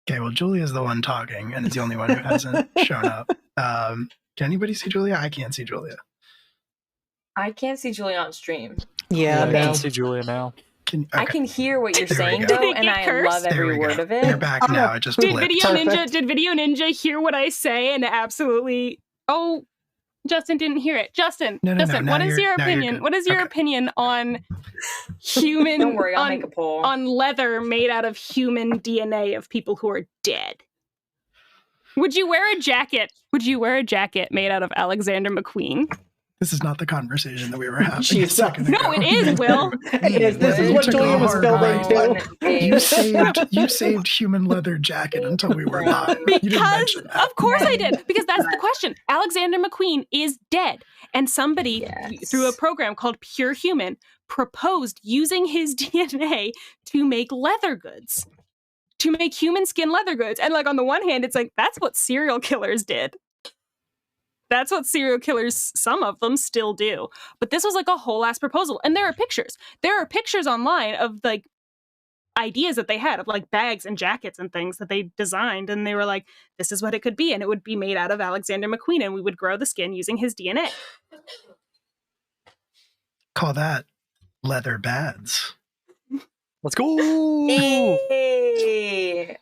Okay, well, Julia's the one talking, and is the only one who hasn't shown up. Can anybody see Julia? I can't see Julia. I can't see Julia on stream. Yeah, I can see Julia now. Okay. I can hear what you're There we saying, go. though, and I love every word of it. You're back now. It just Did blipped. Video Ninja hear what I say and absolutely... Oh, Justin didn't hear it. Justin, No, what is your opinion? What is your opinion on human... Don't worry, I'll make a poll. On leather made out of human DNA of people who are dead? Would you wear a jacket? Would you wear a jacket made out of Alexander McQueen? This is not the conversation that we were having. No, it is, Will. It is. This is what Julia was building to. You saved human leather jacket until we were live. Because, of course I did. Because that's the question. Alexander McQueen is dead. And somebody, through a program called Pure Human, proposed using his DNA to make leather goods. To make human skin leather goods. And like on the one hand, it's like, that's what serial killers did. That's what serial killers, some of them, still do. But this was like a whole ass proposal. And there are pictures. There are pictures online of like ideas that they had of like bags and jackets and things that they designed. And they were like, this is what it could be. And it would be made out of Alexander McQueen. And we would grow the skin using his DNA. Call that leather bads. Let's go. Hey.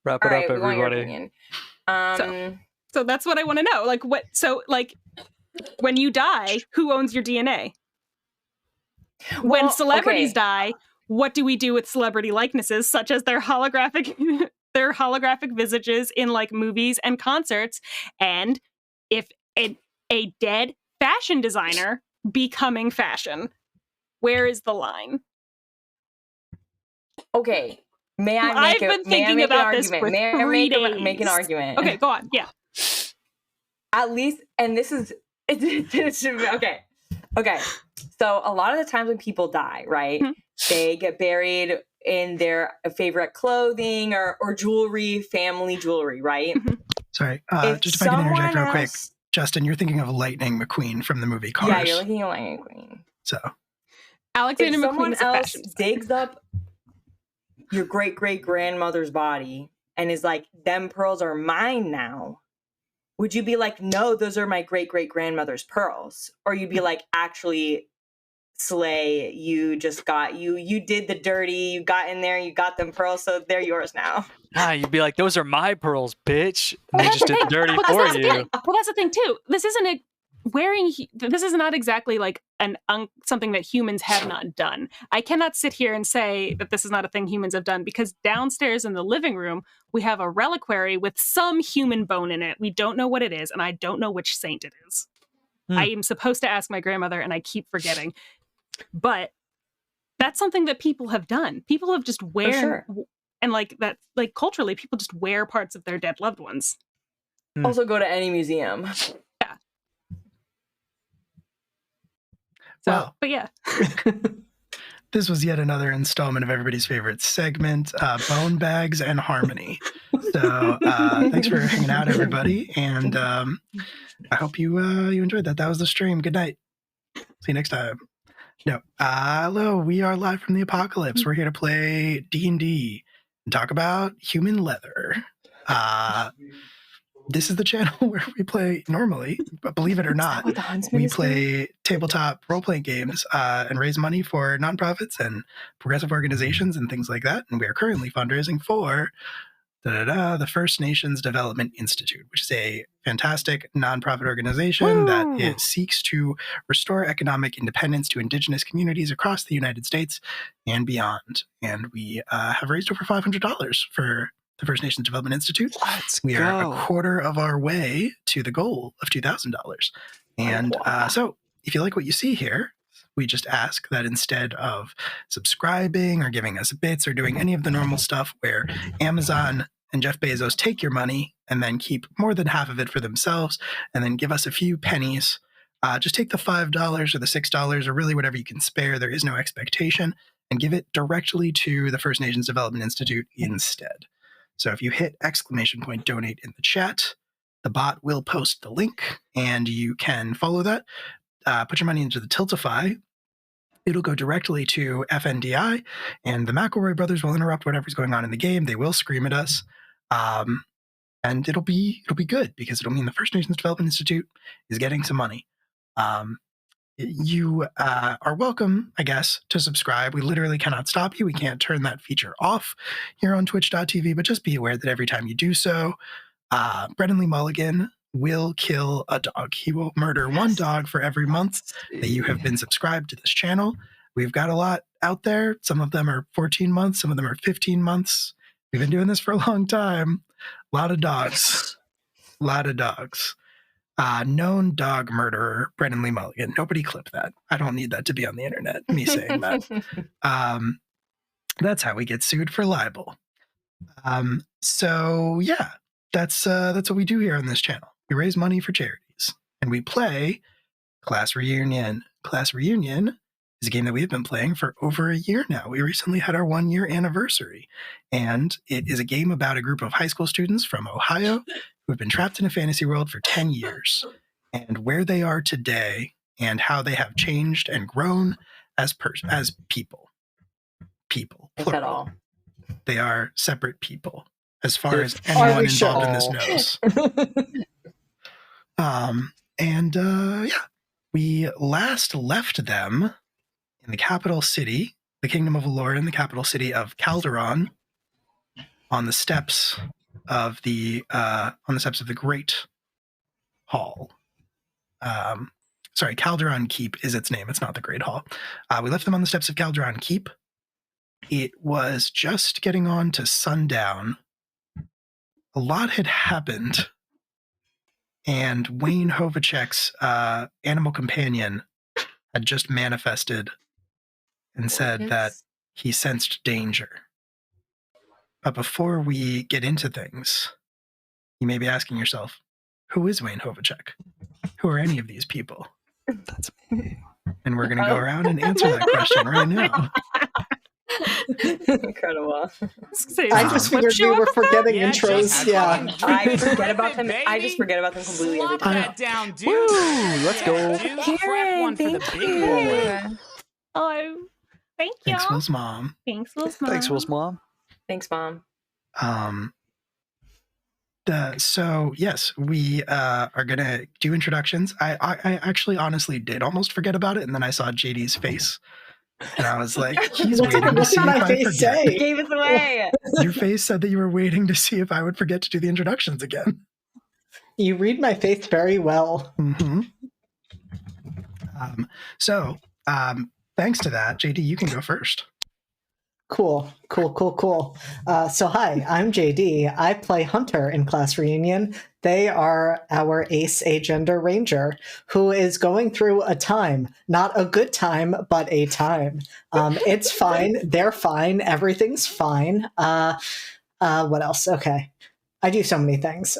Wrap it up, everybody. So that's what I want to know. Like, what? So, like, when you die, who owns your DNA? When celebrities die, what do we do with celebrity likenesses, such as their holographic visages in like movies and concerts? And if a dead fashion designer becoming fashion, where is the line? Okay. May I make I've been thinking about this for 3 days. Make an argument? Okay, go on. Yeah. At least, and this is okay. So a lot of the times when people die, right, they get buried in their favorite clothing or jewelry, family jewelry, right? Sorry, just if I can interject real quick, Justin, you're thinking of Lightning McQueen from the movie Cars. Yeah, you're looking at Lightning McQueen. So Alexander McQueen is a else fashion designer. digs up your great-great-grandmother's body and is like, them pearls are mine now. Would you be like, no, those are my great-great-grandmother's pearls? Or you'd be like, actually, slay, you just got, you did the dirty, you got in there, you got them pearls, so they're yours now. You'd be like, those are my pearls, bitch. And they just did the dirty for you. Well, that's the thing, too. This isn't this is not exactly like something that humans have not done. I cannot sit here and say that this is not a thing humans have done, because downstairs in the living room, we have a reliquary with some human bone in it. We don't know what it is, and I don't know which saint it is. I am supposed to ask my grandmother, and I keep forgetting. But that's something that people have done. People have just and like that, like culturally, people just wear parts of their dead loved ones. Also go to any museum. Yeah. So, well, but yeah. This was yet another installment of everybody's favorite segment, Bone Bags and Harmony. So thanks for hanging out, everybody. And I hope you enjoyed that. That was the stream. Good night. See you next time. No, hello. We are live from the apocalypse. We're here to play D&D and talk about human leather. This is the channel where we play normally, but believe it or not, we play tabletop role-playing games and raise money for nonprofits and progressive organizations and things like that. And we are currently fundraising for the First Nations Development Institute, which is a fantastic nonprofit organization that seeks to restore economic independence to Indigenous communities across the United States and beyond. And we have raised over $500 for the First Nations Development Institute. We are a quarter of our way to the goal of $2,000. And so if you like what you see here, we just ask that instead of subscribing or giving us bits or doing any of the normal stuff where Amazon and Jeff Bezos take your money and then keep more than half of it for themselves and then give us a few pennies, just take the $5 or the $6 or really whatever you can spare. There is no expectation, and give it directly to the First Nations Development Institute instead. So if you hit !donate in the chat, the bot will post the link and you can follow that. Put your money into the Tiltify. It'll go directly to FNDI, and the McElroy brothers will interrupt whatever's going on in the game. They will scream at us. And it'll be good because it'll mean the First Nations Development Institute is getting some money. You are welcome, I guess, to subscribe. We literally cannot stop you. We can't turn that feature off here on twitch.tv, but just be aware that every time you do so, Brendan Lee Mulligan will kill a dog. He will murder one dog for every month that you have been subscribed to this channel. We've got a lot out there. Some of them are 14 months. Some of them are 15 months. We've been doing this for a long time. A lot of dogs. A lot of dogs. Known dog murderer, Brendan Lee Mulligan. Nobody clip that. I don't need that to be on the internet, me saying that. That's how we get sued for libel. So yeah, that's what we do here on this channel. We raise money for charities, and we play Class Reunion. Class Reunion is a game that we've been playing for over a year now. We recently had our 1-year anniversary, and it is a game about a group of high school students from Ohio who have been trapped in a fantasy world for 10 years, and where they are today and how they have changed and grown as people. People, plural. They are separate people, as far as anyone involved in this knows. Yeah, we last left them in the capital city, the Kingdom of Aloran, the capital city of Calderon, on the steps of the Great Hall. Sorry, Calderon Keep is its name. It's not the Great Hall. We left them on the steps of Calderon Keep. It was just getting on to sundown. A lot had happened, and Wayne Hovacek's animal companion had just manifested and said that he sensed danger. But before we get into things, you may be asking yourself, who is Wayne Hovacek? Who are any of these people? That's me. And we're going to go around and answer that question right now. Incredible. I just figured we were forgetting intros. Yeah. I forget about them. I just forget about them completely every time. That down, dude. Woo! Let's go. Karen, thank you. Oh, thank you. Thanks, Will's mom. Thanks, Will's mom. Thanks, Will's mom. Thanks, Mom. So yes, we are gonna do introductions. I actually honestly did almost forget about it, and then I saw JD's face, and I was like, he's waiting to see if I forget. You gave us away. Your face said that you were waiting to see if I would forget to do the introductions again. You read my face very well. Mm-hmm. Thanks to that, JD, you can go first. Cool. So hi, I'm JD. I play Hunter in Class Reunion. They are our ace agender ranger who is going through a time. Not a good time, but a time. It's fine. They're fine. Everything's fine. What else? Okay. I do so many things.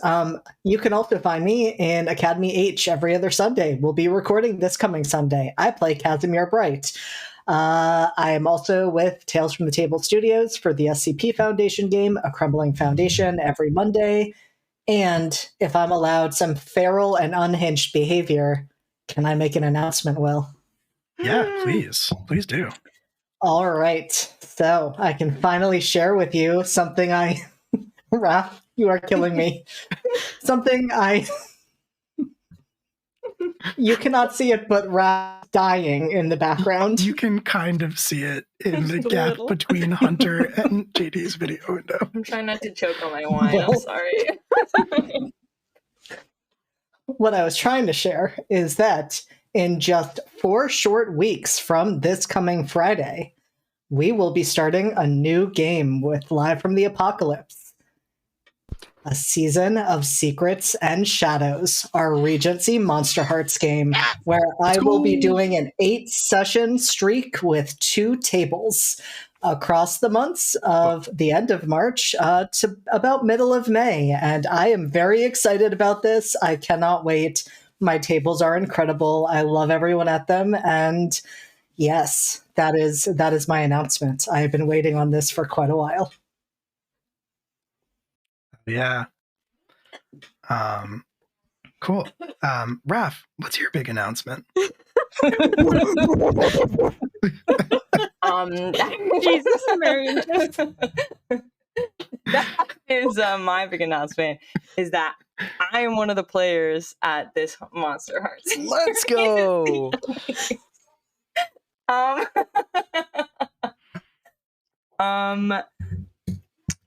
You can also find me in Academy H every other Sunday. We'll be recording this coming Sunday. I play Casimir Bright. I am also with Tales from the Table Studios for the SCP Foundation game, A Crumbling Foundation, every Monday. And if I'm allowed some feral and unhinged behavior, can I make an announcement, Will? Yeah, please. Please do. All right. So I can finally share with you something Raph, you are killing me. You cannot see it, but Raph dying in the background. You can kind of see it in the gap between Hunter and JD's video window. I'm trying not to choke on my wine. I'm sorry. What I was trying to share is that in just 4 short weeks from this coming Friday, we will be starting a new game with Live from the Apocalypse. A Season of Secrets and Shadows, our Regency Monster Hearts game, where I will be doing an 8-session streak with 2 tables across the months of the end of March to about middle of May. And I am very excited about this. I cannot wait. My tables are incredible. I love everyone at them. And yes, that is my announcement. I have been waiting on this for quite a while. Yeah. Cool. Raph, what's your big announcement? Jesus, Mary. is my big announcement is that I am one of the players at this Monster Hearts. Let's go.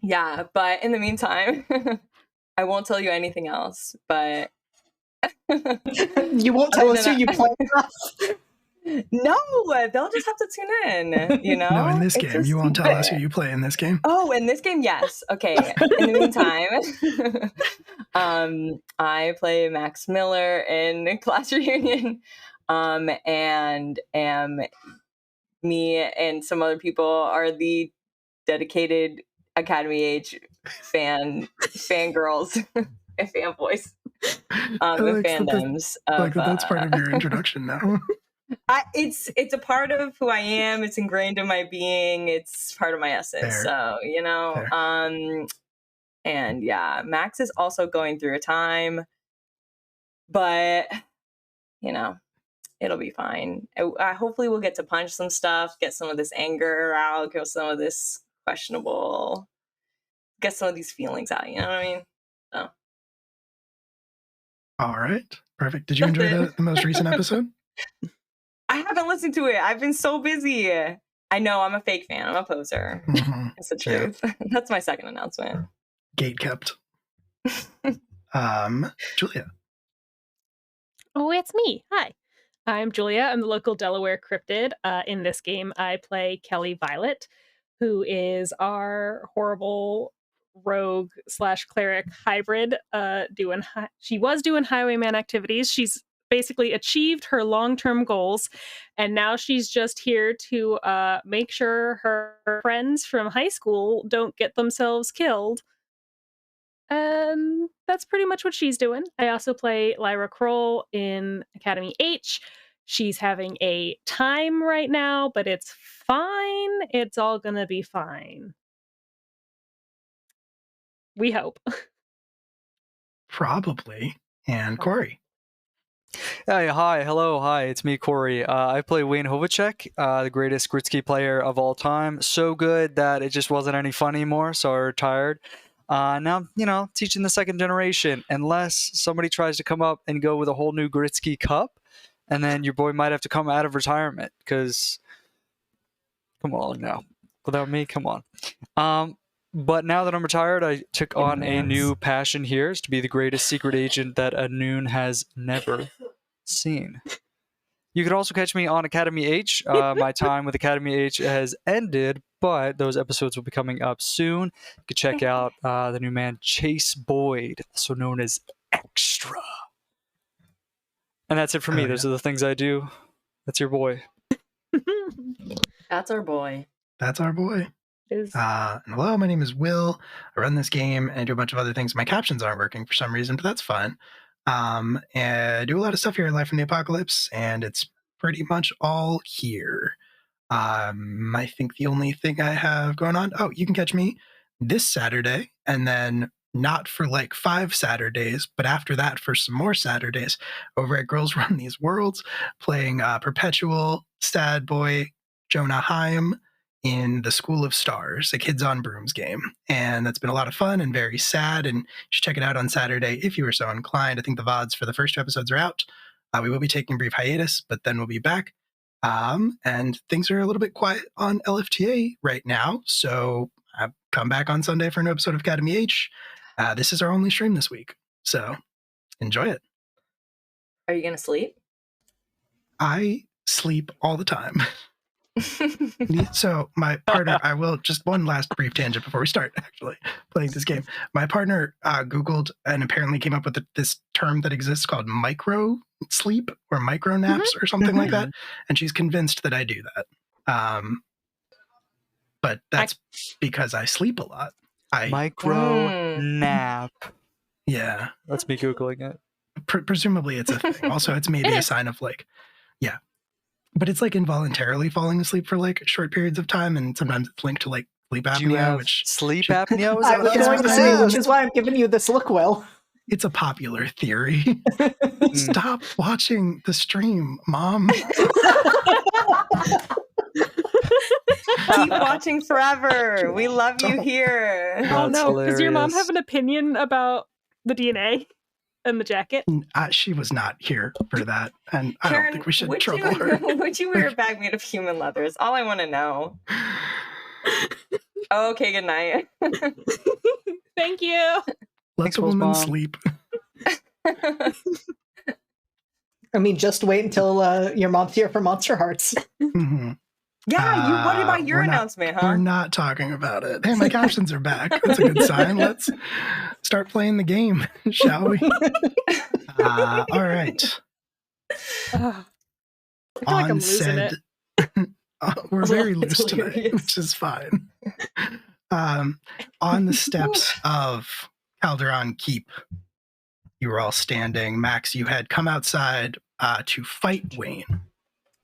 Yeah, but in the meantime, I won't tell you anything else, but You won't tell us who you play. No, they'll just have to tune in, you know? No, in this game. You won't tell us who you play in this game? Oh, in this game, yes. Okay. In the meantime, I play Max Miller in Class Reunion, and me and some other people are the dedicated Academy Age fangirls and fanboys, and fandoms. That's part of your introduction now. It's a part of who I am. It's ingrained in my being. It's part of my essence. Fair. So, you know, Fair. and yeah, Max is also going through a time, but you know, it'll be fine. I hopefully we'll get to punch some stuff, get some of this anger out, get some of this questionable, get some of these feelings out. You know what I mean? So. All right. Perfect. Did you enjoy the most recent episode? I haven't listened to it. I've been so busy. I know, I'm a fake fan. I'm a poser. Mm-hmm. It's the truth. Yeah. That's my second announcement. Gate kept. Julia. Oh, it's me. Hi. I'm Julia. I'm the local Delaware cryptid. In this game, I play Kelly Violet, who is our horrible rogue / cleric hybrid. She was doing highwayman activities. She's basically achieved her long-term goals, and now she's just here to make sure her friends from high school don't get themselves killed. And that's pretty much what she's doing. I also play Lyra Kroll in Academy H. She's having a time right now, but it's fine. It's all gonna be fine. We hope. Probably. And Corey. Hey, hi, hello, hi, it's me, Corey. I play Wayne Hovacek, the greatest Gritsky player of all time. So good that it just wasn't any fun anymore, so I retired. Now, you know, teaching the second generation, unless somebody tries to come up and go with a whole new Gritsky cup, and then your boy might have to come out of retirement, because, come on now, without me, come on. But now that I'm retired, I took on a new passion here, is to be the greatest secret agent that a Noon has never seen. You can also catch me on Academy H. My time with Academy H has ended, but those episodes will be coming up soon. You can check out the new man, Chase Boyd, also known as Extra. And that's it for me. Those are the things I do. That's your boy. That's our boy. That's our boy. And hello, my name is Will. I run this game and I do a bunch of other things. My captions aren't working for some reason, but that's fun. And I do a lot of stuff here in Life from the Apocalypse, and it's pretty much all here. I think the only thing I have going on, you can catch me this Saturday, and then not for like 5 Saturdays, but after that for some more Saturdays over at Girls Run These Worlds, playing Perpetual, Sad Boy, Jonah Heim, in the School of Stars, a Kids on Brooms game. And that's been a lot of fun and very sad, and you should check it out on Saturday if you are so inclined. I think the VODs for the first 2 episodes are out. We will be taking a brief hiatus, but then we'll be back. And things are a little bit quiet on LFTA right now, so come back on Sunday for a new episode of Academy H. This is our only stream this week, so enjoy it. Are you going to sleep? I sleep all the time. So my partner, I will just one last brief tangent before we start actually playing this game. My partner Googled and apparently came up with this term that exists called micro sleep or micro naps or something like that. And she's convinced that I do that. But that's because I sleep a lot. Micro nap. Yeah. That's me Googling it. Presumably it's a thing. Also, it's maybe a sign of like, yeah. But it's like involuntarily falling asleep for like short periods of time, and sometimes it's linked to like sleep apnea. Sleep apnea? I was going to say, which is why I'm giving you this look, Will. It's a popular theory. Stop watching the stream, Mom. Keep watching forever. We love you here. Oh That's no, does your mom hilarious. have an opinion about the DNA and the jacket? She was not here for that, and I Karen, don't think we should would trouble you, her. would you wear a bag made of human leather? Is all I want to know. Okay, good night. Thank you. Let Thanks, the woman Mom. sleep. I mean, just wait until your mom's here for Monster Hearts. Mm-hmm. Yeah, what about your We're not- announcement, huh? We're not talking about it. Hey, my captions are back. That's a good sign. Let's start playing the game, shall we? All right. I feel like I'm On losing it. said, we're very It's loose tonight, hilarious. which is fine. On the steps of Calderon Keep, you were all standing. Max, you had come outside to fight Wayne.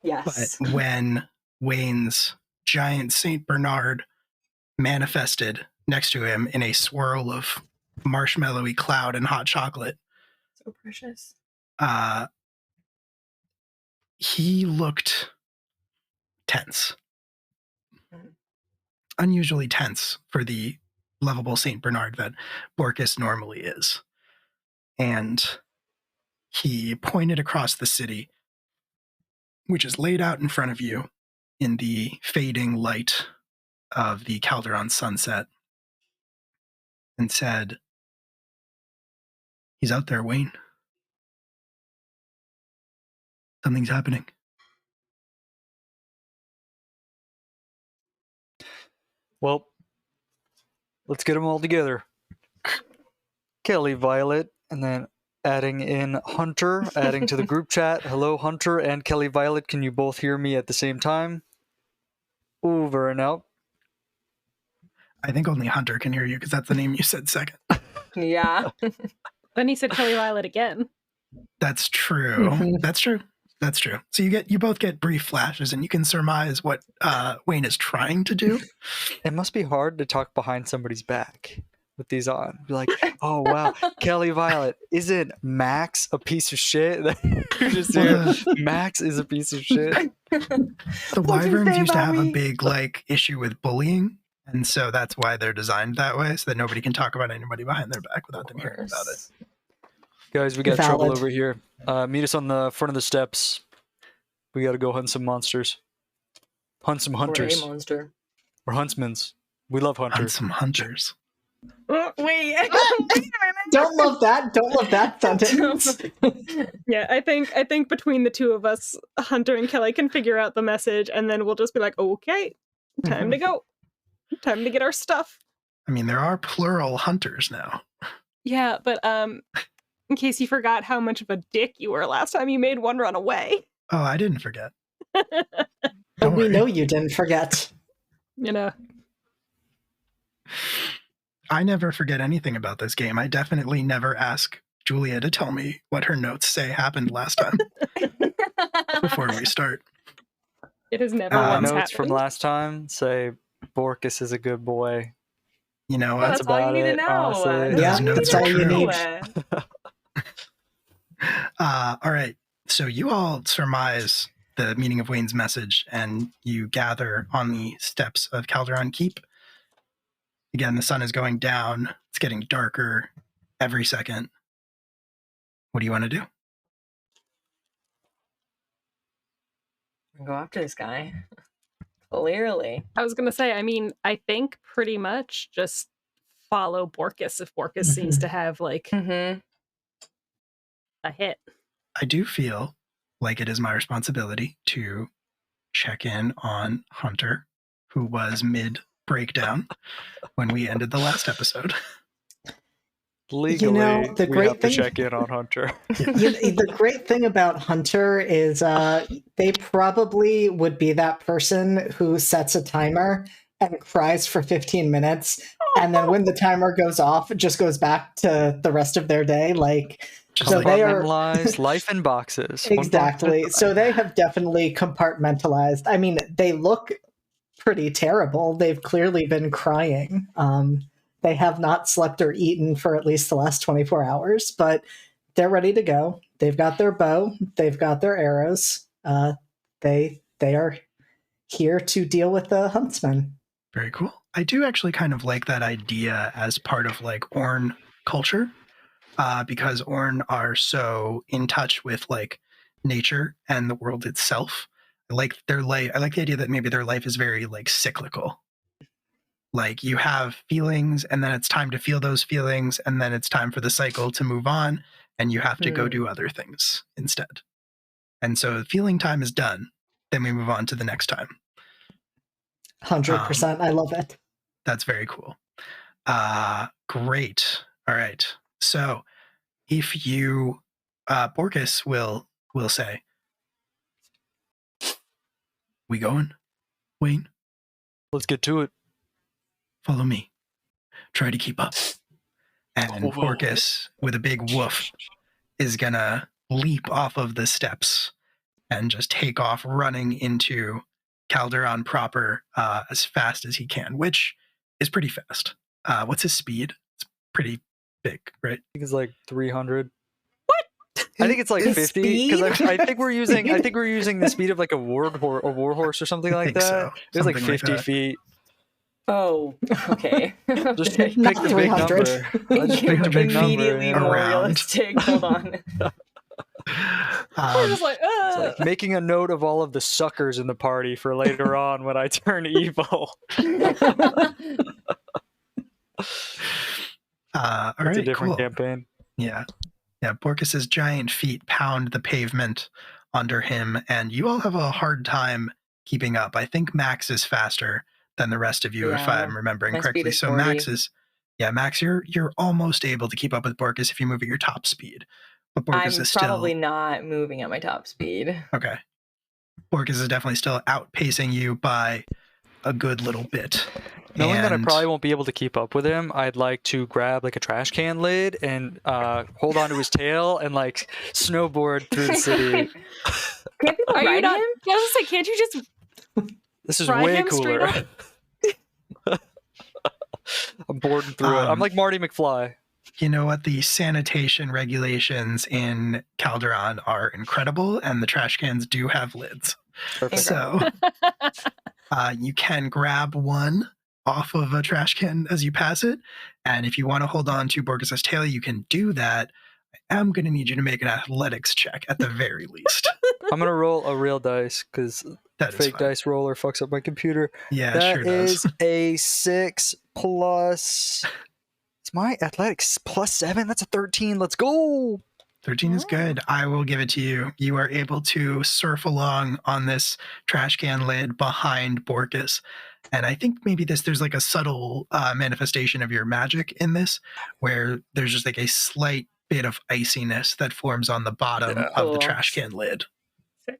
Yes. But when Wayne's giant Saint Bernard manifested next to him in a swirl of marshmallowy cloud and hot chocolate, So precious. he looked tense. Unusually tense for the lovable Saint Bernard that Borkus normally is. And he pointed across the city, which is laid out in front of you in the fading light of the Calderon sunset, and said, "He's out there, Wayne. Something's happening." Well, let's get them all together. Kelly, Violet, and then adding in Hunter, adding to the group chat. Hello, Hunter and Kelly Violet. Can you both hear me at the same time? Over and out. I think only Hunter can hear you because that's the name you said second. Yeah. Then he said Kelly Violet again. That's true. Mhm. That's true. That's true. So you both get brief flashes, and you can surmise what Wayne is trying to do. It must be hard to talk behind somebody's back with these on. Be like, oh wow, Kelly Violet, isn't Max a piece of shit? You just hear, Max is a piece of shit. The Wyverns used to have a big issue with bullying, and so that's why they're designed that way, so that nobody can talk about anybody behind their back without them hearing about it. Guys, we got Valid. trouble over here. Meet us on the front of the steps. We gotta go hunt some monsters. Hunt some hunters. Or a monster. We're huntsmans. We love Hunt hunters. some hunters. Oh, wait. Don't love that. Don't love that sentence. Yeah, I think between the two of us, Hunter and Kelly can figure out the message, and then we'll just be like, okay, time to go. Time to get our stuff. I mean, there are plural hunters now. Yeah, but in case you forgot how much of a dick you were last time you made one run away. Oh, I didn't forget. But Don't we worry. know you didn't forget. You know. I never forget anything about this game. I definitely never ask Julia to tell me what her notes say happened last time before we start. It has never My once Notes happened. from last time say Borkus is a good boy. You know Well, what? that's all you about need to it, know. honestly. Yeah, that's all you need. All right. So you all surmise the meaning of Wayne's message, and you gather on the steps of Calderon Keep. Again, the sun is going down. It's getting darker every second. What do you want to do? Go after this guy. Clearly. I was gonna say, I mean, I think pretty much just follow Borkus if Borkus seems to have Mm-hmm. a hit. I do feel like it is my responsibility to check in on Hunter, who was mid breakdown when we ended the last episode. Legally, the we great have to thing- check in on Hunter. The great thing about Hunter is they probably would be that person who sets a timer and cries for 15 minutes, and then when the timer goes off, it just goes back to the rest of their day. So they are Compartmentalized life in boxes. exactly. So they have definitely compartmentalized. I mean, they look pretty terrible. They've clearly been crying. They have not slept or eaten for at least the last 24 hours, but they're ready to go. They've got their bow. They've got their arrows. They are here to deal with the huntsman. Very cool. I do actually kind of like that idea as part of like Orn culture, because Orn are so in touch with like nature and the world itself. I like their life. I like the idea that maybe their life is very like cyclical. Like you have feelings, and then it's time to feel those feelings, and then it's time for the cycle to move on, and you have to go do other things instead. And so feeling time is done. Then we move on to the next time. 100%. I love it. That's very cool. Great. All right. So if you, Borkus will say, we going, Wayne? Let's get to it. Follow me. Try to keep up. And Borkus, with a big woof, is gonna leap off of the steps and just take off running into Calderon proper as fast as he can, which is pretty fast. What's his speed? It's pretty big, right? I think it's like 300. What? I think it's like His 50 because I think we're using the speed of like a war horse or something like that. So. It was like Something 50 feet. Oh, okay. Just pick the big 300. number. I just picked a big number. Immediately more Around. realistic. Hold on. We're just like, It's like making a note of all of the suckers in the party for later on when I turn evil. All It's a right, different cool. campaign. Yeah. Borkus's giant feet pound the pavement under him, and you all have a hard time keeping up. I think Max is faster than the rest of you, if Yeah. I'm remembering My speed correctly. is So 40. Max, you're almost able to keep up with Borkus if you move at your top speed. But Borkus I'm is still probably not moving at my top speed. okay. Borkus is definitely still outpacing you by a good little bit. Knowing that I And- probably won't be able to keep up with him, I'd like to grab like a trash can lid and hold onto his tail and like snowboard through the city. Can't people are you ride not? him? I was gonna say, can't you just This is ride way him straight cooler. I'm boarding through it. I'm like Marty McFly. You know what? The sanitation regulations in Calderon are incredible, and the trash cans do have lids. Perfect. So you can grab one off of a trash can as you pass it. And if you want to hold on to Borkus's tail, you can do that. I am going to need you to make an athletics check at the very least. I'm gonna roll a real dice because That is fake fine. dice roller fucks up my computer. Yeah, That it sure does. is a 6 plus. It's my athletics plus 7. That's a 13. Let's go. 13 is good. I will give it to you. You are able to surf along on this trash can lid behind Borkus. And I think maybe there's like a subtle manifestation of your magic in this, where there's just like a slight bit of iciness that forms on the bottom of the Cool. trash can lid. Sick.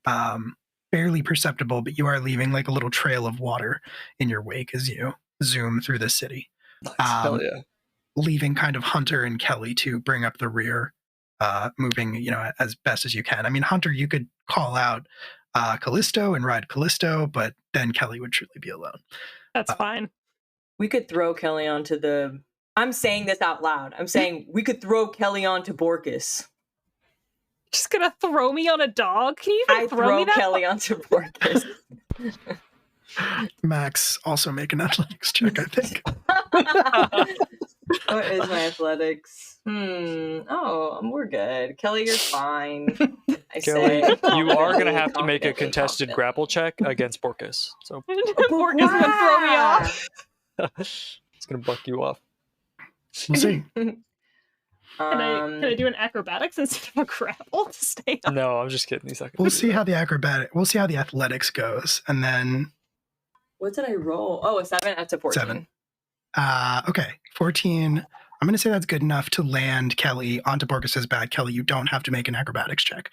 Barely perceptible, but you are leaving like a little trail of water in your wake as you zoom through the city. Nice. Hell yeah. Leaving kind of Hunter and Kelly to bring up the rear, moving, as best as you can. I mean, Hunter, you could call out Callisto and ride Callisto, but then Kelly would truly be alone. That's fine. We could throw Kelly onto the... I'm saying this out loud. I'm saying we could throw Kelly onto Borkus. Just gonna throw me on a dog? Can you even I throw me throw that? Kelly onto Borkus. Max, also make an athletics check, I think. What is my athletics? Oh, we're good. Kelly, you're fine. I Kelly, say. you are going to have to make a Confidently, contested confidently. grapple check against Borkus. So Borkus is gonna throw me off. it's going to buck you off. We'll see. Can I do an acrobatics instead of a grapple to stay up? No, I'm just kidding. He's not We'll gonna see how the athletics goes. And then, What did I roll? Oh, a 7? That's a 14. 7. Okay, 14. I'm going to say that's good enough to land Kelly onto Borkus's back. Kelly, you don't have to make an acrobatics check.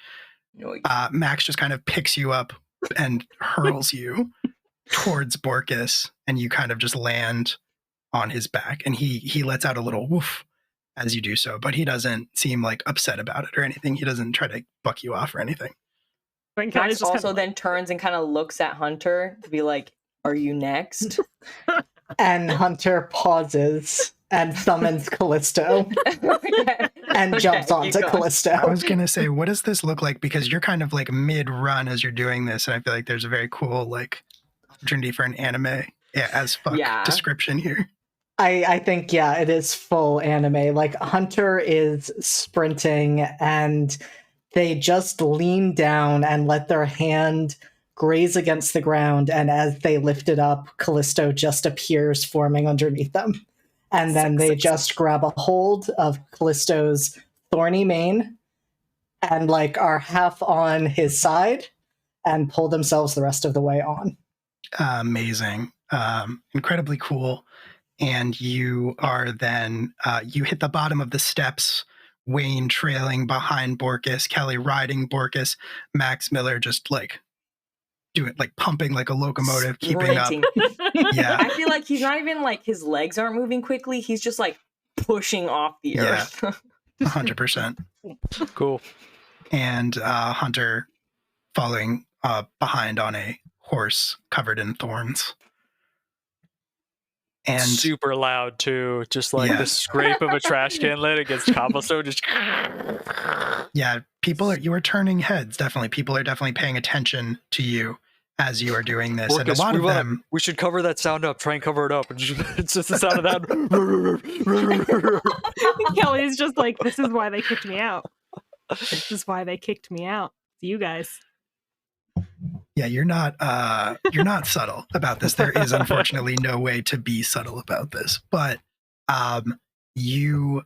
No, Max just kind of picks you up and hurls you towards Borkus, and you kind of just land on his back. And he lets out a little woof as you do so, but he doesn't seem like upset about it or anything. He doesn't try to buck you off or anything. I mean, Kelly's Max just also kind then turns and kind of looks at Hunter to be like, "Are you next?" And Hunter pauses and summons Callisto and jumps Okay, onto keep going. I Callisto. was going to say, what does this look like? Because you're kind of like mid-run as you're doing this, and I feel like there's a very cool like opportunity for an anime as fuck description here. I think, yeah, it is full anime. Like, Hunter is sprinting, and they just lean down and let their hand graze against the ground, and as they lift it up, Callisto just appears forming underneath them. And then they just grab a hold of Callisto's thorny mane and, like, are half on his side and pull themselves the rest of the way on. Amazing. Incredibly cool. And you are then, you hit the bottom of the steps, Wayne trailing behind Borkus, Kelly riding Borkus, Max Miller just like doing, like pumping like a locomotive, keeping up. Yeah. I feel like he's not even like, his legs aren't moving quickly. He's just like pushing off the earth. 100%. Cool. And Hunter following behind on a horse covered in thorns. And super loud too, just like the scrape of a trash can lid against cobblestone. Just yeah, you are turning heads. Definitely, people are definitely paying attention to you as you are doing this. Borkus, and a lot of them, we should cover that sound up. Try and cover it up. It's just the sound of that. Kelly's just like, this is why they kicked me out. This is why they kicked me out. You guys. Yeah, you're not subtle about this. There is unfortunately no way to be subtle about this. But you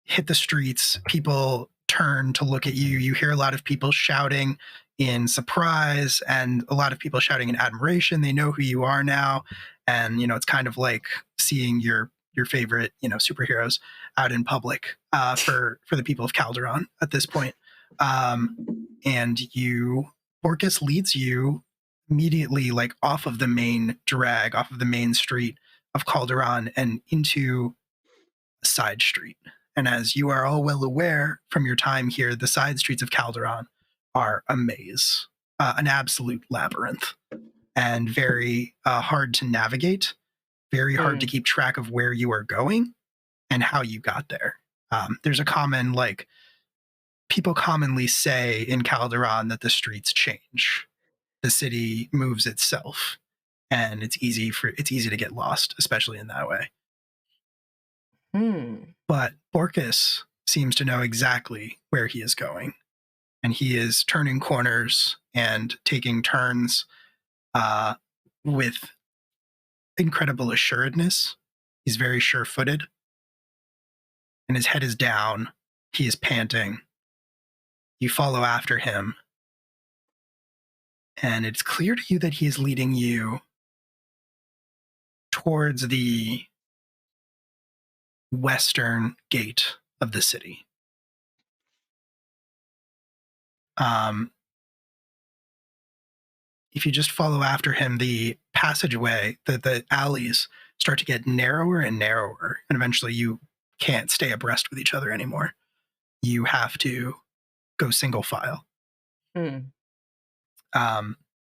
hit the streets, people turn to look at you. You hear a lot of people shouting in surprise and a lot of people shouting in admiration. They know who you are now. And, it's kind of like seeing your favorite, superheroes out in public for the people of Calderon at this point. And Borkus leads you immediately like off of the main drag, off of the main street of Calderon and into a side street. And as you are all well aware from your time here, the side streets of Calderon are a maze, an absolute labyrinth, and very hard to navigate, very hard to keep track of where you are going and how you got there. There's a common people commonly say in Calderon that the streets change. The city moves itself, and it's easy to get lost, especially in that way. But Borkus seems to know exactly where he is going, and he is turning corners and taking turns with incredible assuredness. He's very sure-footed, and his head is down. He is panting. You follow after him, and it's clear to you that he is leading you towards the western gate of the city. If you just follow after him, the passageway, the alleys start to get narrower and narrower, and eventually you can't stay abreast with each other anymore. You have to go single file.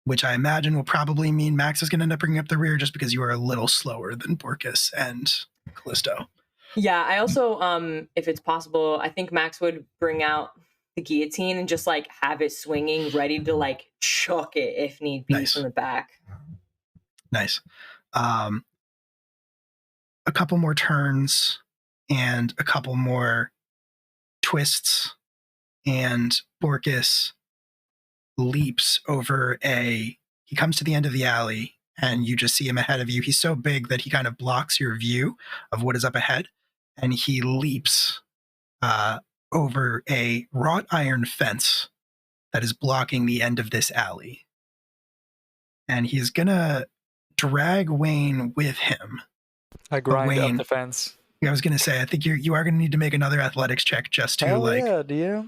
Which I imagine will probably mean Max is going to end up bringing up the rear just because you are a little slower than Borkus and Callisto. Yeah, I also, if it's possible, I think Max would bring out the guillotine and just like have it swinging, ready to like chuck it if need be from the back. Nice. A couple more turns and a couple more twists, and Borkus leaps over he comes to the end of the alley, and you just see him ahead of you. He's so big that he kind of blocks your view of what is up ahead, and he leaps over a wrought iron fence that is blocking the end of this alley. And he's gonna drag Wayne with him. I grind up the fence. I was gonna say, I think you are gonna need to make another athletics check just to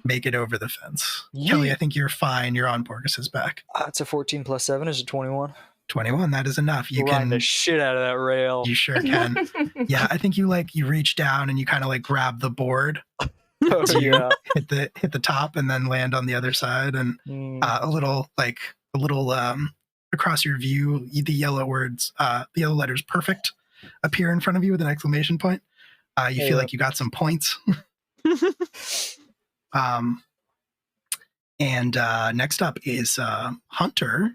make it over the fence. Yeah. Kelly, I think you're fine. You're on Borkus's back. It's a 14 plus 7 is a 21. 21, that is enough. You can the shit out of that rail. You sure can. Yeah, I think you reach down and you kind of grab the board. So you hit the top and then land on the other side, and a little across your view, the yellow letters "perfect" appear in front of you with an exclamation point. You feel like you got some points. And next up is Hunter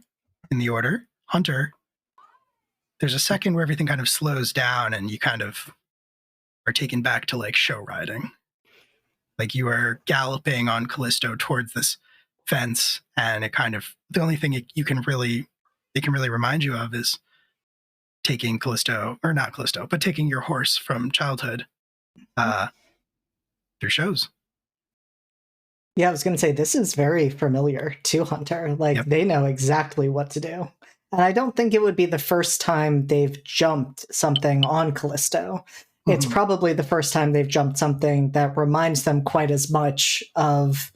in the order. Hunter, there's a second where everything kind of slows down and you kind of are taken back to like show riding. Like you are galloping on Callisto towards this fence, and it kind of, the only thing it can really remind you of is taking Callisto, or not Callisto, but taking your horse from childhood through shows. Yeah, I was going to say, this is very familiar to Hunter. Like, Yep. They know exactly what to do. And I don't think it would be the first time they've jumped something on Callisto. It's probably the first time they've jumped something that reminds them quite as much of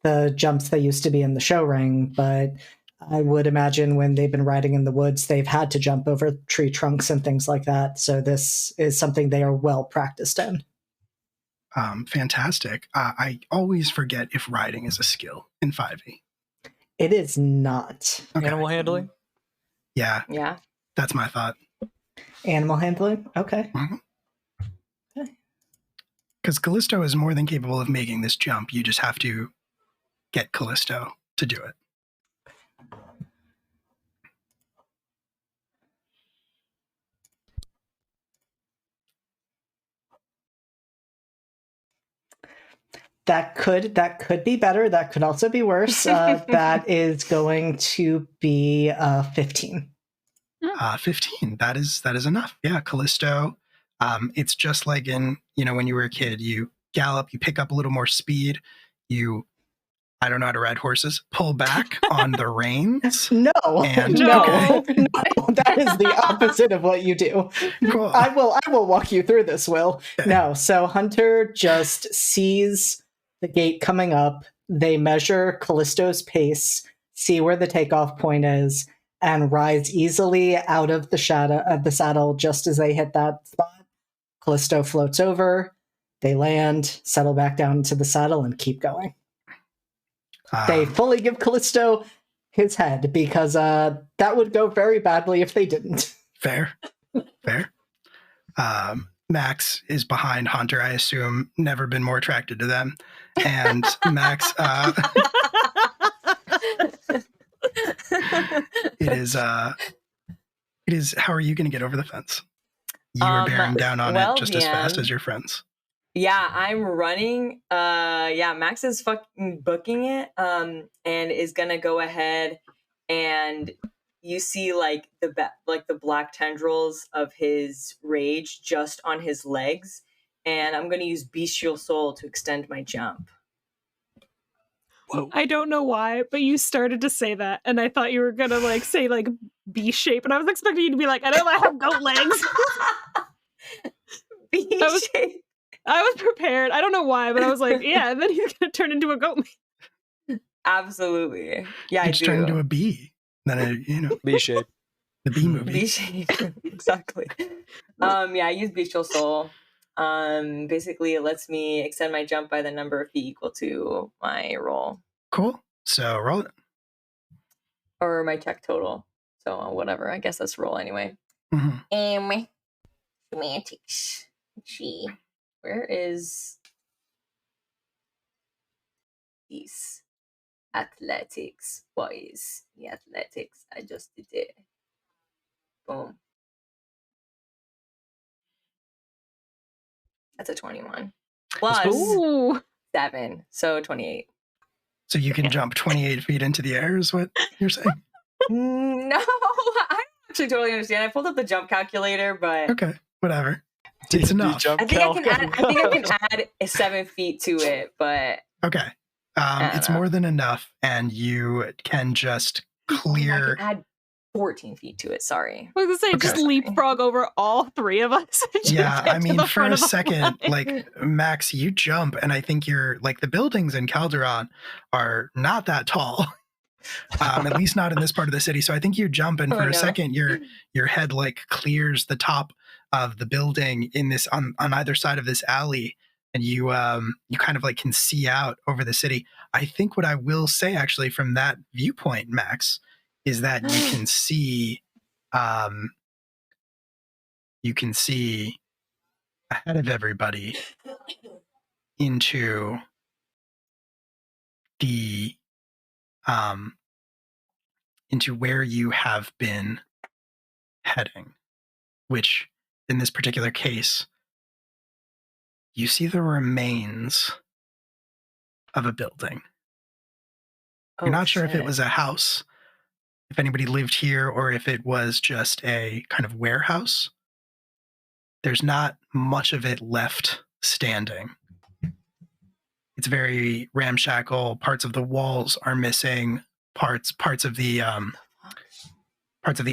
the jumps they used to be in the show ring. But I would imagine when they've been riding in the woods, they've had to jump over tree trunks and things like that. So this is something they are well practiced in. Fantastic. I always forget if riding is a skill in 5e. It is not. Okay. Animal handling? Yeah. Yeah. That's my thought. Animal handling? Okay. Because Callisto is more than capable of making this jump. You just have to get Callisto to do it. That could be better. That could also be worse. That is going to be 15. 15. That is enough. Yeah, Callisto. It's just like in, when you were a kid, you gallop, you pick up a little more speed, I don't know how to ride horses, pull back on the reins. No, and, no, okay. no, that is the opposite of what you do. Cool. I will walk you through this, Will. Okay. No, so Hunter just sees the gate coming up. They measure Callisto's pace, see where the takeoff point is, and rides easily out of the shadow of the saddle just as they hit that spot. Callisto floats over, they land, settle back down into the saddle, and keep going. They fully give Callisto his head because that would go very badly if they didn't. Fair. Max is behind Hunter, I assume, never been more attracted to them. And Max, it is, how are you going to get over the fence? You are bearing down on it just as fast as your friends. Yeah, I'm running. Max is fucking booking it. And is gonna go ahead, and you see like the black tendrils of his rage just on his legs, and I'm gonna use Bestial Soul to extend my jump. Whoa. I don't know why, but you started to say that, and I thought you were gonna like say like B shape, and I was expecting you to be like, I don't have goat legs. B shape. I was prepared. I don't know why, but I was like, yeah, and then he's gonna turn into a goat man. Absolutely. Yeah, I do. Turn into a bee. Then B shape. The bee movie. B shape. Exactly. I use Bestial Soul. Basically it lets me extend my jump by the number of feet equal to my roll. Cool. So roll it. Or my check total. So whatever. I guess that's roll anyway. Semantics. Gee. Where is these athletics? What is the athletics? I just did it. Boom. That's a 21. Plus 7. So 28. So you can jump 28 feet into the air is what you're saying? No, I actually totally understand. I pulled up the jump calculator, but... Okay, whatever. It's enough. I think I can add 7 feet to it, but... Okay. It's more than enough, and you can just clear... I can add 14 feet to it, sorry. I was going to say, just leapfrog over all three of us. Yeah, I mean, for a second, like, Max, you jump, and I think you're, like, the buildings in Calderon are not that tall. At least not in this part of the city. So I think you jump, and for a second, your head, like, clears the top of the building in this on either side of this alley, and you kind of like can see out over the city. I think what I will say actually from that viewpoint, Max, is that you can see ahead of everybody into the into where you have been heading, which in this particular case, you see the remains of a building. You're not sure if it was a house, if anybody lived here, or if it was just a kind of warehouse. There's not much of it left standing. It's very ramshackle. Parts of the walls are missing. Parts of the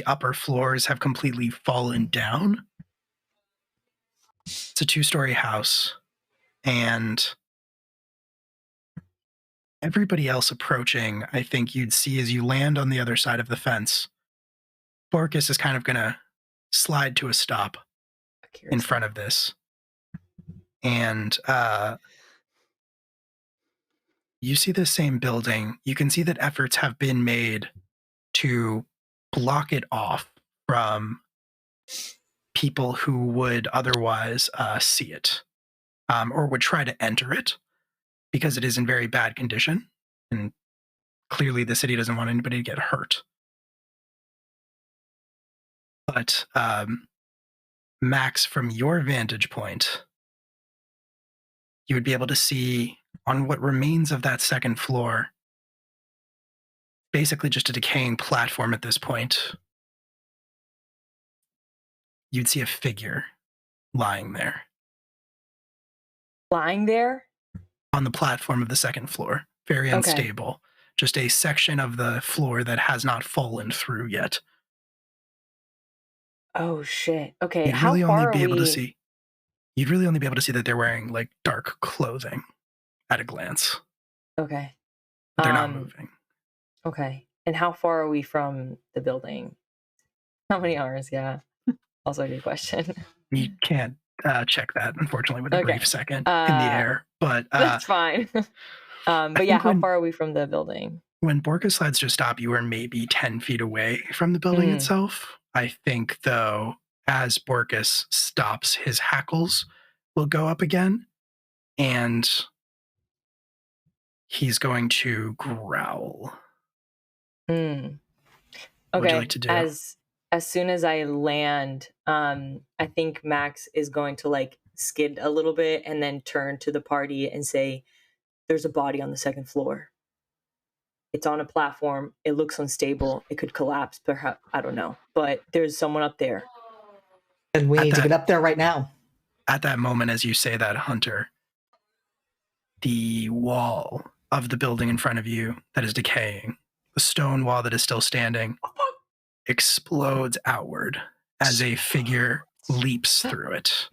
upper floors have completely fallen down. It's a 2-story house, and everybody else approaching, I think you'd see as you land on the other side of the fence, Borkus is kind of going to slide to a stop in front of this. And you see the same building. You can see that efforts have been made to block it off from people who would otherwise see it or would try to enter it, because it is in very bad condition. And clearly the city doesn't want anybody to get hurt. But Max, from your vantage point, you would be able to see on what remains of that second floor, basically just a decaying platform at this point, you'd see a figure lying there. Lying there? On the platform of the second floor. Very unstable. Okay. Just a section of the floor that has not fallen through yet. Oh, shit. Okay, You'd really only be able to see. You'd really only be able to see that they're wearing like dark clothing at a glance. Okay. But they're not moving. Okay. And how far are we from the building? How many hours? Yeah. Also a good question. You can't check that, unfortunately, with a brief second in the air. But that's fine. But yeah, how far are we from the building? When Borkus slides to a stop, you are maybe 10 feet away from the building itself. I think, though, as Borkus stops, his hackles will go up again, and he's going to growl. Okay. What would you like to do? As soon as I land, I think Max is going to like skid a little bit and then turn to the party and say, "There's a body on the second floor. It's on a platform. It looks unstable. It could collapse, perhaps. I don't know. But there's someone up there. And we need to get up there right now." At that moment, as you say that, Hunter, the wall of the building in front of you that is decaying, the stone wall that is still standing, explodes outward as a figure leaps through it.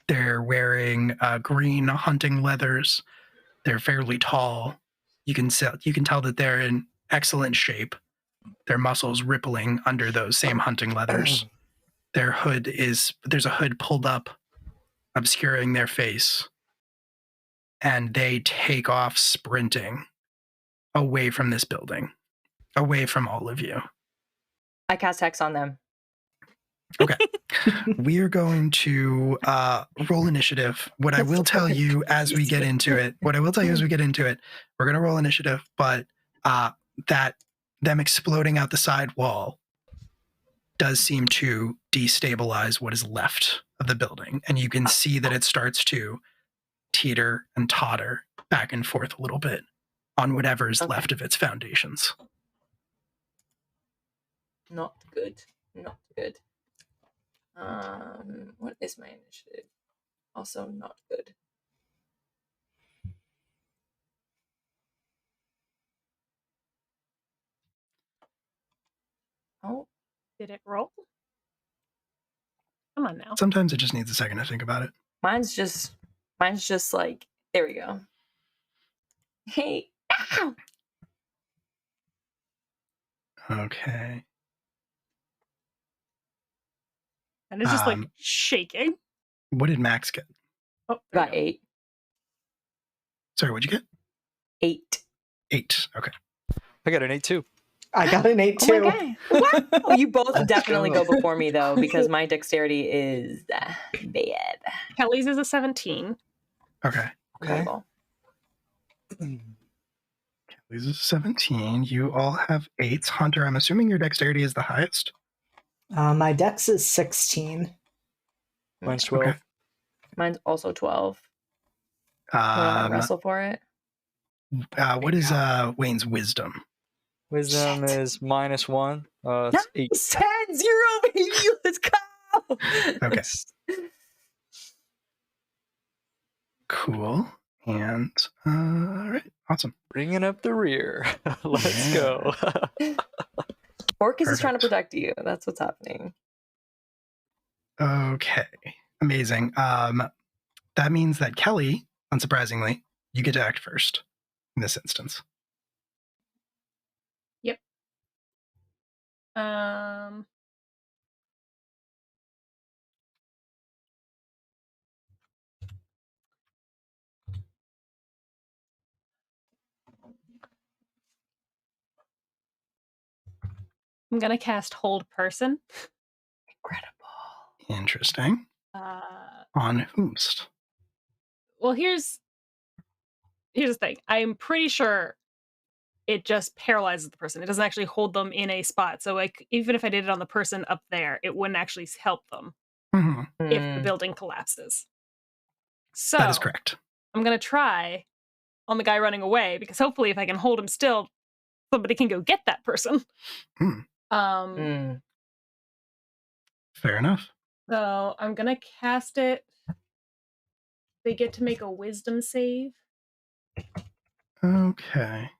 They're wearing green hunting leathers. They're fairly tall. You can tell that they're in excellent shape. Their muscles rippling under those same hunting leathers. Their hood there's a hood pulled up, obscuring their face. And they take off sprinting away from this building, away from all of you. I cast Hex on them. Okay. We are going to roll initiative. What I will tell you as we get into it, we're going to roll initiative, but that them exploding out the side wall does seem to destabilize what is left of the building. And you can see that it starts to teeter and totter back and forth a little bit on whatever is left of its foundations. Not good. Not good. What is my initiative? Also not good. Oh, did it roll? Come on now. Sometimes it just needs a second to think about it. Mine's just like, there we go. Hey, ow! Okay. And it's just like shaking. What did Max get? Oh, got 8. Sorry, what'd you get? 8. 8. Okay. I got an 8 too. I got an 8 too. Oh my God. Wow. You both definitely go before me though, because my dexterity is bad. Kelly's is a 17. Okay. Okay. Kelly's This is 17. You all have 8s. Hunter, I'm assuming your dexterity is the highest? My dex is 16. Mine's 12. Okay. Mine's also 12. Want to wrestle for it? What is Wayne's wisdom? Wisdom is -1. It's 8. 10-0, baby. Let's go. Okay. Cool. And all right, awesome. Bringing up the rear. Let's go. Orcus is trying to Perfect. protect you. That's what's happening. Okay, amazing. That means that Kelly, unsurprisingly, you get to act first in this instance. Yep. I'm gonna cast Hold Person. Incredible. Interesting. On whomst? Well, here's the thing. I'm pretty sure it just paralyzes the person. It doesn't actually hold them in a spot. So, like, even if I did it on the person up there, it wouldn't actually help them if the building collapses. So That is correct. I'm gonna try on the guy running away because hopefully, if I can hold him still, somebody can go get that person. Fair enough. So I'm gonna cast it. They get to make a wisdom save. Okay.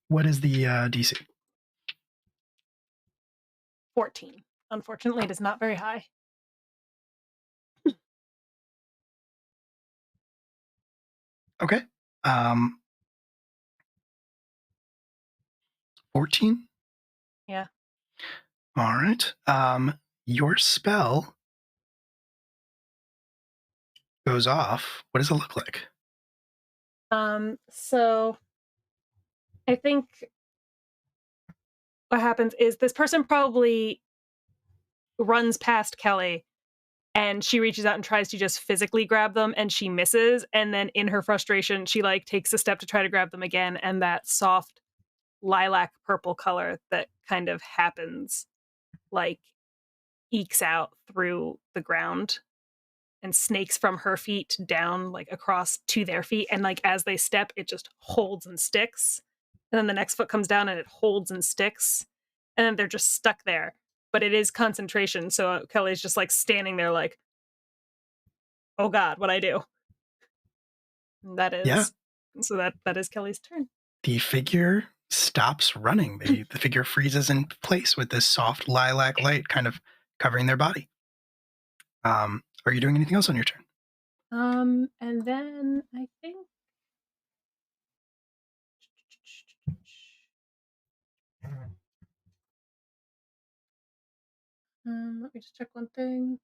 What is the DC? 14. Unfortunately, it is not very high. Okay. 14? Yeah. All right. Your spell goes off. What does it look like? So I think what happens is this person probably runs past Kelly and she reaches out and tries to just physically grab them and she misses. And then in her frustration, she like takes a step to try to grab them again. And that soft lilac purple color that kind of happens like ekes out through the ground and snakes from her feet down like across to their feet. And like as they step, it just holds and sticks. And then the next foot comes down and it holds and sticks. And then they're just stuck there. But it is concentration. So Kelly's just like standing there like, oh God, what'd I do? And that is so that is Kelly's turn. The figure stops running. The figure freezes in place with this soft lilac light kind of covering their body. Are you doing anything else on your turn? And then I think let me just check one thing.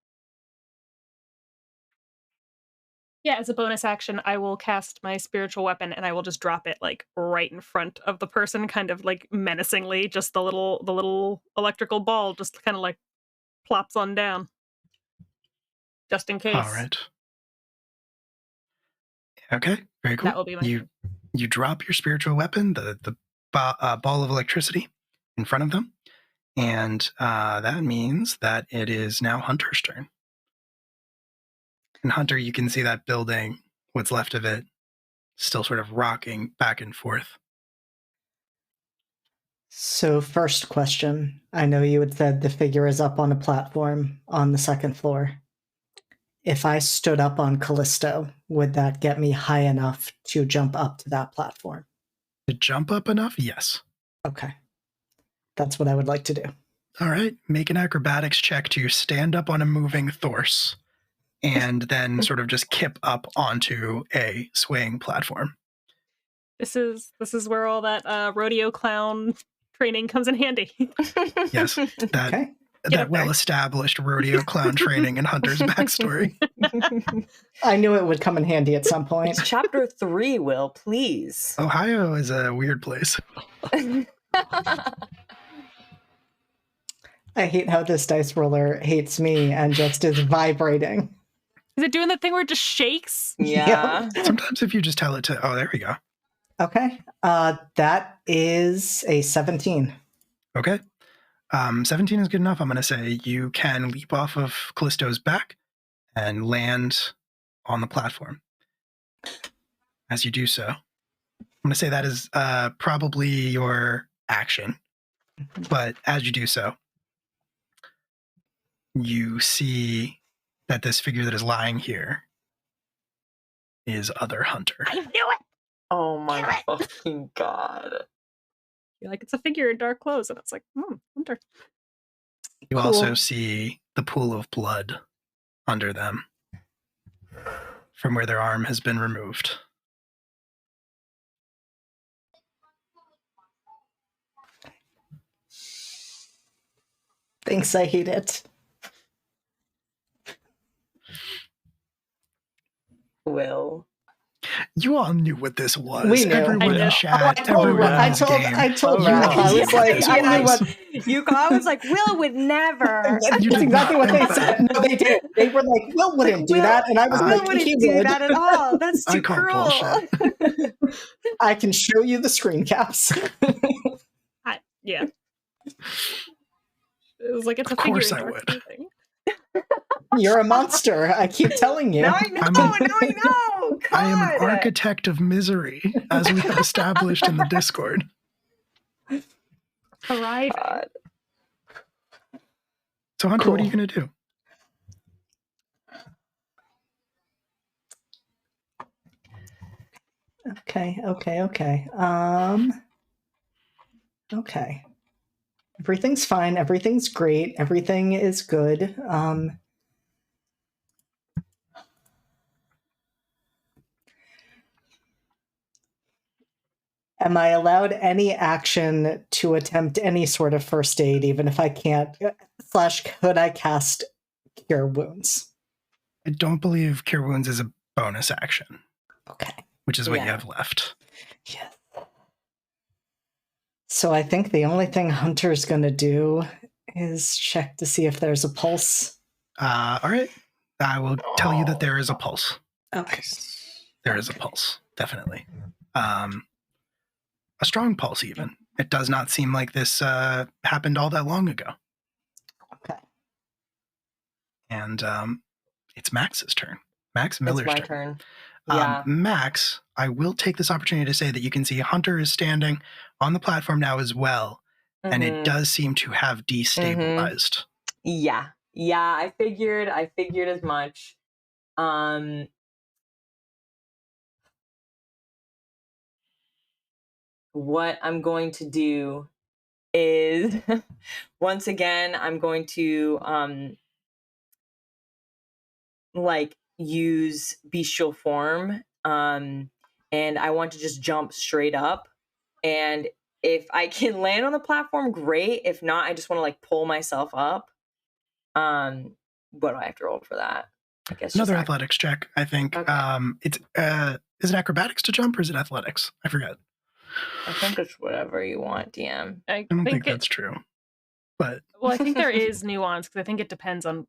Yeah, as a bonus action, I will cast my spiritual weapon and I will just drop it like right in front of the person, kind of like menacingly. Just the little electrical ball just kind of like plops on down. Just in case. All right. Okay, very cool. That will be my turn. You drop your spiritual weapon, the ball of electricity, in front of them, and that means that it is now Hunter's turn. And Hunter, you can see that building, what's left of it, still sort of rocking back and forth. So, first question. I know you had said the figure is up on a platform on the second floor. If I stood up on Callisto, would that get me high enough to jump up to that platform? To jump up enough? Yes. Okay. That's what I would like to do. All right. Make an acrobatics check to stand up on a moving thorse and then sort of just kip up onto a swaying platform. This is where all that rodeo clown training comes in handy. Yes. That well-established rodeo clown training in Hunter's backstory. I knew it would come in handy at some point. It's chapter 3, Will, please. Ohio is a weird place. I hate how this dice roller hates me and just is vibrating. Is it doing the thing where it just shakes? Yeah. Sometimes if you just tell it to, oh, there we go. Okay. That is a 17. Okay. 17 is good enough. I'm going to say you can leap off of Callisto's back and land on the platform. As you do so, I'm going to say that is probably your action. But as you do so, you see that this figure that is lying here is other Hunter. I knew it! Oh my fucking god. You're like, it's a figure in dark clothes. And it's like, Hunter. You also see the pool of blood under them from where their arm has been removed. Thinks I hate it. Will. You all knew what this was. We knew. Everyone in chat, everyone in I this told game. Raph. I was like, I knew what. I was like, Will would never. That's You did exactly not what they think said. No, they did. They were like, Will wouldn't do that, and I was Will like, wouldn't he do would. that at all. That's I too call cruel. bullshit. I can show you the screen caps. Yeah. It was like, it's Of a figure course in I dark would. clothing. You're a monster. I keep telling you. Now I know. Now I know. God. I am an architect of misery, as we have established in the Discord. Arriving. God. So, Hunter, Cool. what are you going to do? Okay. Okay. Everything's fine. Everything's great. Everything is good. Am I allowed any action to attempt any sort of first aid, even if I can't? / could I cast Cure Wounds? I don't believe Cure Wounds is a bonus action, Okay. which is what you Yeah. have left. Yes. So I think the only thing Hunter's going to do is check to see if there's a pulse. All right. I will tell you that there is a pulse. Okay. There is a pulse, definitely. A strong pulse, even. It does not seem like this happened all that long ago. Okay. And it's Max's turn. Max Miller's It's my turn. Um, Yeah. Max, I will take this opportunity to say that you can see Hunter is standing on the platform now as well, and it does seem to have destabilized. Yeah. I figured as much. What I'm going to do is once again I'm going to like use bestial form, and I want to just jump straight up, and if I can land on the platform, great. If not, I just want to like pull myself up. What do I have to roll for that? I guess Another athletics check, I think. Okay. It's is it acrobatics to jump or is it athletics? I forget. I think it's whatever you want, DM. I I don't think it, that's true. But well, I think there is nuance because I think it depends on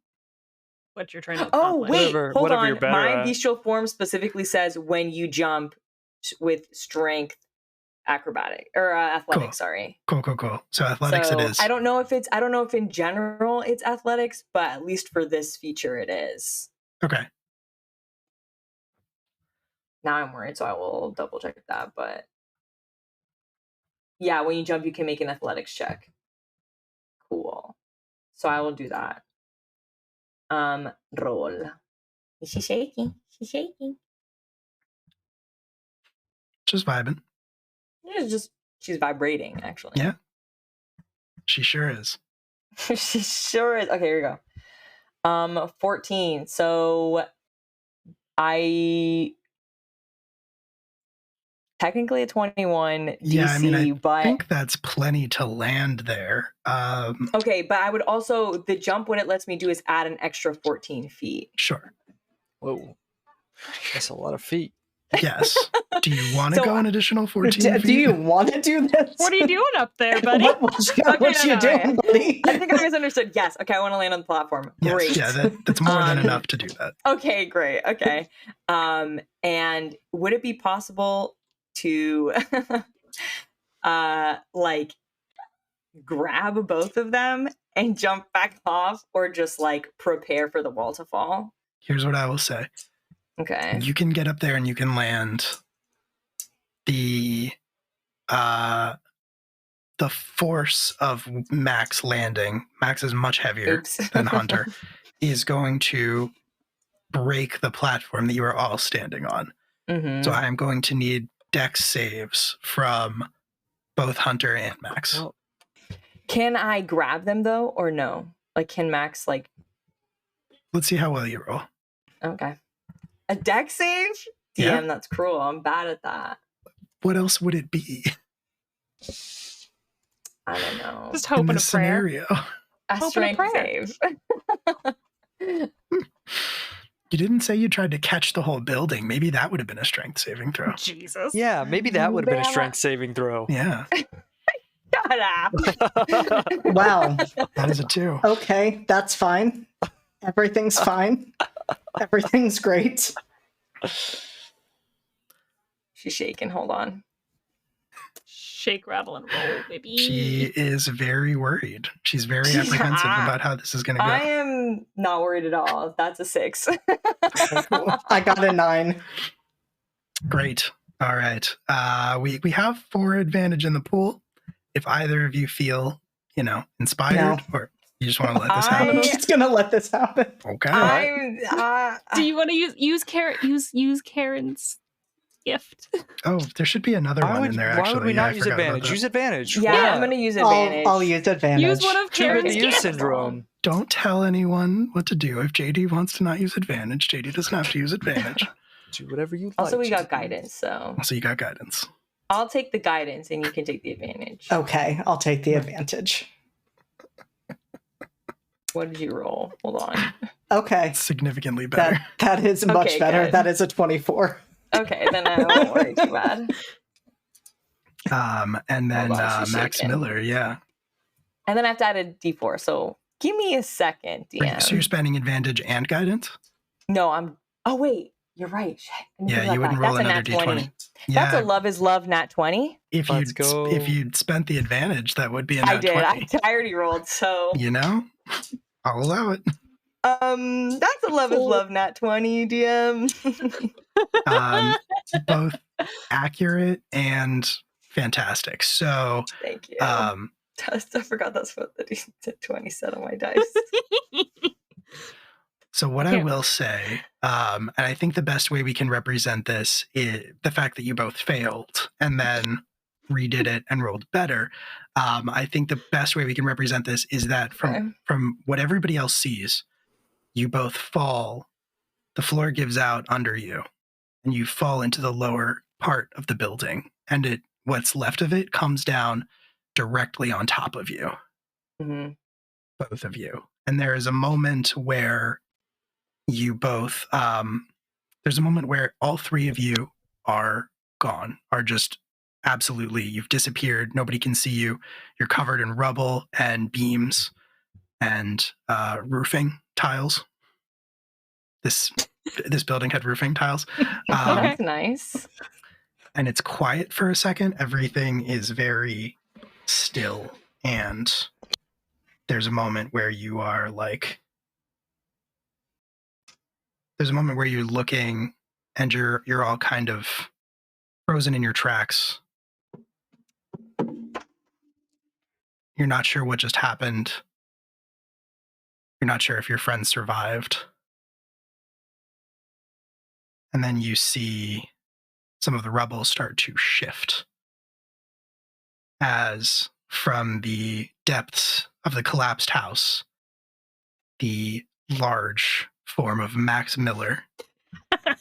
what you're trying to Oh accomplish. wait, hold whatever on. you're better My at. bestial form specifically says when you jump with strength, acrobatic or athletics. Cool. Sorry. cool. So athletics So, it is. I don't know if in general it's athletics, but at least for this feature it is. Okay. Now I'm worried, so I will double check that. But yeah, when you jump, you can make an athletics check. Cool. So I will do that. Roll. She's shaking. Just vibing. She's vibrating, actually. Yeah. She sure is. She sure is. Okay, here we go. 14. So I technically a 21 DC, Yeah, I mean, I but think that's plenty to land there. okay, but I would also the jump what it lets me do is add an extra 14 feet. Sure. Whoa. That's a lot of feet. Yes. Do you want to So, go an additional 14 feet? Do you want to do this? What are you doing up there, buddy? What you doing, buddy? I think I misunderstood. Yes. Okay, I want to land on the platform. Yes, Great. yeah, that's more than enough to do that. Okay, great. Okay. And would it be possible to like grab both of them and jump back off, or just like prepare for the wall to fall? Here's what I will say. Okay. You can get up there and you can land. The force of Max landing, Max is much heavier than Hunter, is going to break the platform that you are all standing on. Mm-hmm. So I am going to need dex saves from both Hunter and Max. Can I grab them though, or no? Like, can Max like? Let's see how well you roll. Okay. A dex save? DM, Yeah. That's cruel. I'm bad at that. What else would it be I don't know. Just in hoping a this prayer. scenario? A Hoping a strength prayer. save. You didn't say you tried to catch the whole building. Maybe that would have been a strength saving throw. Jesus. Yeah, maybe that would have been a Bama. strength saving throw. Yeah, Shut up. Wow. that is a 2. Okay, that's fine. Everything's fine. Everything's great. She's shaking. Hold on. Shake, rattle, and roll, baby. She is very worried. She's very apprehensive about how this is going to go. I am not worried at all. That's a 6. I got a 9. Great. All right. We have 4 advantage in the pool. If either of you feel, inspired, No. or you just want to let this I'm happen. just gonna let this happen. Okay. Do you want to use Karen's gift? Oh, there should be another one in there. Why Actually, would we Yeah, I not use forgot about advantage? that. Use advantage. Yeah, I'm going to use advantage. I'll use advantage. Use one of Trigger Karen's the use gifts. syndrome. Don't tell anyone what to do. If JD wants to not use advantage, JD doesn't have to use advantage. Do whatever you like. Also, we got JD. guidance, so So you got guidance. I'll take the guidance and you can take the advantage. Okay, I'll take the advantage. What did you roll? Hold on. Okay, Significantly better. that is much Okay, better. good. That is a 24. Okay, then I won't worry too bad. And then Hold on, she's Max shaking. Miller, yeah. And then I have to add a d4, so give me a second, DM. So you're spending advantage and guidance? No, I'm... Oh, wait. You're right. Shit. I didn't think Yeah, about you wouldn't that. roll That's a another nat 20. d20. That's Yeah, a love is love nat 20. Let's go. if you'd spent the advantage, that would be a I nat did. 20. I already rolled, so... I'll allow it. That's a love is love nat 20, DM. Both accurate and fantastic. So, Thank you. uh, I forgot that's what the 20 said on my dice. So what I Yeah. will say, and I think the best way we can represent this is the fact that you both failed and then redid it and rolled better. I think the best way we can represent this is that from what everybody else sees, you both fall, the floor gives out under you, and you fall into the lower part of the building, and what's left of it comes down directly on top of you, Mm-hmm. both of you. And there is a moment where you both there's a moment where all 3 of you are gone, are just absolutely, you've disappeared. Nobody can see you. You're covered in rubble and beams and roofing tiles. This building had roofing tiles. That's nice. And it's quiet for a second. Everything is very still, and there's a moment where you are like, there's a moment where you're looking and you're all kind of frozen in your tracks. You're not sure what just happened. You're not sure if your friends survived. And then you see some of the rubble start to shift as from the depths of the collapsed house, the large form of Max Miller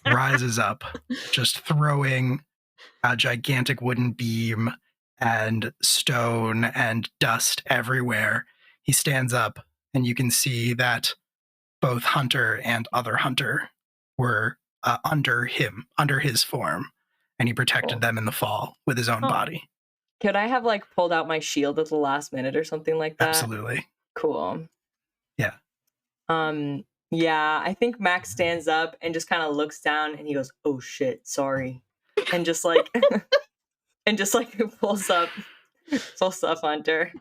rises up, just throwing a gigantic wooden beam and stone and dust everywhere. He stands up, and you can see that both Hunter and other Hunter were under his form, and he protected them in the fall with his own body. Could I have like pulled out my shield at the last minute or something like that? Absolutely. Cool. Yeah. Yeah, I think Max stands up and just kind of looks down and he goes, "Oh shit, sorry," and just like pulls up Hunter.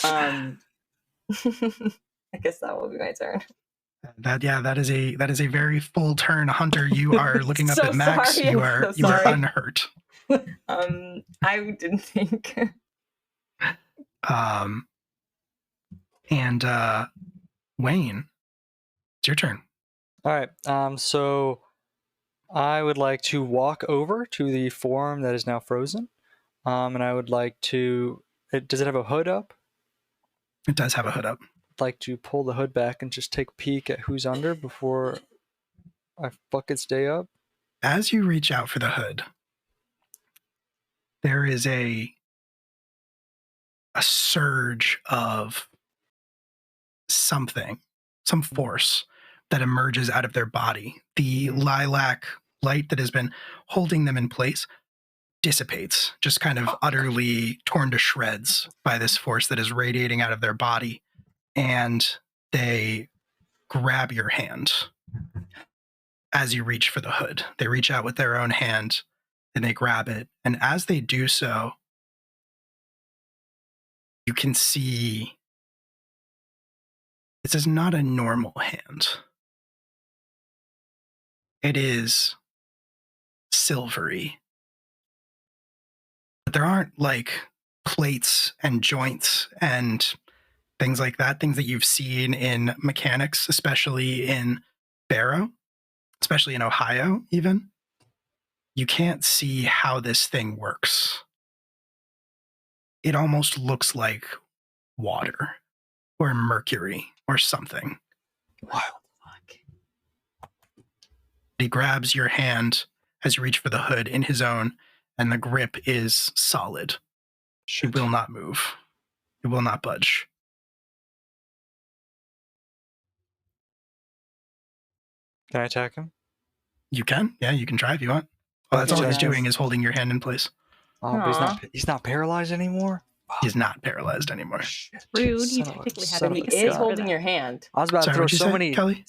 I guess that will be my turn. That is a very full turn, Hunter. You are looking up So at Max. sorry, You are unhurt. I didn't think. And Wayne, it's your turn. All right. So I would like to walk over to the form that is now frozen. And I would like to. Does it have a hood up? It does have a hood up. I'd like to pull the hood back and just take a peek at who's under before I fuck its day up. As you reach out for the hood, there is a surge of something, some force that emerges out of their body. The lilac light that has been holding them in place dissipates, just kind of utterly torn to shreds by this force that is radiating out of their body. And they grab your hand as you reach for the hood. They reach out with their own hand and they grab it. And as they do so, you can see this is not a normal hand. It is silvery. But there aren't like plates and joints and things like that, things that you've seen in mechanics, especially in Barrow, especially in Ohio even. You can't see how this thing works. It almost looks like water or mercury or something. Wild. He grabs your hand as you reach for the hood in his own, and the grip is solid. It will not move. It will not budge. Can I attack him? You can? Yeah, you can try if you want. Well, that's all he's doing is holding your hand in place. Oh, but he's not paralyzed anymore? He's not paralyzed anymore. Rude. You technically had to make a He save is for holding that. your hand. I was about to throw so many. Kelly?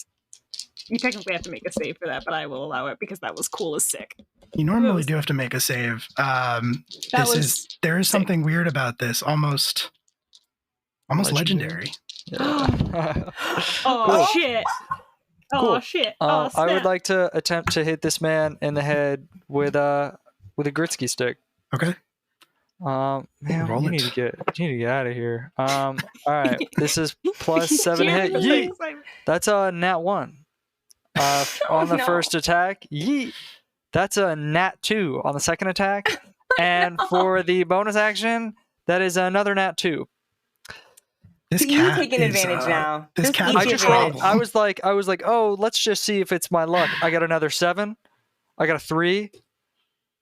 You technically have to make a save for that, but I will allow it because that was cool as sick. You normally do have to make a save. There is something weird about this, almost legendary. Yeah. Oh shit! Cool. Oh shit! Oh, I would like to attempt to hit this man in the head with a Gritsky stick. Okay. Man, Roll you it. need to get out of here. All right, this is plus 7 hit. Yeet. That's a nat 1. On the first attack, yeet. That's a nat 2 on the second attack, and for the bonus action, that is another nat 2. This You're cat taking is, advantage now. This Just cat eat is your a advantage. problem. I was like, oh, let's just see if it's my luck. I got another 7. I got a 3.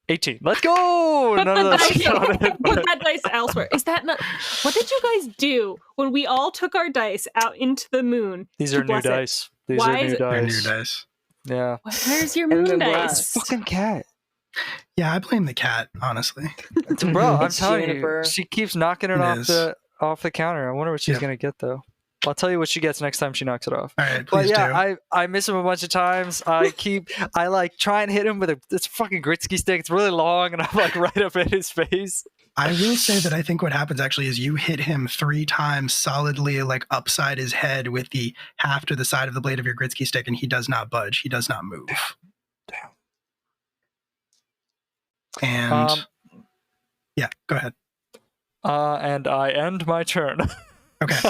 18. Let's go! Put None of those the counted. dice, put that dice elsewhere. Is that not? What did you guys do when we all took our dice out into the moon? These to are new bless it? dice. These Why are new is it- They're new dice. dice. Yeah. Where's your And moon then dice? Fucking cat. Yeah, I blame the cat, honestly. Bro, I'm It's telling Juniper. you, she keeps knocking it It off is. the counter. I wonder what she's Yeah. gonna get though. I'll tell you what she gets next time she knocks it off. All right, But please yeah, do. I miss him a bunch of times. I like try and hit him with this fucking Gritsky stick. It's really long, and I'm like right up in his face. I will say that I think what happens actually is you hit him 3 times solidly, like upside his head with the haft to the side of the blade of your Gritsky stick, and he does not budge. He does not move. Damn. And yeah, go ahead. And I end my turn. Okay.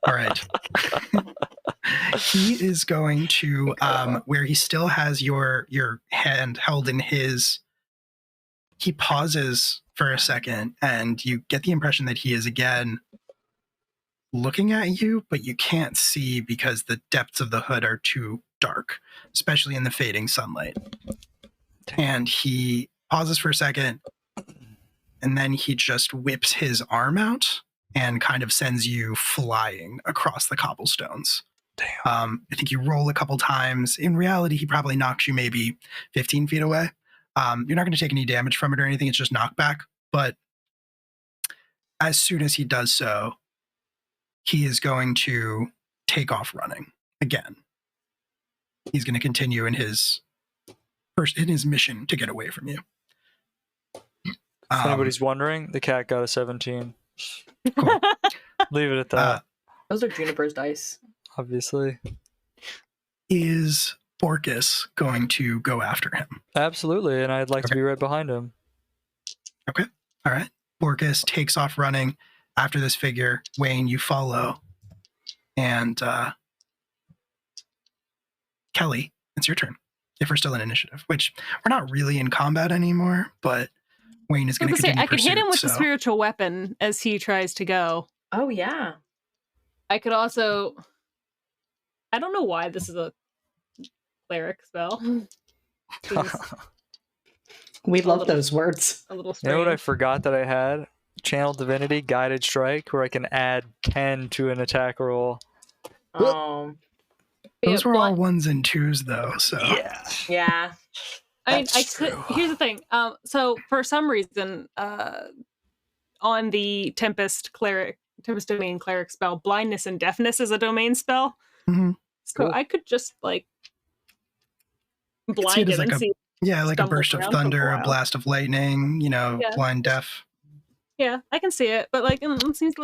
All right. He is going to where he still has your hand held in his. He pauses for a second, and you get the impression that he is again looking at you, but you can't see because the depths of the hood are too dark, especially in the fading sunlight. And he pauses for a second, and then he just whips his arm out and kind of sends you flying across the cobblestones. Damn. I think you roll a couple times. In reality, he probably knocks you maybe 15 feet away. You're not going to take any damage from it or anything. It's just knockback. But as soon as he does so, he is going to take off running again. He's going to continue in his mission to get away from you. If anybody's wondering, the cat got a 17. Cool. Leave it at that. Those are Juniper's dice. Obviously. Is Borkus going to go after him? Absolutely, and I'd like to be right behind him. Okay. All right. Borkus takes off running after this figure. Wayne, you follow. And Kelly, it's your turn. If we're still in initiative, which we're not really in combat anymore, but Wayne is going to continue I could pursuit, hit him with the spiritual weapon as he tries to go. Oh, yeah. I could also... I don't know why this is a cleric spell. We love those words. A little You strange. know what I forgot that I had? Channel Divinity, Guided Strike, where I can add 10 to an attack roll. Those were all 1s and 2s, though, so... Yeah. I mean, I could... Here's the thing. So, for some reason, on the Tempest Domain Cleric spell, Blindness and Deafness is a domain spell. Mm-hmm. So I could just, like, blind him and see... Yeah, like a burst of thunder, a blast of lightning, blind, deaf. Yeah, I can see it, but, like, it seems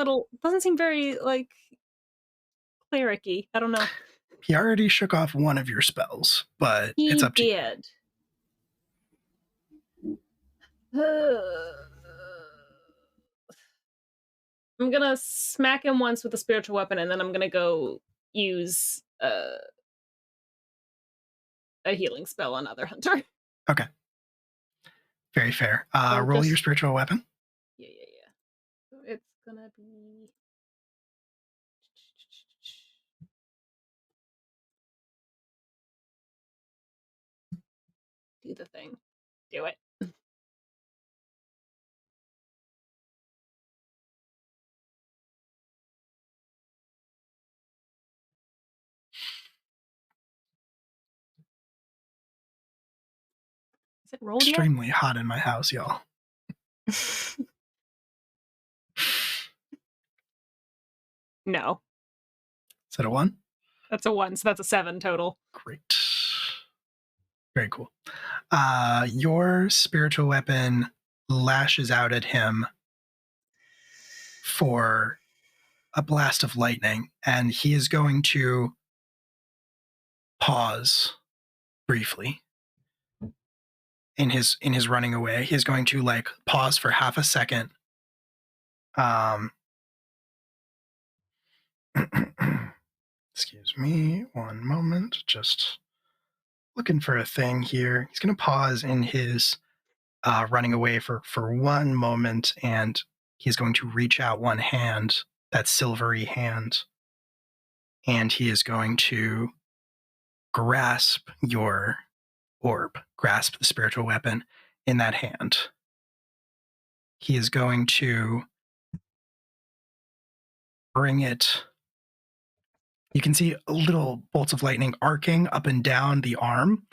doesn't seem very, like, cleric-y. I don't know. He already shook off one of your spells, but it's up to you. He did. I'm gonna smack him once with a spiritual weapon, and then I'm gonna go use a healing spell on other hunter. Okay. Very fair. Roll your spiritual weapon. Yeah. So it's gonna be... Do the thing. Do it. Is it rolled Extremely hot in my house, y'all. No. Is that a 1? That's a 1, so that's a 7 total. Great. Very cool. Your spiritual weapon lashes out at him for a blast of lightning, and he is going to pause briefly in his running away. He's going to pause for half a second. Excuse me, one moment. Just looking for a thing here. He's going to pause in his running away for one moment, and he's going to reach out one hand, that silvery hand, and he is going to grasp your orb, grasp the spiritual weapon in that hand. He is going to bring it. You can see little bolts of lightning arcing up and down the arm.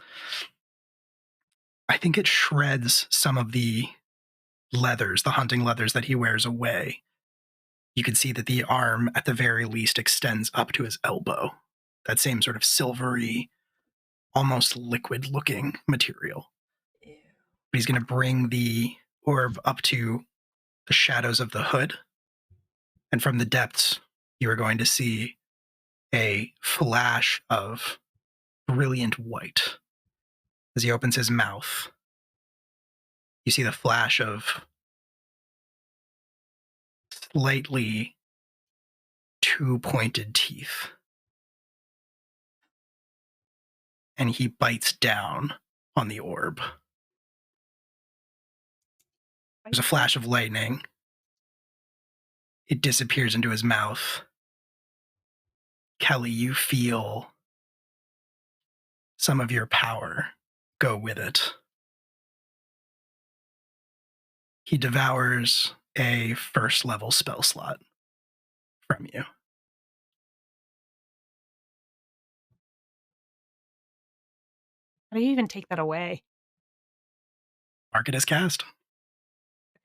I think it shreds some of the leathers, the hunting leathers that he wears away. You can see that the arm, at the very least, extends up to his elbow. That same sort of silvery, almost liquid-looking material. But he's going to bring the orb up to the shadows of the hood. And from the depths, you are going to see a flash of brilliant white. As he opens his mouth, you see the flash of slightly two-pointed teeth. And he bites down on the orb. There's a flash of lightning. It disappears into his mouth. Kelly, you feel some of your power go with it. He devours a first-level spell slot from you. How do you even take that away? Mark it as cast.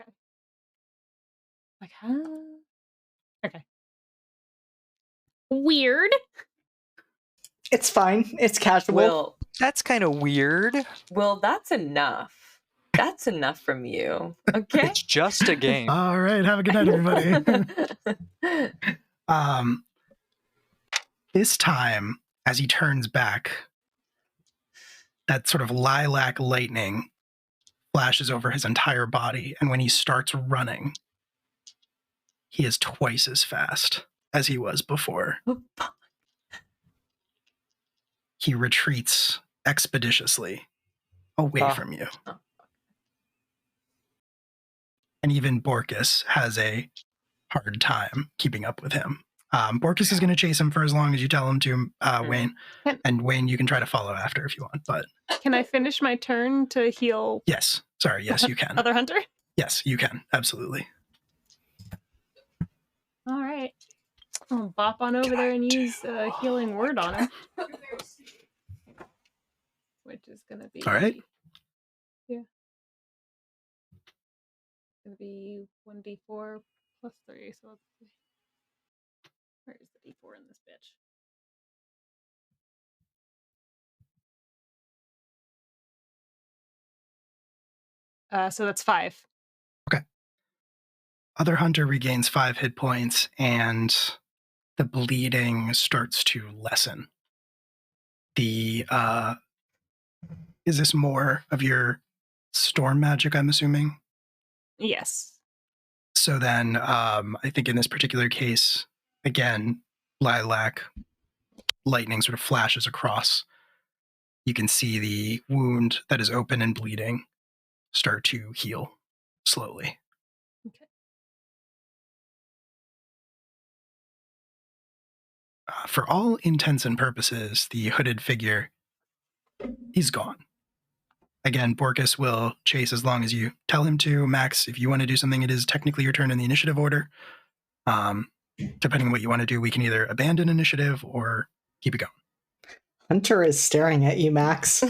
Okay. Like, huh? Okay. Weird. It's fine. It's casual. That's kind of weird. Will, that's enough. That's enough from you. Okay. It's just a game. All right. Have a good night, everybody. This time, as he turns back, that sort of lilac lightning flashes over his entire body, and when he starts running, he is twice as fast as he was before. He retreats expeditiously away from you. And even Borkus has a hard time keeping up with him. Borkus is going to chase him for as long as you tell him to, Wayne. And Wayne, you can try to follow after if you want. But can I finish my turn to heal? Yes. Sorry. Yes, you can. Other hunter? Yes, you can. Absolutely. All right. I'll bop on over there and use a healing word on him. Which is going to be... All right. Yeah. It's going to be 1d4 plus 3. So let's see. Where is the d4 in this bitch? So that's 5. Okay. Other hunter regains 5 hit points, and the bleeding starts to lessen. Is this more of your storm magic, I'm assuming? Yes. So then, I think in this particular case, again, lilac lightning sort of flashes across. You can see the wound that is open and bleeding start to heal slowly. Okay. For all intents and purposes, the hooded figure, he's gone. Again, Borkus will chase as long as you tell him to. Max, if you want to do something, it is technically your turn in the initiative order. Depending on what you want to do, we can either abandon initiative or keep it going. Hunter is staring at you, Max.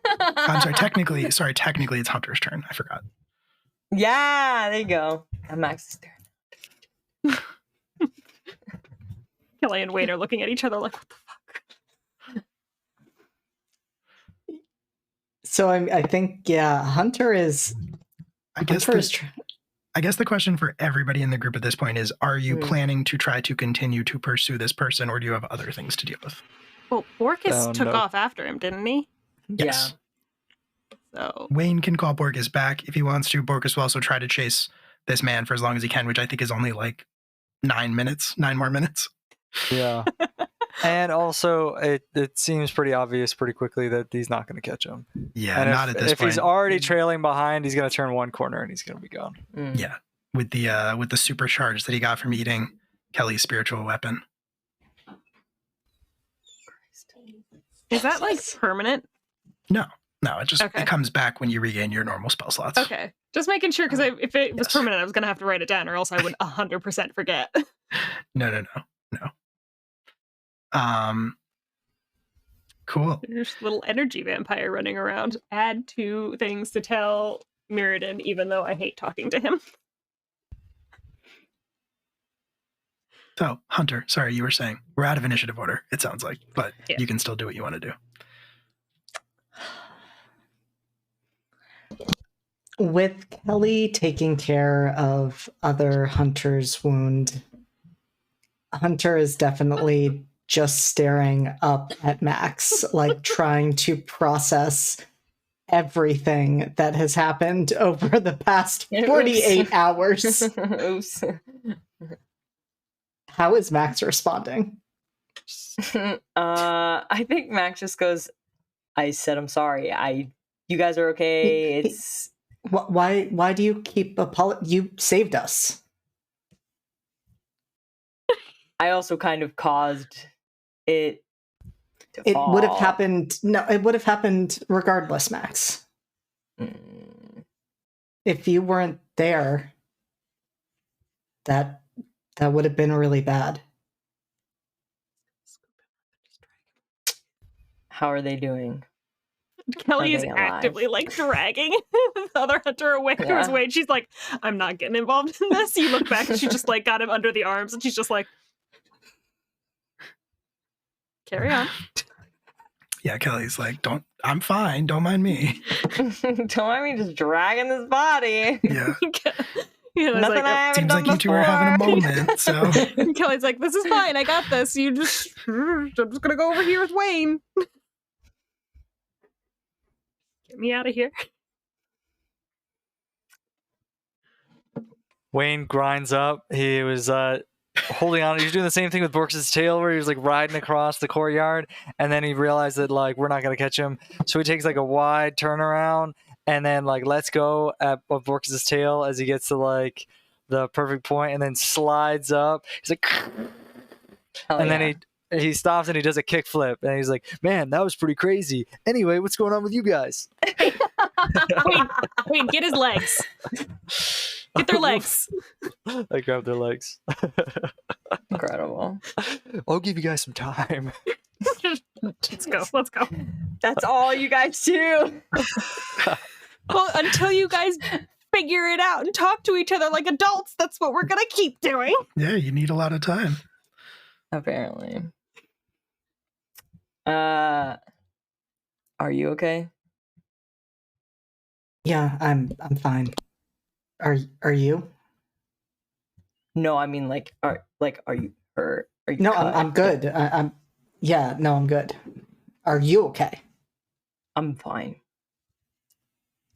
I'm sorry, technically it's Hunter's turn. I forgot. Yeah, there you go. And Max is there. Kelly and Wade are looking at each other like, what the fuck? So I think, yeah, Hunter is... I guess the question for everybody in the group at this point is, are you planning to try to continue to pursue this person, or do you have other things to deal with? Well, Borkus took off after him, didn't he? Yes. Yeah. So Wayne can call Borkus back if he wants to. Borkus will also try to chase this man for as long as he can, which I think is only like 9 more minutes. Yeah. And also, it seems pretty obvious pretty quickly that he's not going to catch him. Yeah, and not at this if point. If he's already trailing behind, he's going to turn one corner and he's going to be gone. Yeah, with the supercharge that he got from eating Kelly's spiritual weapon. Is that like permanent? No, it just it comes back when you regain your normal spell slots. Okay, just making sure, because if it was permanent, I was going to have to write it down, or else I would 100% forget. No. Cool. There's a little energy vampire running around. Add 2 things to tell Mirrodin, even though I hate talking to him. So, Hunter, sorry, you were saying we're out of initiative order, it sounds like, but you can still do what you want to do. With Kelly taking care of other Hunter's wound, Hunter is definitely just staring up at Max, like trying to process everything that has happened over the past 48 hours. Oops. How is Max responding? I think Max just goes, I said I'm sorry. You guys are okay. It's why do you keep you saved us. I also kind of caused it to it fall. Would have happened. No, it would have happened regardless, Max. If you weren't there, that would have been really bad. How are they doing? Kelly is Are they alive? actively like dragging the other hunter away to his way. She's like, I'm not getting involved in this. You look back and she just like got him under the arms and she's just like, carry on. Yeah, Kelly's like, I'm fine. Don't mind me. Don't mind me just dragging this body. Yeah. Nothing like, I haven't Seems done like you two are having a moment. So and Kelly's like, this is fine. I got this. I'm just going to go over here with Wayne. Get me out of here. Wayne grinds up. He was holding on. He was doing the same thing with Borks' tail, where he was like riding across the courtyard, and then he realized that like we're not gonna catch him. So he takes like a wide turnaround and then like lets go of Borks' tail as he gets to like the perfect point, and then slides up. He's like, then he stops and he does a kickflip, and he's like, "Man, that was pretty crazy." Anyway, what's going on with you guys? Wayne, get his legs. Get their legs. I grab their legs. Incredible. I'll give you guys some time. Let's go. That's all you guys do. Well, until you guys figure it out and talk to each other like adults, that's what we're gonna keep doing. yeah, you need a lot of time. Apparently. Are you okay? Yeah, I'm fine. Are you? No, I mean are you hurt? Are you No, cut? I'm good. I'm good. Are you okay? I'm fine.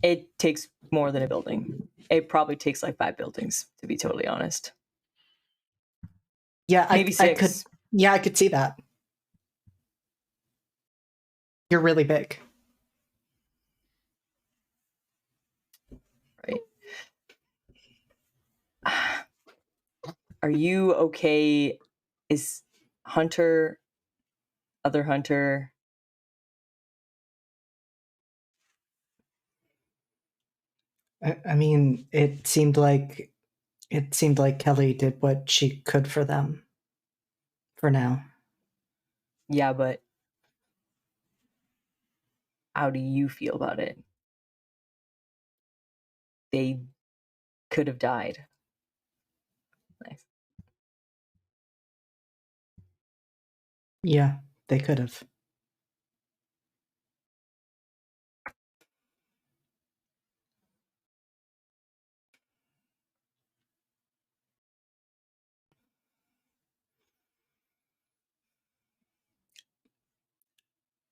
It takes more than a building. It probably takes like 5 buildings, to be totally honest. Yeah, Maybe 6. I could see that. You're really big. Right. Are you okay? Is other Hunter? I mean, it seemed like Kelly did what she could for them. For now. Yeah, but how do you feel about it? They could have died. Nice. Yeah, they could have.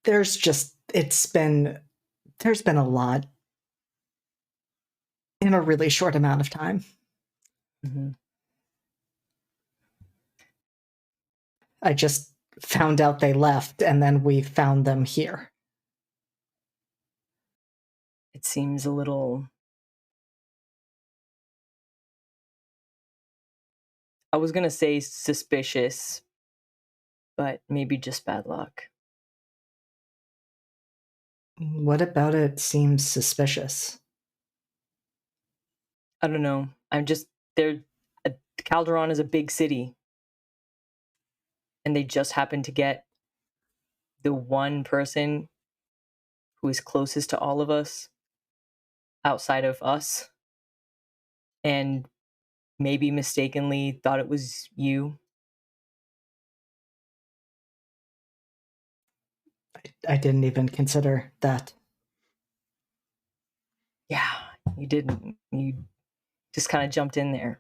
There's been a lot in a really short amount of time. Mm-hmm. I just found out they left, and then we found them here. It seems a little... I was going to say suspicious, but maybe just bad luck. What about it seems suspicious? I don't know. Calderon is a big city. And they just happen to get the one person who is closest to all of us outside of us. And maybe mistakenly thought it was you. I didn't even consider that. Yeah, you didn't. You just kind of jumped in there.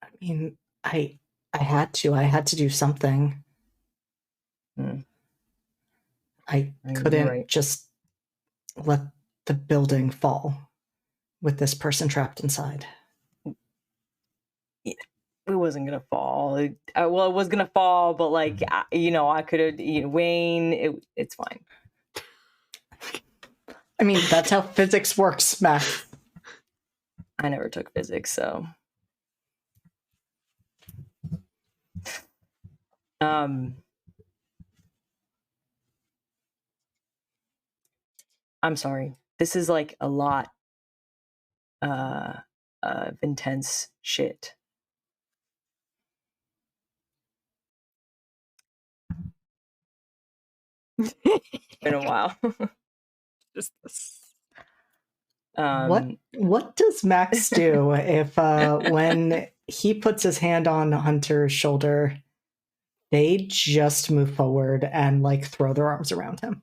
I mean, I had to do something. I couldn't just let the building fall with this person trapped inside. It wasn't gonna fall. It was gonna fall, but like I could have. Wayne, it's fine. I mean, that's how physics works, Max. I never took physics, so. I'm sorry. This is like a lot of intense shit. Been a while. Just this. What does Max do if when he puts his hand on Hunter's shoulder, they just move forward and like throw their arms around him?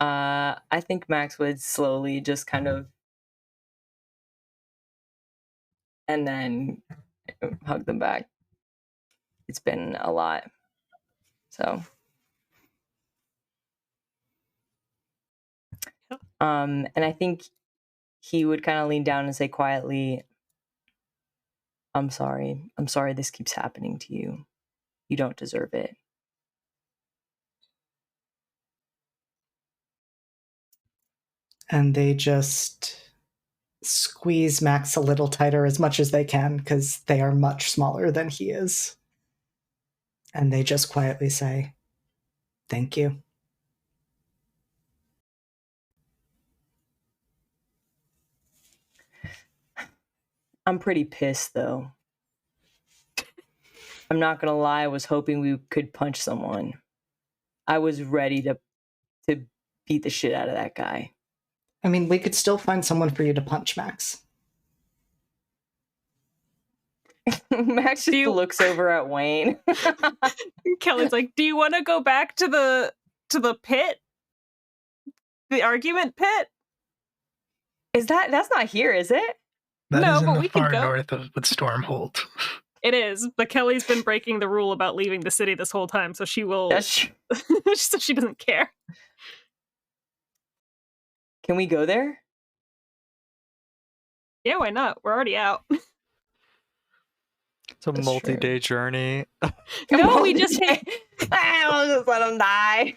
I think Max would slowly just kind of, and then hug them back. It's been a lot. So. And I think he would kind of lean down and say quietly, I'm sorry this keeps happening to you. You don't deserve it. And they just squeeze Max a little tighter as much as they can because they are much smaller than he is. And they just quietly say, thank you. I'm pretty pissed, though. I'm not gonna lie, I was hoping we could punch someone. I was ready to beat the shit out of that guy. I mean, we could still find someone for you to punch, Max. Max just looks over at Wayne. Kelly's like, do you want to go back to the pit? The argument pit? That's not here, is it? That is in but the we far can go. north of Stormhold. It is, but Kelly's been breaking the rule about leaving the city this whole time, so she will. So she doesn't care. Can we go there? Yeah, why not? We're already out. It's a multi-day journey. No, we just I'll just let him die.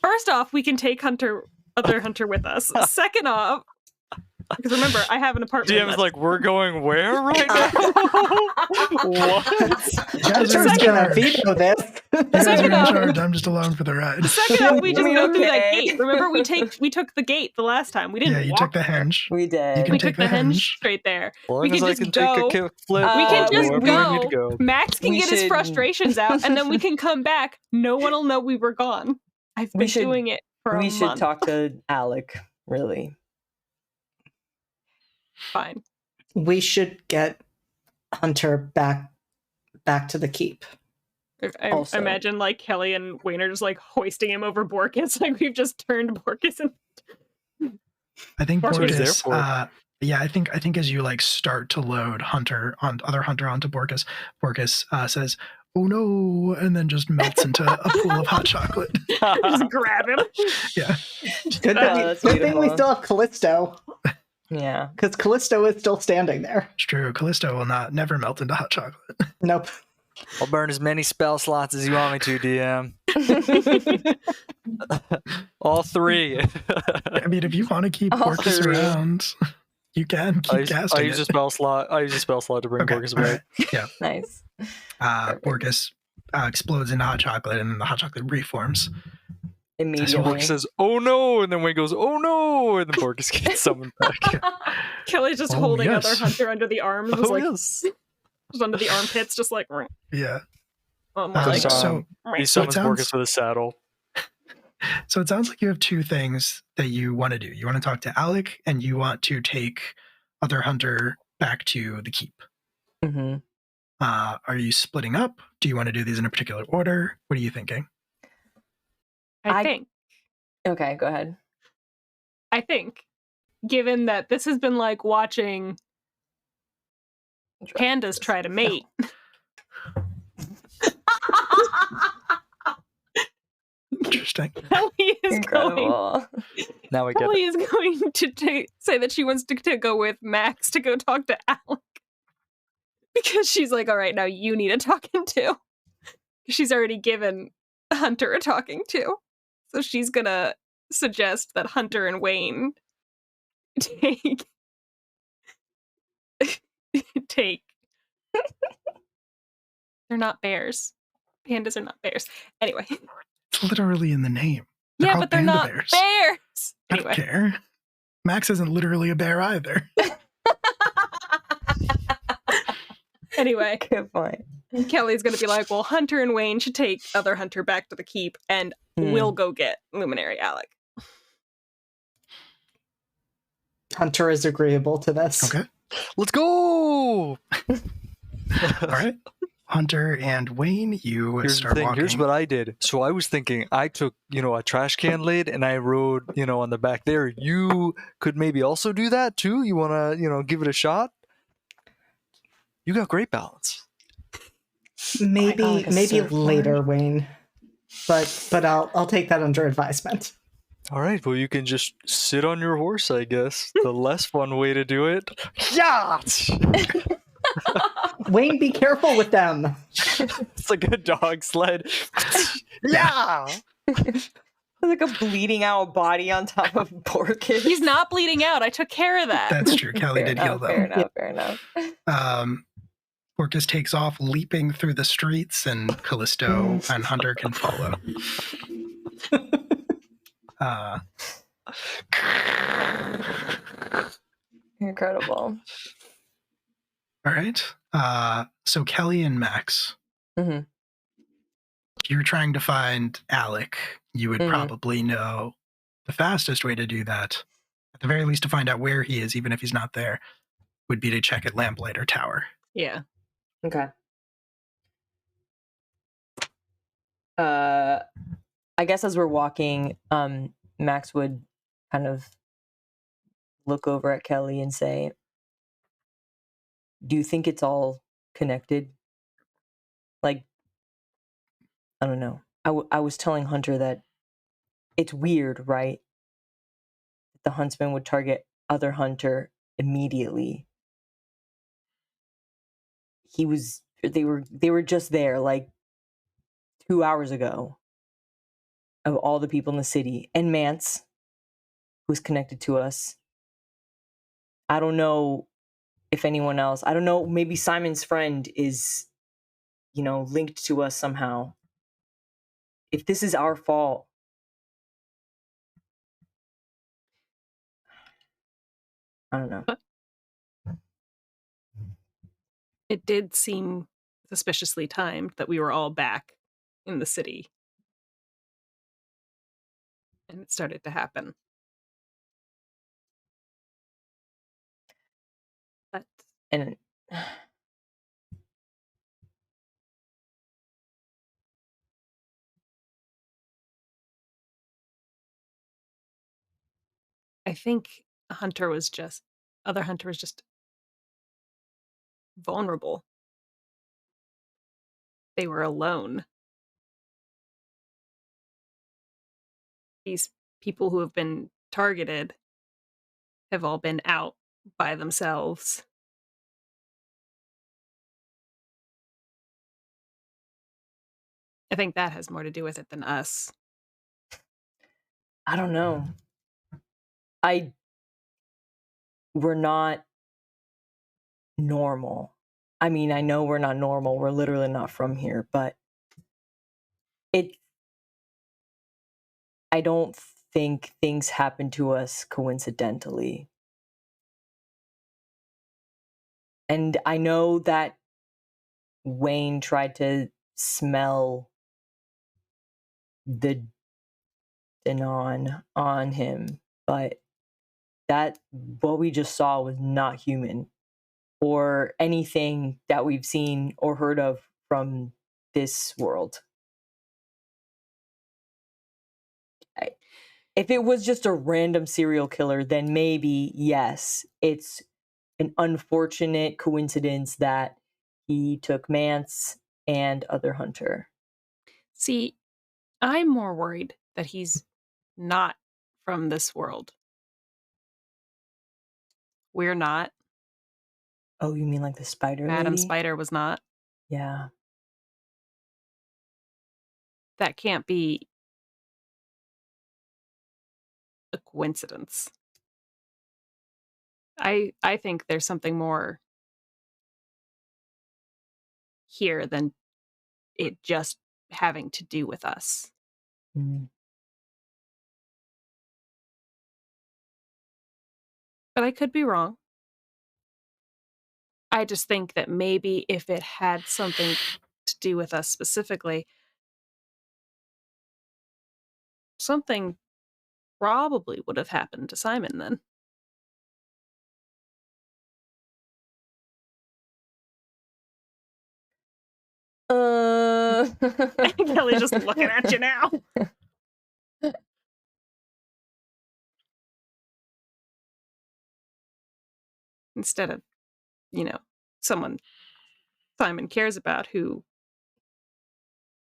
First off, we can take other Hunter with us. Second off, because remember, I have an apartment. DM's like, we're going where right now? What? Hunter's gonna veto this. You guys are in charge. I'm just along for the ride. Second off, we just go through that gate. Remember, we took the gate the last time. We didn't. Yeah, you walk took the hinge. We did. You can we take took the hinge straight there. We can just go. Take a kick flip. We can just wherever we need to go. Max can get his frustrations out, and then we can come back. No one will know we were gone. I've been doing it for a month. We should talk to Alec, really. Fine. We should get Hunter back to the keep. I imagine like Kelly and Wayne are just like hoisting him over Borkus, like we've just turned Borkus and I think Borkus. I think as you like start to load Hunter onto Borkus, Borkus says, "Oh no," and then just melts into a pool of hot chocolate. Just grab him. Yeah. Good thing we still have Callisto. Yeah. Because Callisto is still standing there. It's true. Callisto will never melt into hot chocolate. Nope. I'll burn as many spell slots as you want me to, DM. All three. I mean, if you want to keep Borkus around, you can keep casting I use a spell slot. I use a spell slot to bring Borkus away. Right. Yeah. Nice. Borkus explodes into hot chocolate, and the hot chocolate reforms. Immediately. Borkus says, "Oh no," and then Wayne goes, "Oh no," and then Borkus gets summoned back. Kelly's just holding other Hunter under the arms, just under the armpits, just like. Yeah. So he summons Borkus with a saddle. So it sounds like you have two things that you want to do. You want to talk to Alec, and you want to take other Hunter back to the keep. Mm-hmm. Are you splitting up? Do you want to do these in a particular order? What are you thinking? I think. Okay, go ahead. I think, given that this has been like watching pandas try to mate. Interesting. Kelly is going. Now we get Kelly is going to say that she wants to go with Max to go talk to Alec. Because she's like, all right, now you need a talking to. She's already given Hunter a talking to. So she's gonna suggest that Hunter and Wayne take They're not bears. Pandas are not bears. Anyway. It's literally in the name. Yeah, but they're not bears. Anyway. I don't care. Max isn't literally a bear either. Anyway. Good point. Kelly's going to be like, well, Hunter and Wayne should take other Hunter back to the keep, and we'll go get Luminary Alec. Hunter is agreeable to this. Okay. Let's go! All right. Hunter and Wayne, you start walking. Here's what I did. So I was thinking, I took, a trash can lid and I rode, on the back there. You could maybe also do that too? You want to, give it a shot? You got great balance. Maybe later, Wayne. But I'll take that under advisement. All right, well, you can just sit on your horse, I guess. The less fun way to do it. Yeah! Wayne, be careful with them. It's like a dog sled. Yeah! Like a bleeding out body on top of poor kid. He's not bleeding out. I took care of that. That's true. Kelly did heal them. Fair enough. Orcus takes off, leaping through the streets, and Callisto and Hunter can follow. Incredible. All right. So Kelly and Max, you're trying to find Alec. You would probably know the fastest way to do that, at the very least to find out where he is, even if he's not there, would be to check at Lamplighter Tower. Yeah. Okay. I guess as we're walking, Max would kind of look over at Kelly and say, do you think it's all connected? Like, I don't know. I was telling Hunter that it's weird, right? The huntsman would target other Hunter immediately. They were just there like 2 hours ago, of all the people in the city, and Mance, who's connected to us. I don't know if anyone else, I don't know, maybe Simon's friend is, linked to us somehow. If this is our fault, I don't know. It did seem suspiciously timed that we were all back in the city. And it started to happen. But I think other Hunter was just vulnerable. They were alone. These people who have been targeted have all been out by themselves. I think that has more to do with it than us. I don't know. We're not normal. I mean, I know we're not normal. We're literally not from here, but I don't think things happen to us coincidentally. And I know that Wayne tried to smell the Denon on him, but what we just saw was not human or anything that we've seen or heard of from this world. If it was just a random serial killer, then maybe, yes, it's an unfortunate coincidence that he took Mance and other Hunter. See, I'm more worried that he's not from this world. We're not. Oh, you mean like the spider lady? Madam Spider was not. Yeah. That can't be a coincidence. I think there's something more here than it just having to do with us. Mm. But I could be wrong. I just think that maybe if it had something to do with us specifically, something probably would have happened to Simon then. Kelly's just looking at you now. Instead of, someone Simon cares about who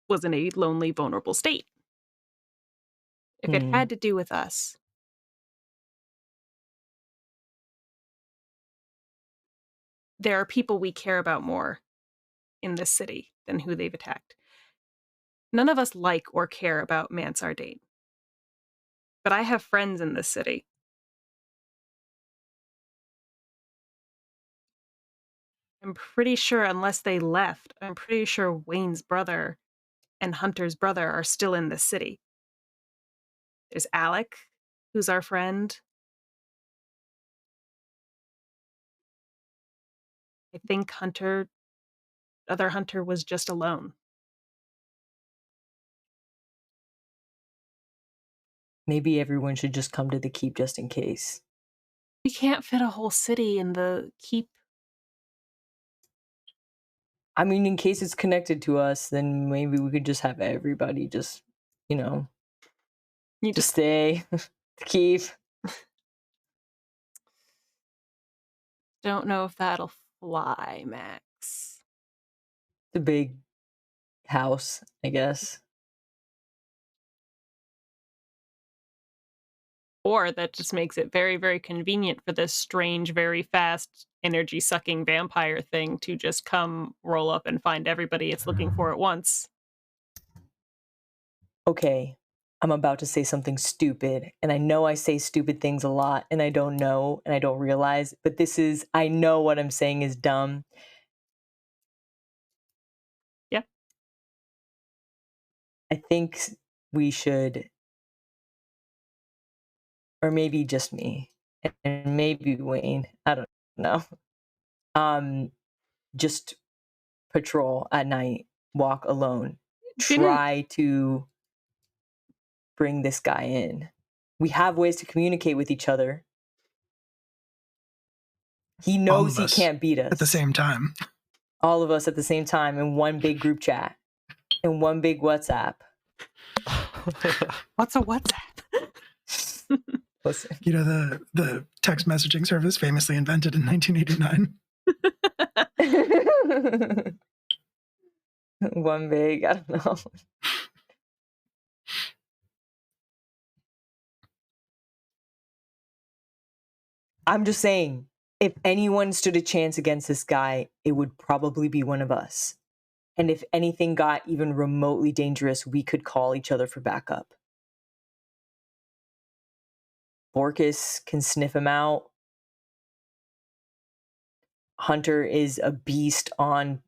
was in a lonely, vulnerable state. If it had to do with us, there are people we care about more in this city than who they've attacked. None of us like or care about Mansardane. But I have friends in this city. I'm pretty sure, unless they left, I'm pretty sure Wayne's brother and Hunter's brother are still in the city. There's Alec, who's our friend. I think other Hunter was just alone. Maybe everyone should just come to the keep just in case. We can't fit a whole city in the keep. I mean, in case it's connected to us, then maybe we could just have everybody just, just stay, keep. Don't know if that'll fly, Max. It's a big house, I guess. Or that just makes it very, very convenient for this strange, very fast, energy-sucking vampire thing to just come, roll up, and find everybody it's looking for at once. Okay, I'm about to say something stupid, and I know I say stupid things a lot, and I don't know, and I don't realize, but I know what I'm saying is dumb. Yeah. I think we should, or maybe just me, and maybe Wayne, I don't know. Just patrol at night, walk alone, try to bring this guy in. We have ways to communicate with each other. He knows he can't beat us. At the same time. All of us at the same time in one big group chat, in one big WhatsApp. What's a WhatsApp? Listen. The text messaging service famously invented in 1989. One big, I don't know. I'm just saying, if anyone stood a chance against this guy, it would probably be one of us. And if anything got even remotely dangerous, we could call each other for backup. Borkus can sniff him out. Hunter is a beast on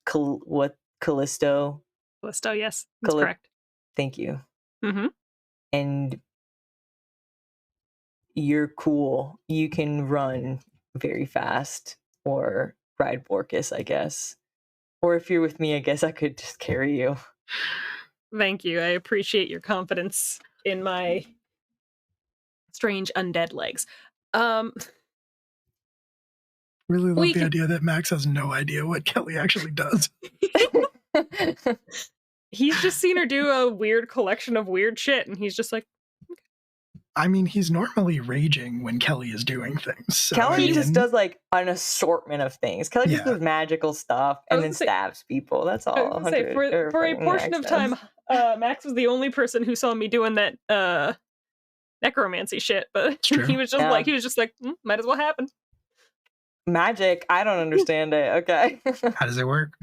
Callisto. Callisto, yes, that's correct. Thank you. Mm-hmm. And you're cool. You can run very fast or ride Borkus, I guess. Or if you're with me, I guess I could just carry you. Thank you. I appreciate your confidence in my strange undead legs. Really love the idea that Max has no idea what Kelly actually does. He's just seen her do a weird collection of weird shit, and he's just like, I mean, he's normally raging when Kelly is doing things. So, Kelly just does like an assortment of things. Kelly just does magical stuff and then stabs people. That's all. For a portion of time, Max was the only person who saw me doing that necromancy shit. But he was just like, might as well happen. Magic? I don't understand it. Okay. How does it work?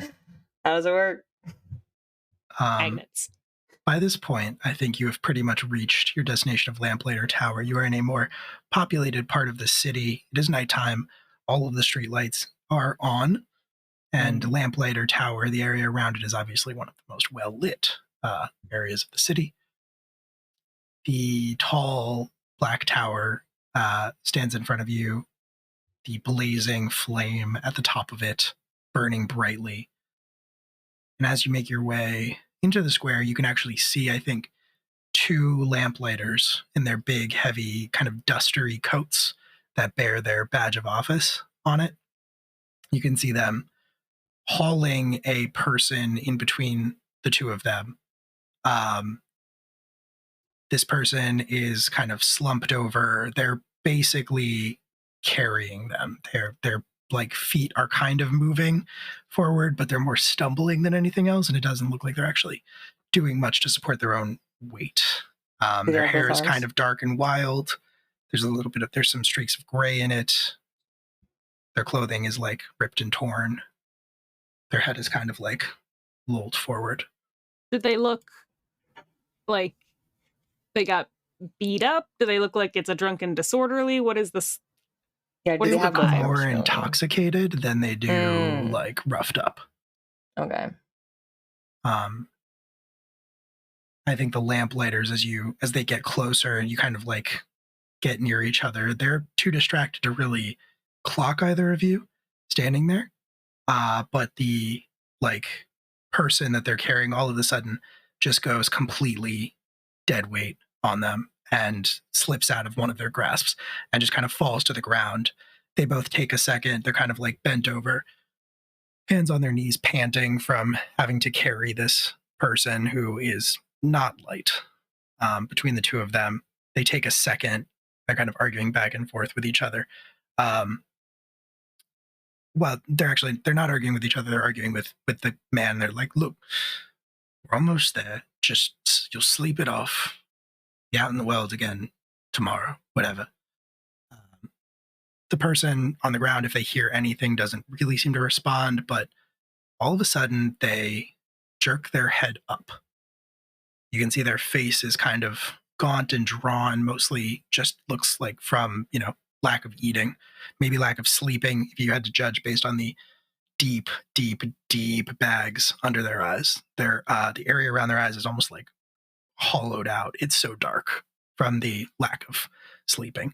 How does it work? Magnets. By this point, I think you have pretty much reached your destination of Lamplighter Tower. You are in a more populated part of the city. It is nighttime. All of the streetlights are on. And Lamplighter Tower, the area around it, is obviously one of the most well-lit areas of the city. The tall black tower stands in front of you. The blazing flame at the top of it, burning brightly. And as you make your way into the square, you can actually see, I think, 2 lamplighters in their big, heavy, kind of dustery coats that bear their badge of office on it. You can see them hauling a person in between the 2 of them. This person is kind of slumped over. They're basically carrying them. Their like feet are kind of moving forward, but they're more stumbling than anything else, and it doesn't look like they're actually doing much to support their own weight. Their hair is kind of dark and wild. There's some streaks of gray in it. Their clothing is like ripped and torn. Their head is kind of like lolled forward. Did they look like they got beat up? Do they look like it's a drunken disorderly? What is this? Yeah, they look more intoxicated than they do like roughed up. Okay. I think the lamplighters, as they get closer and you kind of like get near each other, they're too distracted to really clock either of you standing there. But the like person that they're carrying all of a sudden just goes completely dead weight on them and slips out of one of their grasps and just kind of falls to the ground. They both take a second. They're kind of like bent over, hands on their knees, panting from having to carry this person who is not light. Between the 2 of them, they take a second. They're kind of arguing back and forth with each other. Well, they're not arguing with each other. They're arguing with the man. They're like, look, we're almost there. Just, you'll sleep it off. Be out in the world again tomorrow, whatever. The person on the ground, if they hear anything, doesn't really seem to respond, but all of a sudden they jerk their head up. You can see their face is kind of gaunt and drawn, mostly just looks like from, lack of eating, maybe lack of sleeping, if you had to judge based on the deep, deep, deep bags under their eyes. The area around their eyes is almost like hollowed out. It's so dark from the lack of sleeping.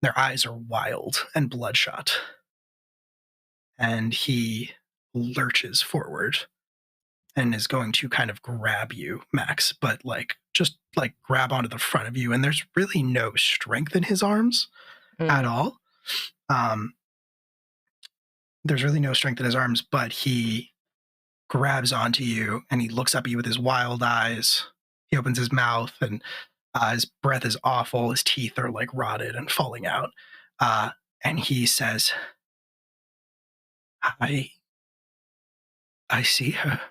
Their eyes are wild and bloodshot. And he lurches forward and is going to kind of grab you, Max, but just grab onto the front of you. And there's really no strength in his arms at all. There's really no strength in his arms, but he grabs onto you and he looks up at you with his wild eyes. He opens his mouth and his breath is awful. His teeth are like rotted and falling out. And he says, I see her.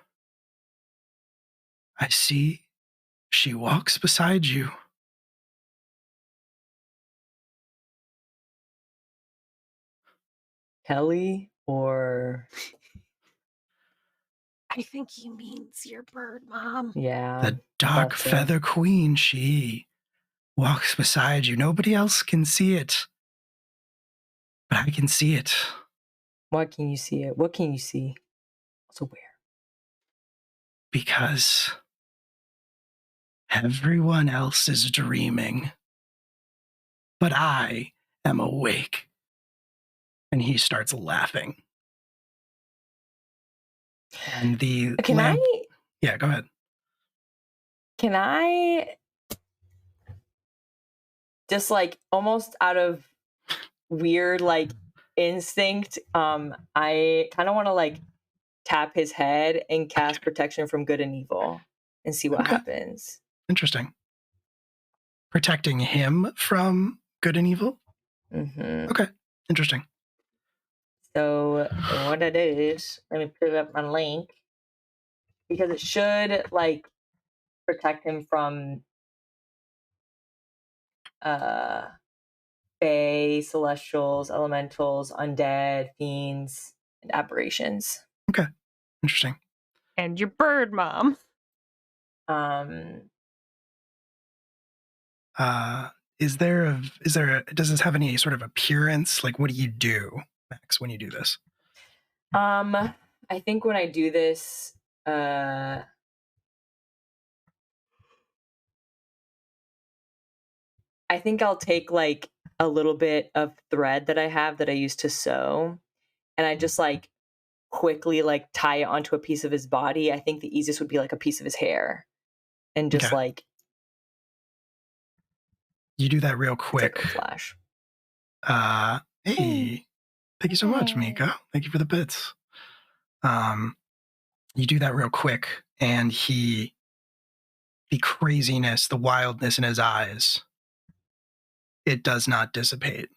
I see she walks beside you. Kelly or... I think he means your bird mom. Yeah. The dark feather queen, she walks beside you. Nobody else can see it. But I can see it. Why can you see it? What can you see? So where? Because everyone else is dreaming. But I am awake. And he starts laughing. And the Yeah, go ahead. Can I just almost out of weird instinct, I kind of want to tap his head and cast protection from good and evil and see what happens. Interesting. Protecting him from good and evil? Mm-hmm. Okay, interesting. So what it is, let me put up my link, because it should protect him from fae, celestials, elementals, undead, fiends, and aberrations. Okay, interesting. And your bird mom. Does this have any sort of appearance? What do you do, Max, when you do this? I think when I do this, I think I'll take a little bit of thread that I have that I used to sew, and I just quickly like tie it onto a piece of his body, I think the easiest would be like a piece of his hair, and just like you do that real quick. Like a flash. Hey, thank you so much, Miko. Thank you for the bits. You do that real quick, and the craziness, the wildness in his eyes, it does not dissipate.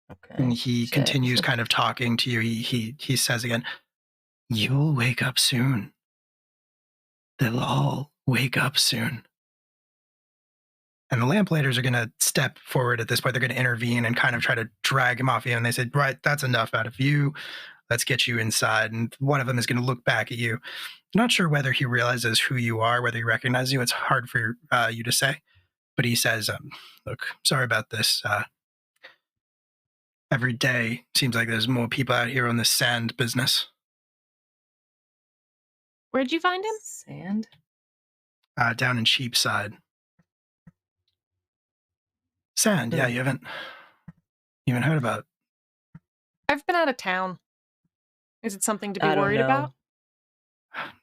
Okay. And he continues kind of talking to you. He says again, "You'll wake up soon. They'll all wake up soon." And the lamplighters are going to step forward at this point. They're going to intervene and kind of try to drag him off you. And they said, "Right, that's enough out of you. Let's get you inside." And one of them is going to look back at you. Not sure whether he realizes who you are, whether he recognizes you. It's hard for you to say. But he says, "Look, sorry about this. Every day seems like there's more people out here on this sand business." Where'd you find him? Sand? Down in Sheepside. Sand, yeah, you haven't heard about it. I've been out of town. Is it something to be worried about?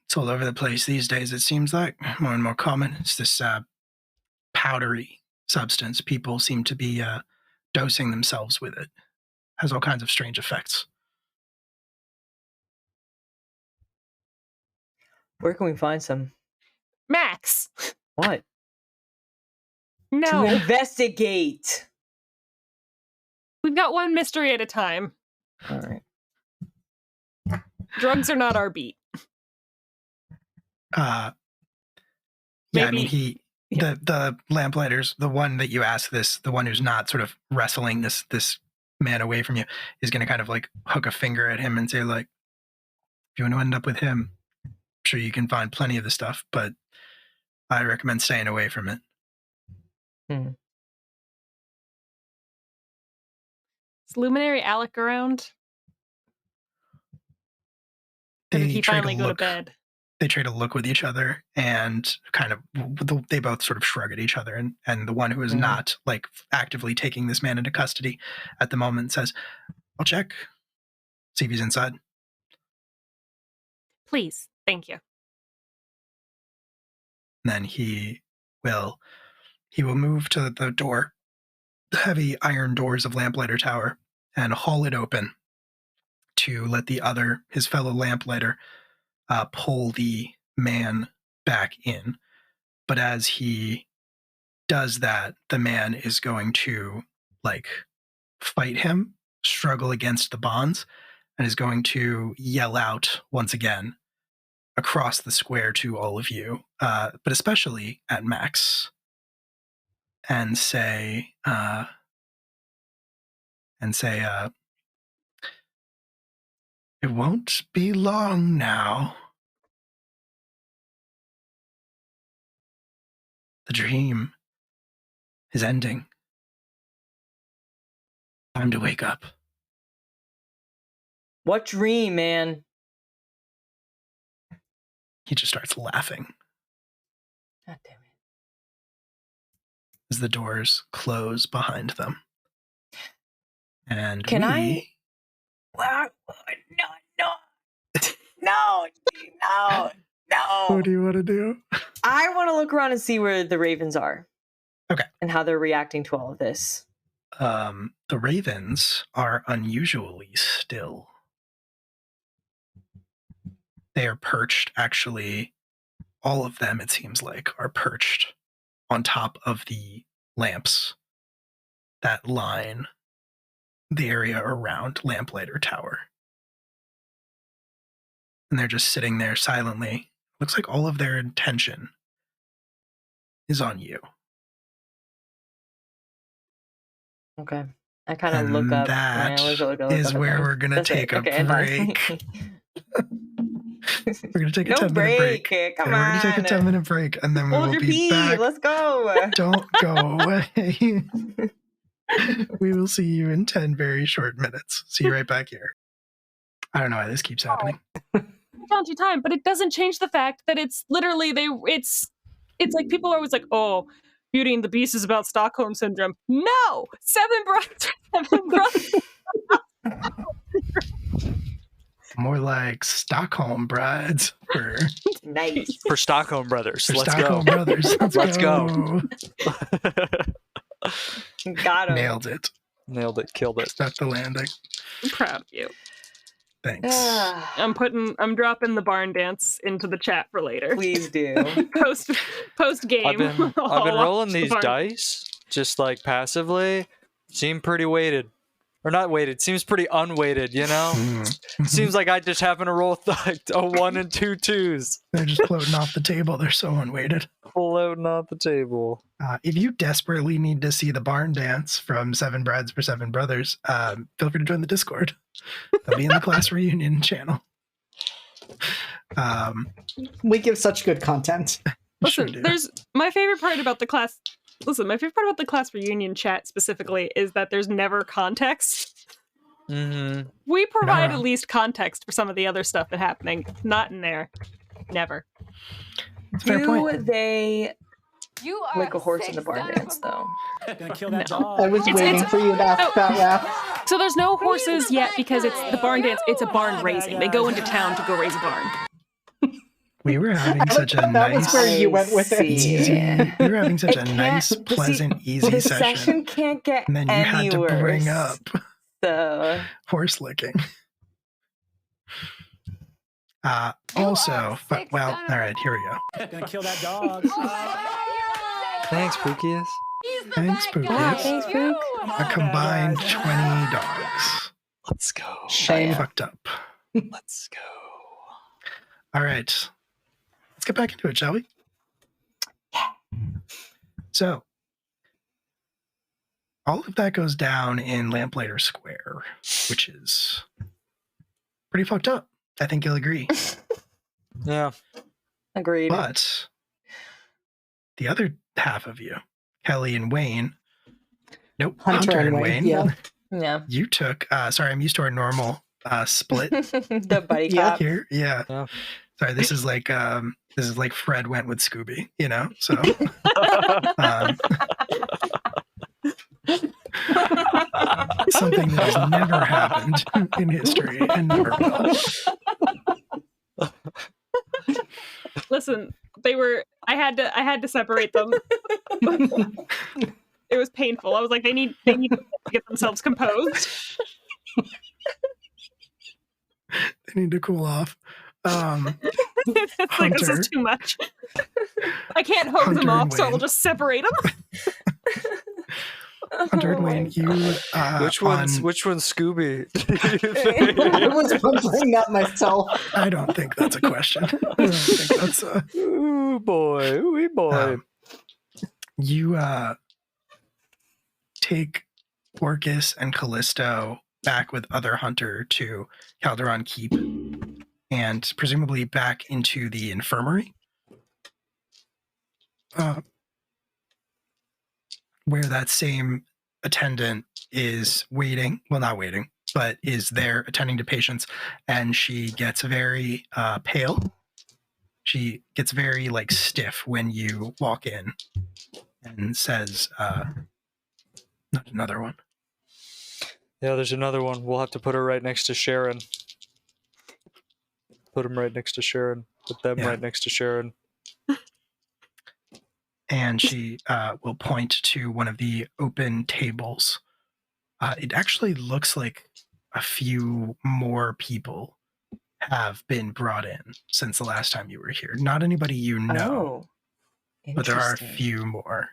It's all over the place these days, it seems like. More and more common. It's this powdery substance. People seem to be dosing themselves with it. Has all kinds of strange effects. Where can we find some? Max! What? No. To investigate. We've got one mystery at a time. All right. Drugs are not our beat. Yeah, I mean, the lamplighters, the one that you asked this, the one who's not sort of wrestling this man away from you, is going to kind of like hook a finger at him and say, like, "If you want to end up with him, I'm sure you can find plenty of the stuff, but I recommend staying away from it." Is Luminary Alec around? Or did he finally go to bed? They trade a look with each other, and kind of they both sort of shrug at each other, and the one who is not like actively taking this man into custody at the moment says, "I'll check, see if he's inside." Please, thank you. And then he will move to the door, the heavy iron doors of Lamplighter Tower, and haul it open to let his fellow lamplighter pull the man back in. But as he does that, the man is going to like fight him, struggle against the bonds, and is going to yell out once again across the square to all of you, but especially at Max, and say, "It won't be long now. The dream is ending. Time to wake up." What dream, man? He just starts laughing. God damn it. As the doors close behind them. And No. What do you want to do? I want to look around and see where the ravens are. Okay. And how they're reacting to all of this. The ravens are unusually still. They are perched, actually, all of them, it seems like, are perched on top of the lamps that line the area around Lamplighter Tower. And they're just sitting there silently. Looks like all of their attention is on you. Okay. I kind of look up. That is where we're going to take a break. We're going to take a 10-minute break. Come We're going to take a 10-minute break, and then we will be back. Let's go. Don't go away. We will see you in 10 very short minutes. See you right back here. I don't know why this keeps happening. I found you time, but it doesn't change the fact that it's literally it's like people are always like, "Oh, Beauty and the Beast is about Stockholm syndrome." No, Seven Brothers. More like Stockholm brides for Nice. For Stockholm Brothers. for Let's Stockholm go. brothers. Let's go. Got him. Nailed it. Nailed it. Killed it. Stuck the landing. I'm proud of you. Thanks. I'm dropping the barn dance into the chat for later. Please do. Post game. I've been rolling these dice just like passively. Seem pretty weighted. Or not weighted. Seems pretty unweighted, you know? Seems like I just happen to roll like a 1 and 2 2s. They're just floating off the table. They're so unweighted. Floating off the table. If you desperately need to see the barn dance from 7 Brides for 7 Brothers, feel free to join the Discord. They'll be in the class reunion channel. We give such good content. Listen, Sure do. there's my favorite part about the class. Listen, my favorite part about the class reunion chat specifically is that there's never context. Mm-hmm. We provide No. at least context for some of the other stuff that's happening. Not in there. Never. It's a fair point. Do they You are like a horse in the barn dance, though? Gonna kill that No. dog. I was waiting for you to ask that, Raph. So there's no horses yet because it's the barn dance. It's a barn raising. They go into town to go raise a barn. We were having such a That was nice, where you went with it. easy. We were having such It a can't- nice, but see, pleasant, easy The session. session can't get And then you any had to worse. bring up So horse licking. are sick well, son of all right, here we go. Gonna kill that dog. Thanks, Pookies. Thanks, Pookies. Thanks, Pook. A combined 20 dogs. Let's go. Shame. Fucked up. Let's go. All right. Let's get back into it, shall we? So, all of that goes down in Lamplighter Square, which is pretty fucked up. I think you'll agree. Yeah. Agreed. But the other half of you, Kelly and Wayne, nope, Hunter and Wayne, yeah. Yeah. you took, sorry, I'm used to our normal split The buddy Yeah. cop. here. Yeah. Yeah. Sorry, this is like Fred went with Scooby, you know? So um, something that has never happened in history and never will. Listen, I had to separate them. It was painful. I was like, they need to get themselves composed. They need to cool off. It's like, this Hunter. is too much. I can't hose Hunter them and off, so I'll Wayne. just separate them. Hunter and Wayne, you Which one's Scooby? I was wondering that myself. I don't think that's a question. I don't think that's a... Ooh boy, ooh boy. You take Orcus and Callisto back with other Hunter to Calderon Keep and presumably back into the infirmary, where that same attendant is waiting. Well, not waiting, but is there attending to patients, and she gets very pale. She gets very like stiff when you walk in and says, not another one. Yeah, there's another one. We'll have to put her right next to Sharon. Put him right next to Sharon. Put them Yeah. right next to Sharon. And she will point to one of the open tables. It actually looks like a few more people have been brought in since the last time you were here. Not anybody you know, but there are a interesting. few more.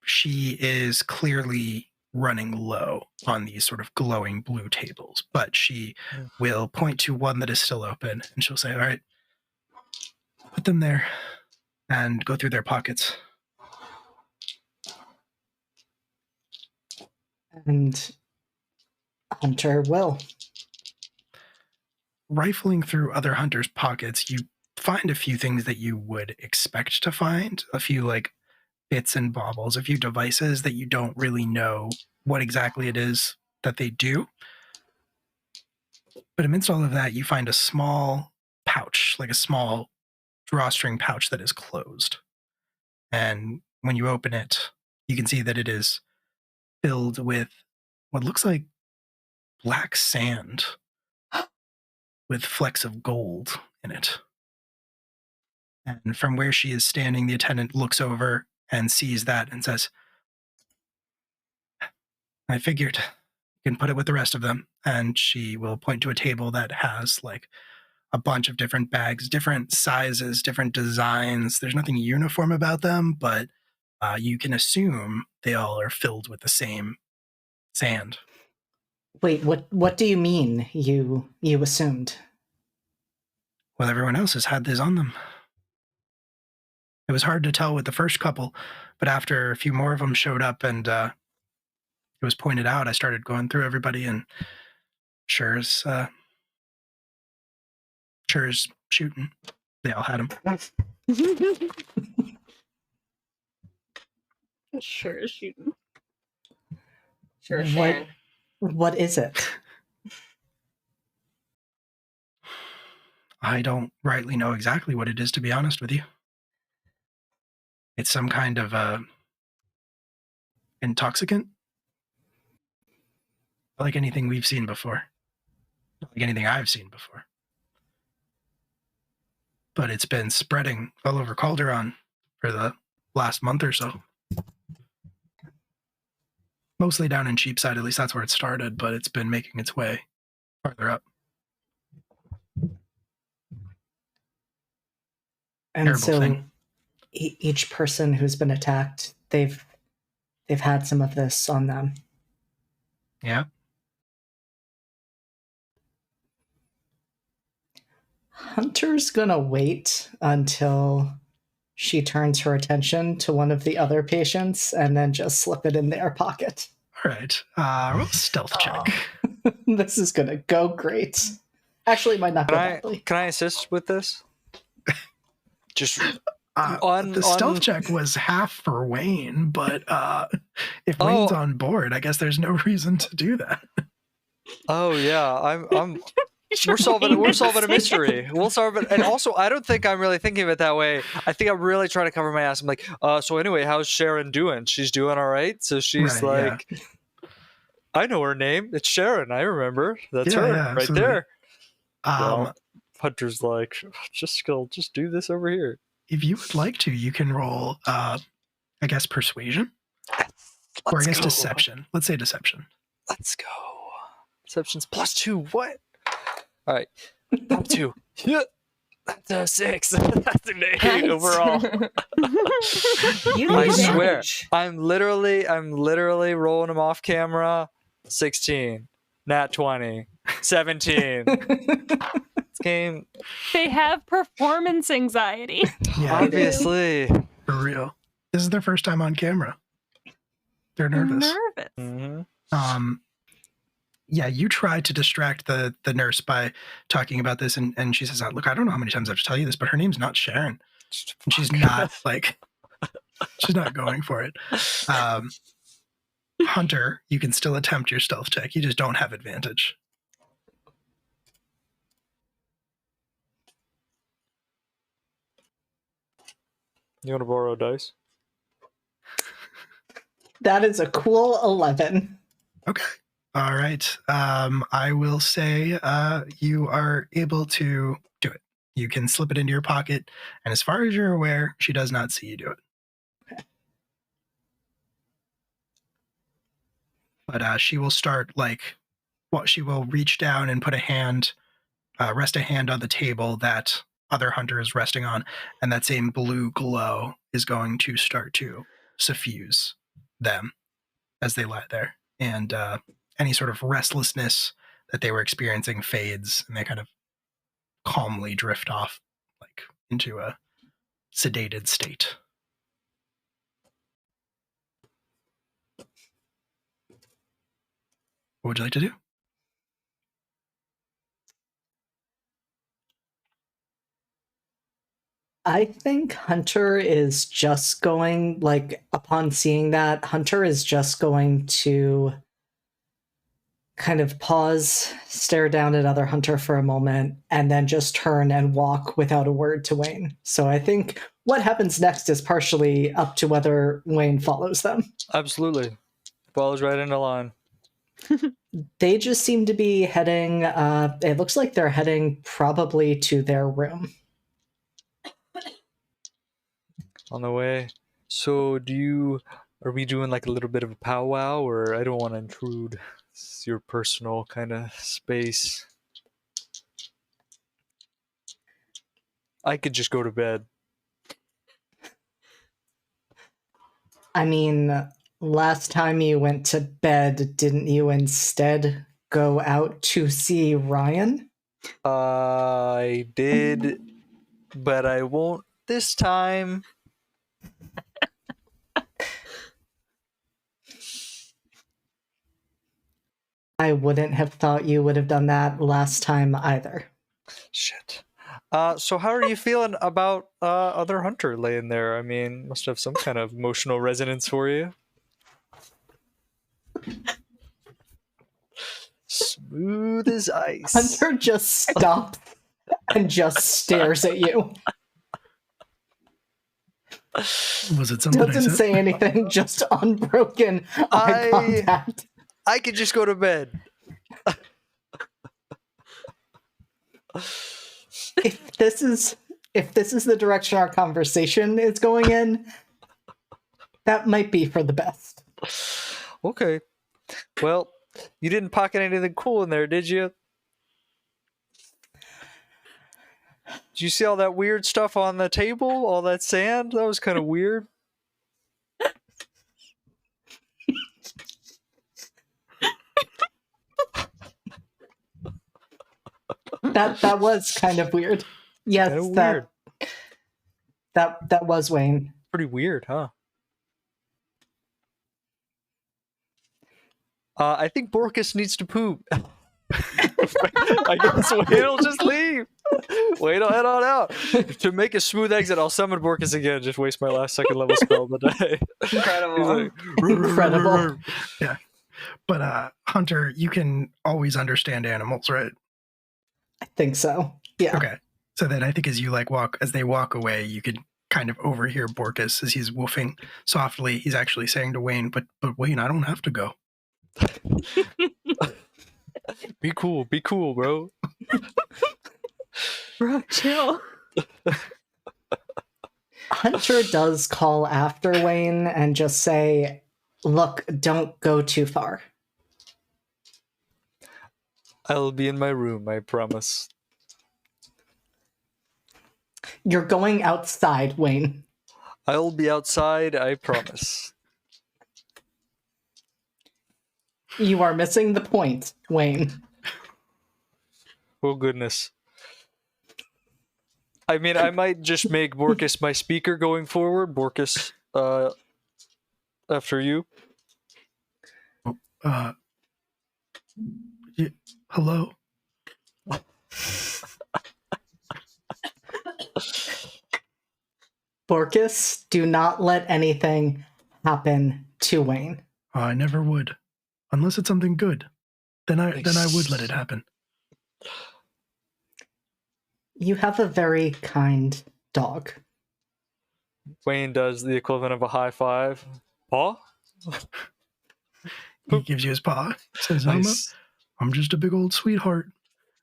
She is clearly running low on these sort of glowing blue tables, but she will point to one that is still open, and she'll say, all right, put them there and go through their pockets. And Hunter will. Rifling through other hunters' pockets, you find a few things that you would expect to find, a few like bits and baubles, a few devices that you don't really know what exactly it is that they do. But amidst all of that, you find a small pouch, like a small drawstring pouch that is closed. And when you open it, you can see that it is filled with what looks like black sand with flecks of gold in it. And from where she is standing, the attendant looks over and sees that and says, I figured you can put it with the rest of them. And she will point to a table that has like a bunch of different bags, different sizes, different designs. There's nothing uniform about them, but you can assume they all are filled with the same sand. Wait, what do you mean you assumed? Well, everyone else has had this on them. It was hard to tell with the first couple, but after a few more of them showed up and it was pointed out, I started going through everybody, and sure as shooting, they all had them. Sure as shooting. Sure, Sharon. What is it? I don't rightly know exactly what it is, to be honest with you. It's some kind of intoxicant. Like anything we've seen before. Like anything I've seen before. But it's been spreading all over Calderon for the last month or so. Mostly down in Cheapside, at least that's where it started, but it's been making its way farther up. And Terrible so thing. Each person who's been attacked, they've had some of this on them. Yeah. Hunter's gonna wait until she turns her attention to one of the other patients and then just slip it in their pocket. All right. Roll a stealth check. This is gonna go great. Actually, it might not go badly. Can I assist with this? Just The stealth check was half for Wayne, but if Wayne's on board, I guess there's no reason to do that. Oh yeah, I'm we're solving a mystery. We'll solve it. And also, I don't think I'm really thinking of it that way. I think I'm really trying to cover my ass. I'm like, so anyway, how's Sharon doing? She's doing all right. So she's Right, like, yeah. I know her name. It's Sharon. I remember. That's her right absolutely. there. Well, Hunter's like, just do this over here. If you would like to, you can roll, I guess, persuasion, or I guess deception. Let's say deception. Let's go. Deception's +2. What? All right, up 2. That's a 6. That's an 8 overall. I swear, I'm literally rolling them off camera. 16, nat 20, 17. This game. They have performance anxiety. Yeah, obviously. For real. This is their first time on camera. They're nervous. Mm-hmm. Yeah, you try to distract the nurse by talking about this, and she says, look, I don't know how many times I have to tell you this, but her name's not Sharon. And she's not, she's not going for it. Hunter, you can still attempt your stealth check. You just don't have advantage. You want to borrow a dice? That is a cool 11. Okay. All right. I will say you are able to do it. You can slip it into your pocket, and as far as you're aware, she does not see you do it. Okay. But she will start she will reach down and put rest a hand on the table that other hunter is resting on, and that same blue glow is going to start to suffuse them as they lie there. And any sort of restlessness that they were experiencing fades, and they kind of calmly drift off into a sedated state. What would you like to do? I think Hunter is just going, upon seeing that, Hunter is just going to kind of pause, stare down at other Hunter for a moment, and then just turn and walk without a word to Wayne. So I think what happens next is partially up to whether Wayne follows them. Absolutely. Follows right into line. They just seem to be heading, it looks like they're heading probably to their room. On the way. So are we doing like a little bit of a powwow, or I don't want to intrude. It's your personal kind of space. I could just go to bed. I mean, last time you went to bed, didn't you instead go out to see Ryan? I did, but I won't this time. I wouldn't have thought you would have done that last time either. Shit. So how are you feeling about other Hunter laying there? I mean, must have some kind of emotional resonance for you. Smooth as ice. Hunter just stops and just stares at you. Was it something I Doesn't said? say anything, just unbroken eye contact. I could just go to bed. If this is the direction our conversation is going in, that might be for the best. Okay. Well, you didn't pocket anything cool in there, did you? Did you see all that weird stuff on the table? All that sand? That was kind of weird. That was kind of weird. Yes, Kinda weird. That was Wayne. Pretty weird, huh? I think Borkus needs to poop. I guess Wayne'll just leave. Wayne'll head on out. To make a smooth exit, I'll summon Borkus again. Just waste my last second level spell of the day. Incredible. Incredible. Yeah. But Hunter, you can always understand animals, right? I think so. Yeah. Okay. So then I think as they walk away, you could kind of overhear Borkus as he's woofing softly. He's actually saying to Wayne, but Wayne, I don't have to go. Be cool, bro. Bro, chill. Hunter does call after Wayne and just say, look, don't go too far. I'll be in my room, I promise. You're going outside, Wayne. I'll be outside, I promise. You are missing the point, Wayne. Oh, goodness. I mean, I might just make Borkus my speaker going forward. Borkus, after you. Hello? Borkus, do not let anything happen to Wayne. I never would. Unless it's something good. Then I would let it happen. You have a very kind dog. Wayne does the equivalent of a high five. Paw? He gives you his paw. Says, Nice. I'm just a big old sweetheart.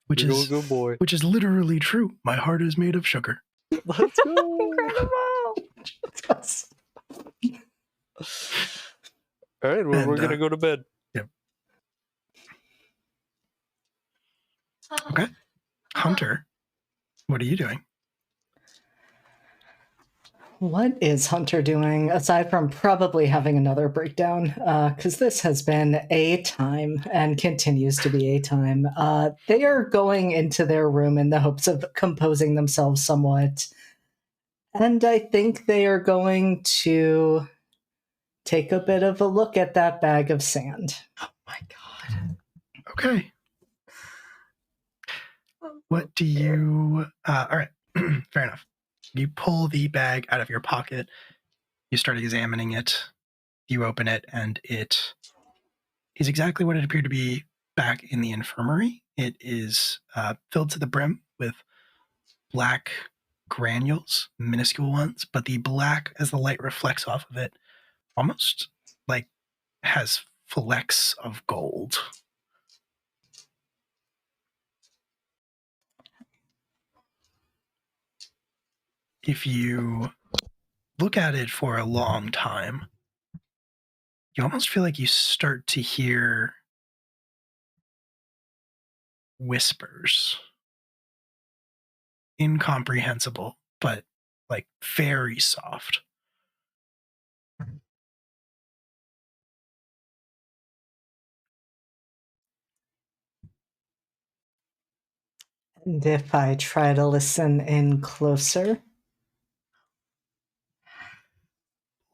Which Big is old good boy. which is literally true. My heart is made of sugar. Let's go. Incredible. All right, well, we're going to go to bed. Okay. Hunter, what are you doing? What is Hunter doing, aside from probably having another breakdown? Because this has been a time and continues to be a time. They are going into their room in the hopes of composing themselves somewhat. And I think they are going to take a bit of a look at that bag of sand. Oh my god. Okay. What do you... all right. Fair enough. You pull the bag out of your pocket. You start examining it. You open it, and it is exactly what it appeared to be back in the infirmary. It is filled to the brim with black granules, minuscule ones, but the black, as the light reflects off of it, almost like has flecks of gold if you look at it for a long time, you almost feel like you start to hear whispers. Incomprehensible, but like very soft. And if I try to listen in closer?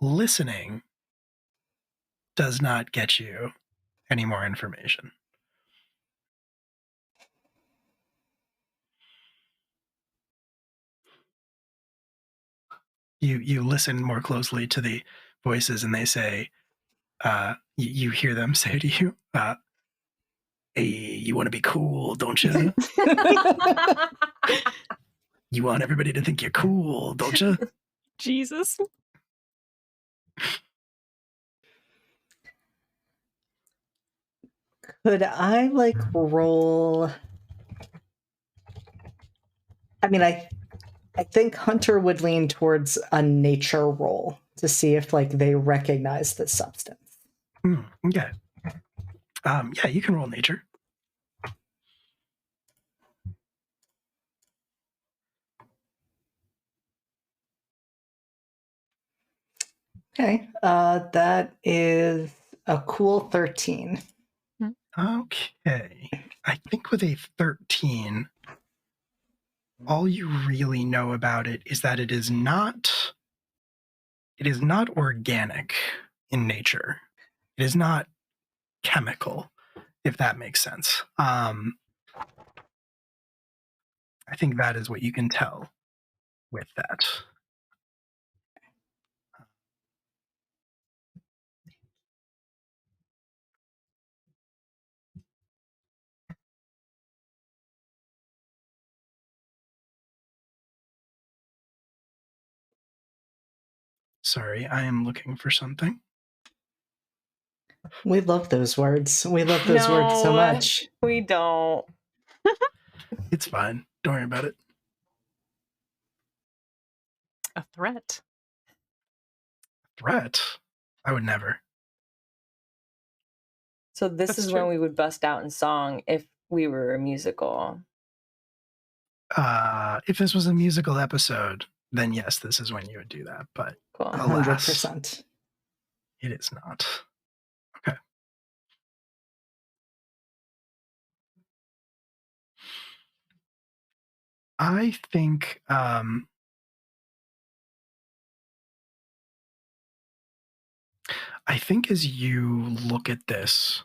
Listening does not get you any more information. You listen more closely to the voices, and they say, you hear them say to you, hey, you want to be cool, don't you? You want everybody to think you're cool, don't you? Jesus. Could I roll? I mean, I think Hunter would lean towards a nature roll to see if they recognize the substance. Okay. Yeah, you can roll nature. Okay, that is a cool 13. Okay. I think with a 13, all you really know about it is that it is not organic in nature. It is not chemical, if that makes sense. I think that is what you can tell with that. Sorry, I am looking for something. We love those words. We love those words so much. We don't. It's fine. Don't worry about it. A threat. Threat? I would never. So this That's is true. when we would bust out in song if we were a musical. If this was a musical episode, then yes, this is when you would do that. But Cool. alas, 100%. it is not. Okay. I think as you look at this,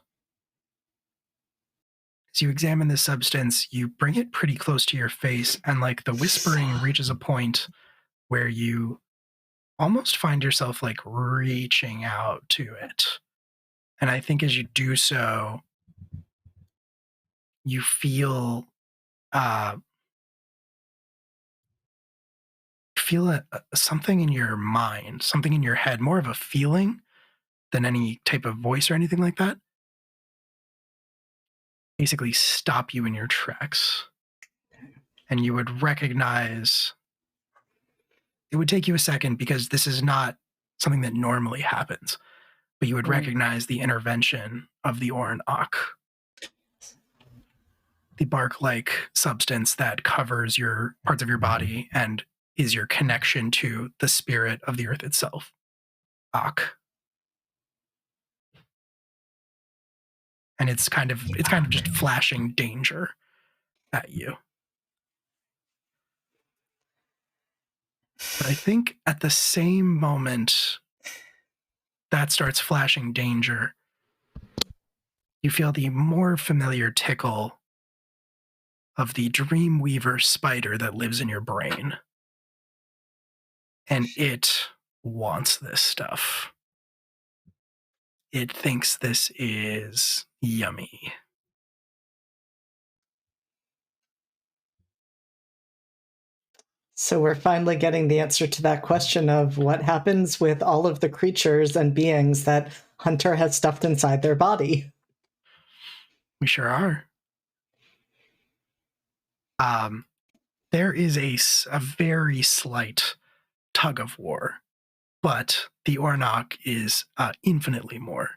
as you examine this substance, you bring it pretty close to your face, and the whispering reaches a point where you almost find yourself reaching out to it. And I think as you do so, you feel something in your mind, something in your head, more of a feeling than any type of voice or anything like that, basically stop you in your tracks. And you would recognize, it would take you a second because this is not something that normally happens, but you would recognize the intervention of the Oran Ak, the bark-like substance that covers your parts of your body and is your connection to the spirit of the earth itself. Ak. And it's kind of just flashing danger at you. But I think at the same moment that starts flashing danger, you feel the more familiar tickle of the Dreamweaver spider that lives in your brain. And it wants this stuff. It thinks this is yummy. So we're finally getting the answer to that question of what happens with all of the creatures and beings that Hunter has stuffed inside their body. We sure are. There is a very slight tug of war, but the Ornok is infinitely more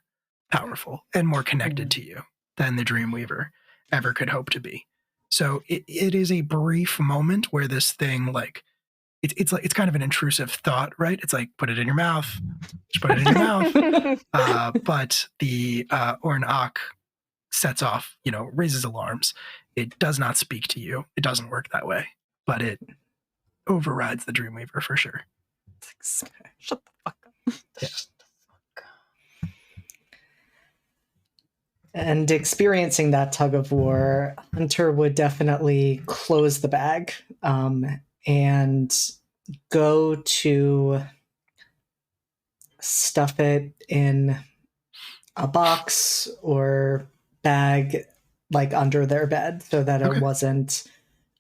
powerful and more connected to you than the Dreamweaver ever could hope to be. So it is a brief moment where this thing, like, it's kind of an intrusive thought, right? It's like, put it in your mouth, just put it in your mouth. But the Ornok sets off, raises alarms. It does not speak to you. It doesn't work that way, but it overrides the Dreamweaver for sure. Shut the fuck up. Yeah. And experiencing that tug of war, Hunter would definitely close the bag and go to stuff it in a box or bag, like under their bed, so that it wasn't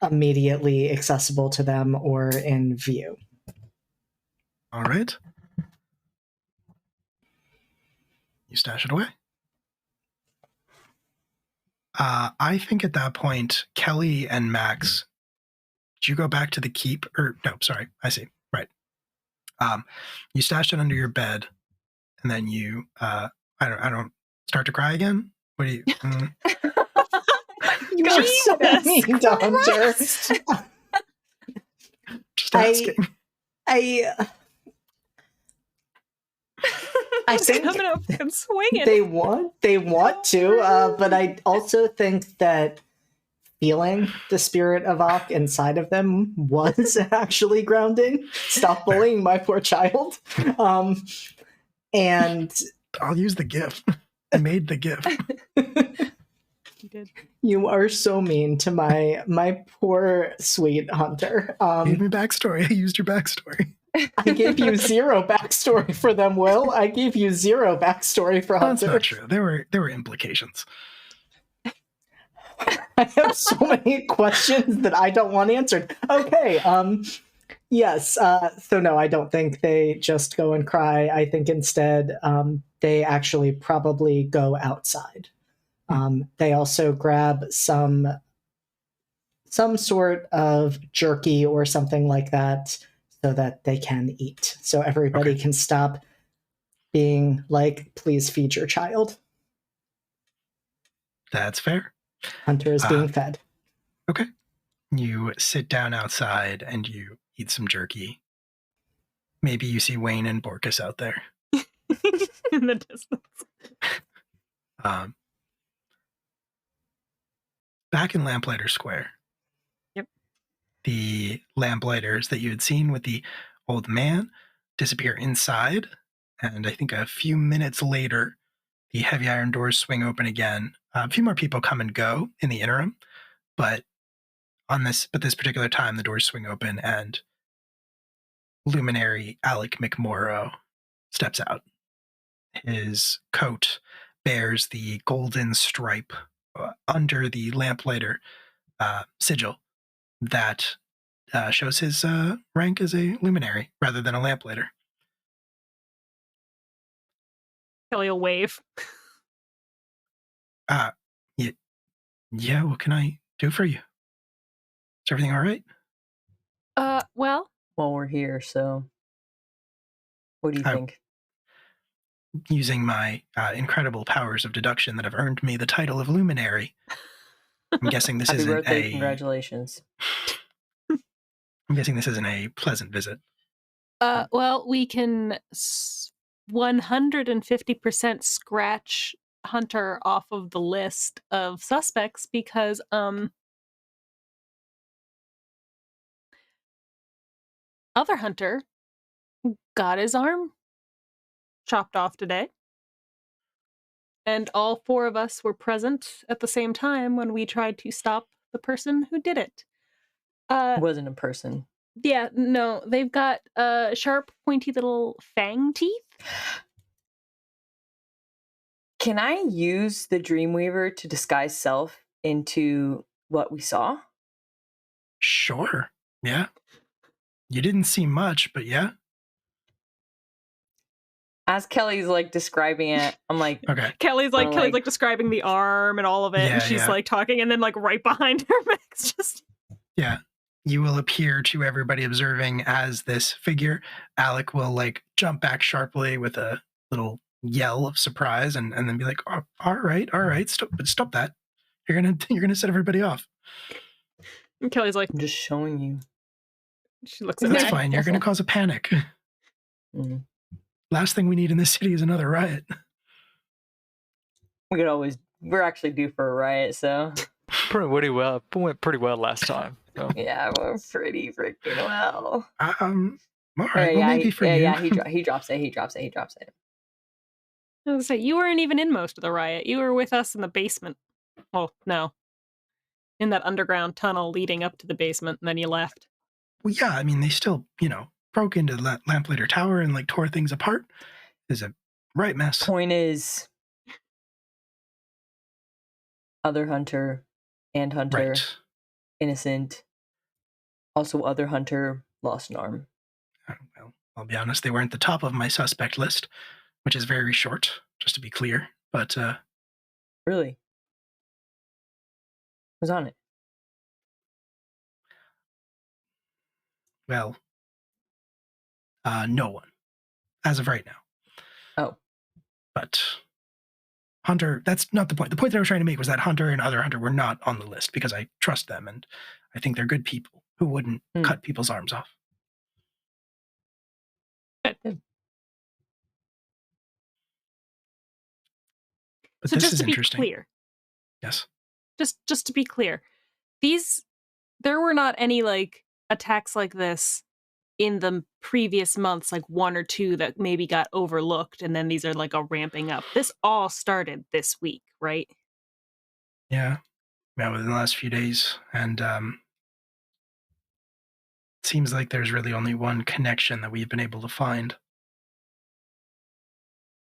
immediately accessible to them or in view. All right. You stash it away. I think at that point, Kelly and Max, did you go back to the keep? Or no, sorry, I see. Right. You stashed it under your bed, and then you, I don't start to cry again. What do you? You are so mean to Hunter. Just asking. I think coming up and swinging. they want to, but I also think that feeling the spirit of Ak inside of them was actually grounding. Stop bullying my poor child. And I'll use the GIF. I made the GIF. You did. You are so mean to my poor sweet Hunter. Give me backstory. I used your backstory. I gave you zero backstory for them, Will. I gave you zero backstory for Hunter. That's not true. There were implications. I have so many questions that I don't want answered. Okay, yes. So no, I don't think they just go and cry. I think instead they actually probably go outside. They also grab some sort of jerky or something like that so that they can eat. So everybody can stop being like, please feed your child. That's fair. Hunter is being fed. Okay. You sit down outside and you eat some jerky. Maybe you see Wayne and Borkus out there. In the distance. Back in Lamplighter Square. Yep. The lamplighters that you had seen with the old man disappear inside, and I think a few minutes later, the heavy iron doors swing open again. A few more people come and go in the interim, but this particular time, the doors swing open, and luminary Alec McMorrow steps out. His coat bears the golden stripe under the lamplighter sigil that shows his rank as a luminary rather than a lamplighter. Kelly will wave. Yeah, what can I do for you? Is everything all right? Well, we're here, so what do you think? Using my incredible powers of deduction that have earned me the title of luminary, I'm guessing this Happy isn't birthday, congratulations. I'm guessing this isn't a pleasant visit. well, we can 150% scratch Hunter off of the list of suspects because other Hunter got his arm chopped off today. And all four of us were present at the same time when we tried to stop the person who did it. It wasn't a person. Yeah, no, they've got sharp, pointy little fang teeth. Can I use the Dreamweaver to disguise self into what we saw? Sure. Yeah. You didn't see much, but yeah. As Kelly's like describing it, I'm like, okay. Kelly's like describing the arm and all of it, and she's like talking, and then like right behind her, Max just yeah. you will appear to everybody observing as this figure. Alec will like jump back sharply with a little yell of surprise and then be like, oh, all right, stop that. You're gonna set everybody off. And Kelly's like, I'm just showing you. she looks at That's Mac. fine. You're gonna cause a panic. Mm. Last thing we need in this city is another riot. We're actually due for a riot, so. Went pretty well last time. So. Yeah, we're pretty freaking well. All right, well, maybe for you. Yeah, he drops it. I was gonna say, you weren't even in most of the riot. You were with us in the basement. Well, no. In that underground tunnel leading up to the basement, and then you left. Well, yeah, I mean, they still, broke into the Lamplighter Tower and, like, tore things apart. It was a right mess. Point is, other hunter and hunter, Right. innocent. Also, other hunter lost an arm. Well, I'll be honest, they weren't the top of my suspect list, which is very short, just to be clear. But, Really? Who's on it? well, no one, as of right now. Oh. But Hunter, that's not the point. The point that I was trying to make was that Hunter and other Hunter were not on the list because I trust them and I think they're good people who wouldn't cut people's arms off. Good. But so this just is to be interesting. clear, Yes. Just to be clear, there were not any like attacks like this in the previous months, like one or two that maybe got overlooked, and then these are like a ramping up. This all started this week, right? Yeah. Yeah, within the last few days. And it seems like there's really only one connection that we've been able to find.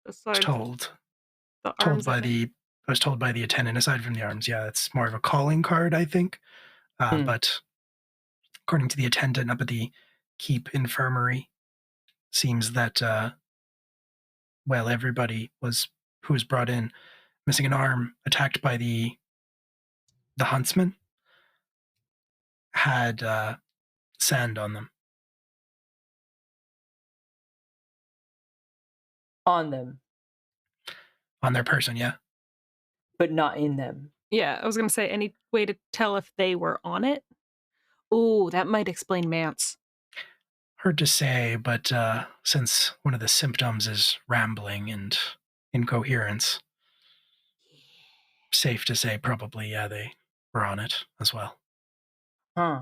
Besides Told by the attendant, aside from the arms. Yeah, it's more of a calling card, I think. But according to the attendant up at the Keep Infirmary, seems that everybody who was brought in missing an arm, attacked by the huntsman, had sand on them. On them. On their person, yeah. But not in them. Yeah, I was going to say, any way to tell if they were on it? Oh, that might explain Mance. Hard to say, but since one of the symptoms is rambling and incoherence, safe to say probably, yeah, they were on it as well. Huh.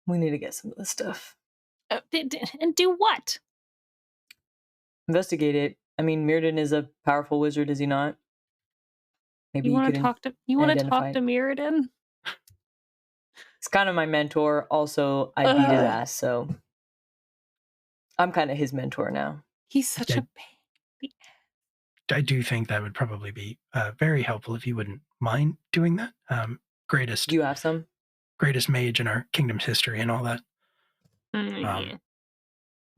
We need to get some of this stuff. And do what? Investigate it. I mean, Mirrodin is a powerful wizard, is he not? Maybe you want to talk to Mirrodin? He's kind of my mentor. Also, I beat his ass, so I'm kind of his mentor now. He's such a pain. I do think that would probably be very helpful if you wouldn't mind doing that. Do you have some? Greatest mage in our kingdom's history and all that. He's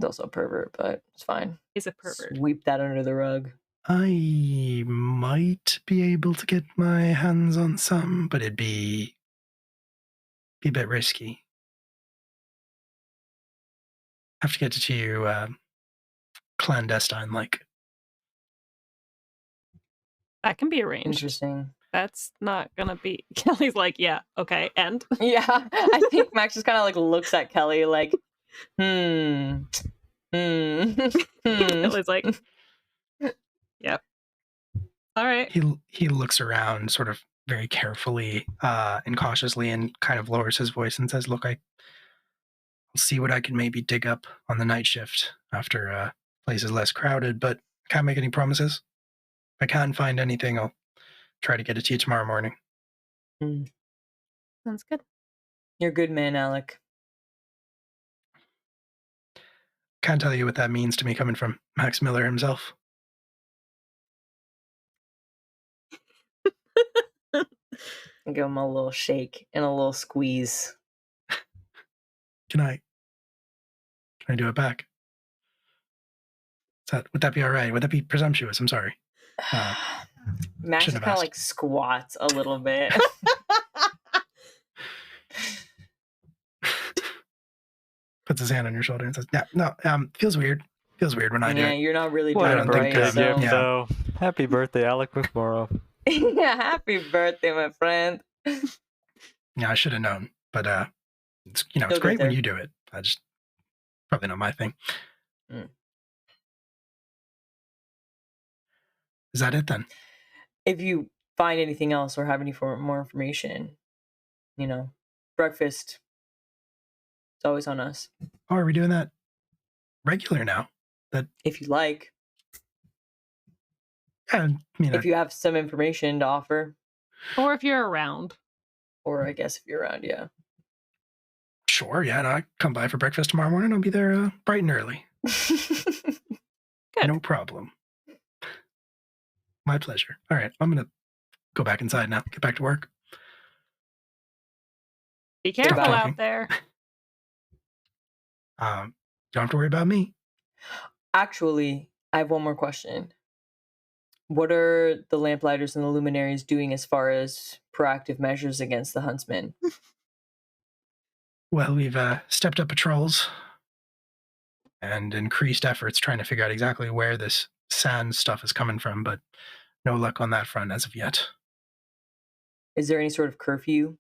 also a pervert, but it's fine. He's a pervert. Sweep that under the rug. I might be able to get my hands on some, but it'd be a bit risky. Have to get it to you clandestine-like. That can be arranged. Interesting. That's not gonna be. Kelly's like, yeah, okay, and yeah, I think Max just kind of like looks at Kelly like, Kelly's like, yep, all right. He looks around, sort of very carefully and cautiously, and kind of lowers his voice and says, "Look, I'll see what I can maybe dig up on the night shift after place is less crowded, but I can't make any promises. If I can't find anything, I'll try to get it to you tomorrow morning." Sounds good. You're a good man, Alec. Can't tell you what that means to me coming from Max Miller himself. Give him a little shake and a little squeeze. Can I do it back? Would that be all right? Would that be presumptuous? I'm sorry. Max shouldn't have kind of asked. like squats a little bit. Puts his hand on your shoulder and says, "Yeah, no, feels weird. Feels weird when I do Yeah, it." you're not really What doing a it don't think, right. birthday gift, yeah. though. Happy birthday, Alec McMorrow. Yeah, happy birthday, my friend. Yeah, I should have known, but it's You'll it's get great when there. you do it. I just probably not my thing. Is that it then? If you find anything else or have any more information, breakfast. It's always on us. Oh, are we doing that regular now? That if you like. Yeah, if you have some information to offer. Or if you're around. Or I guess if you're around, yeah. Sure, yeah, and I come by for breakfast tomorrow morning. I'll be there bright and early. Good. No problem. My pleasure. All right, I'm going to go back inside now. Get back to work. Be careful Stop out talking. there. Don't have to worry about me. Actually, I have one more question. What are the lamplighters and the luminaries doing as far as proactive measures against the huntsmen? Well, we've stepped up patrols and increased efforts trying to figure out exactly where this sand stuff is coming from, but no luck on that front as of yet. Is there any sort of curfew?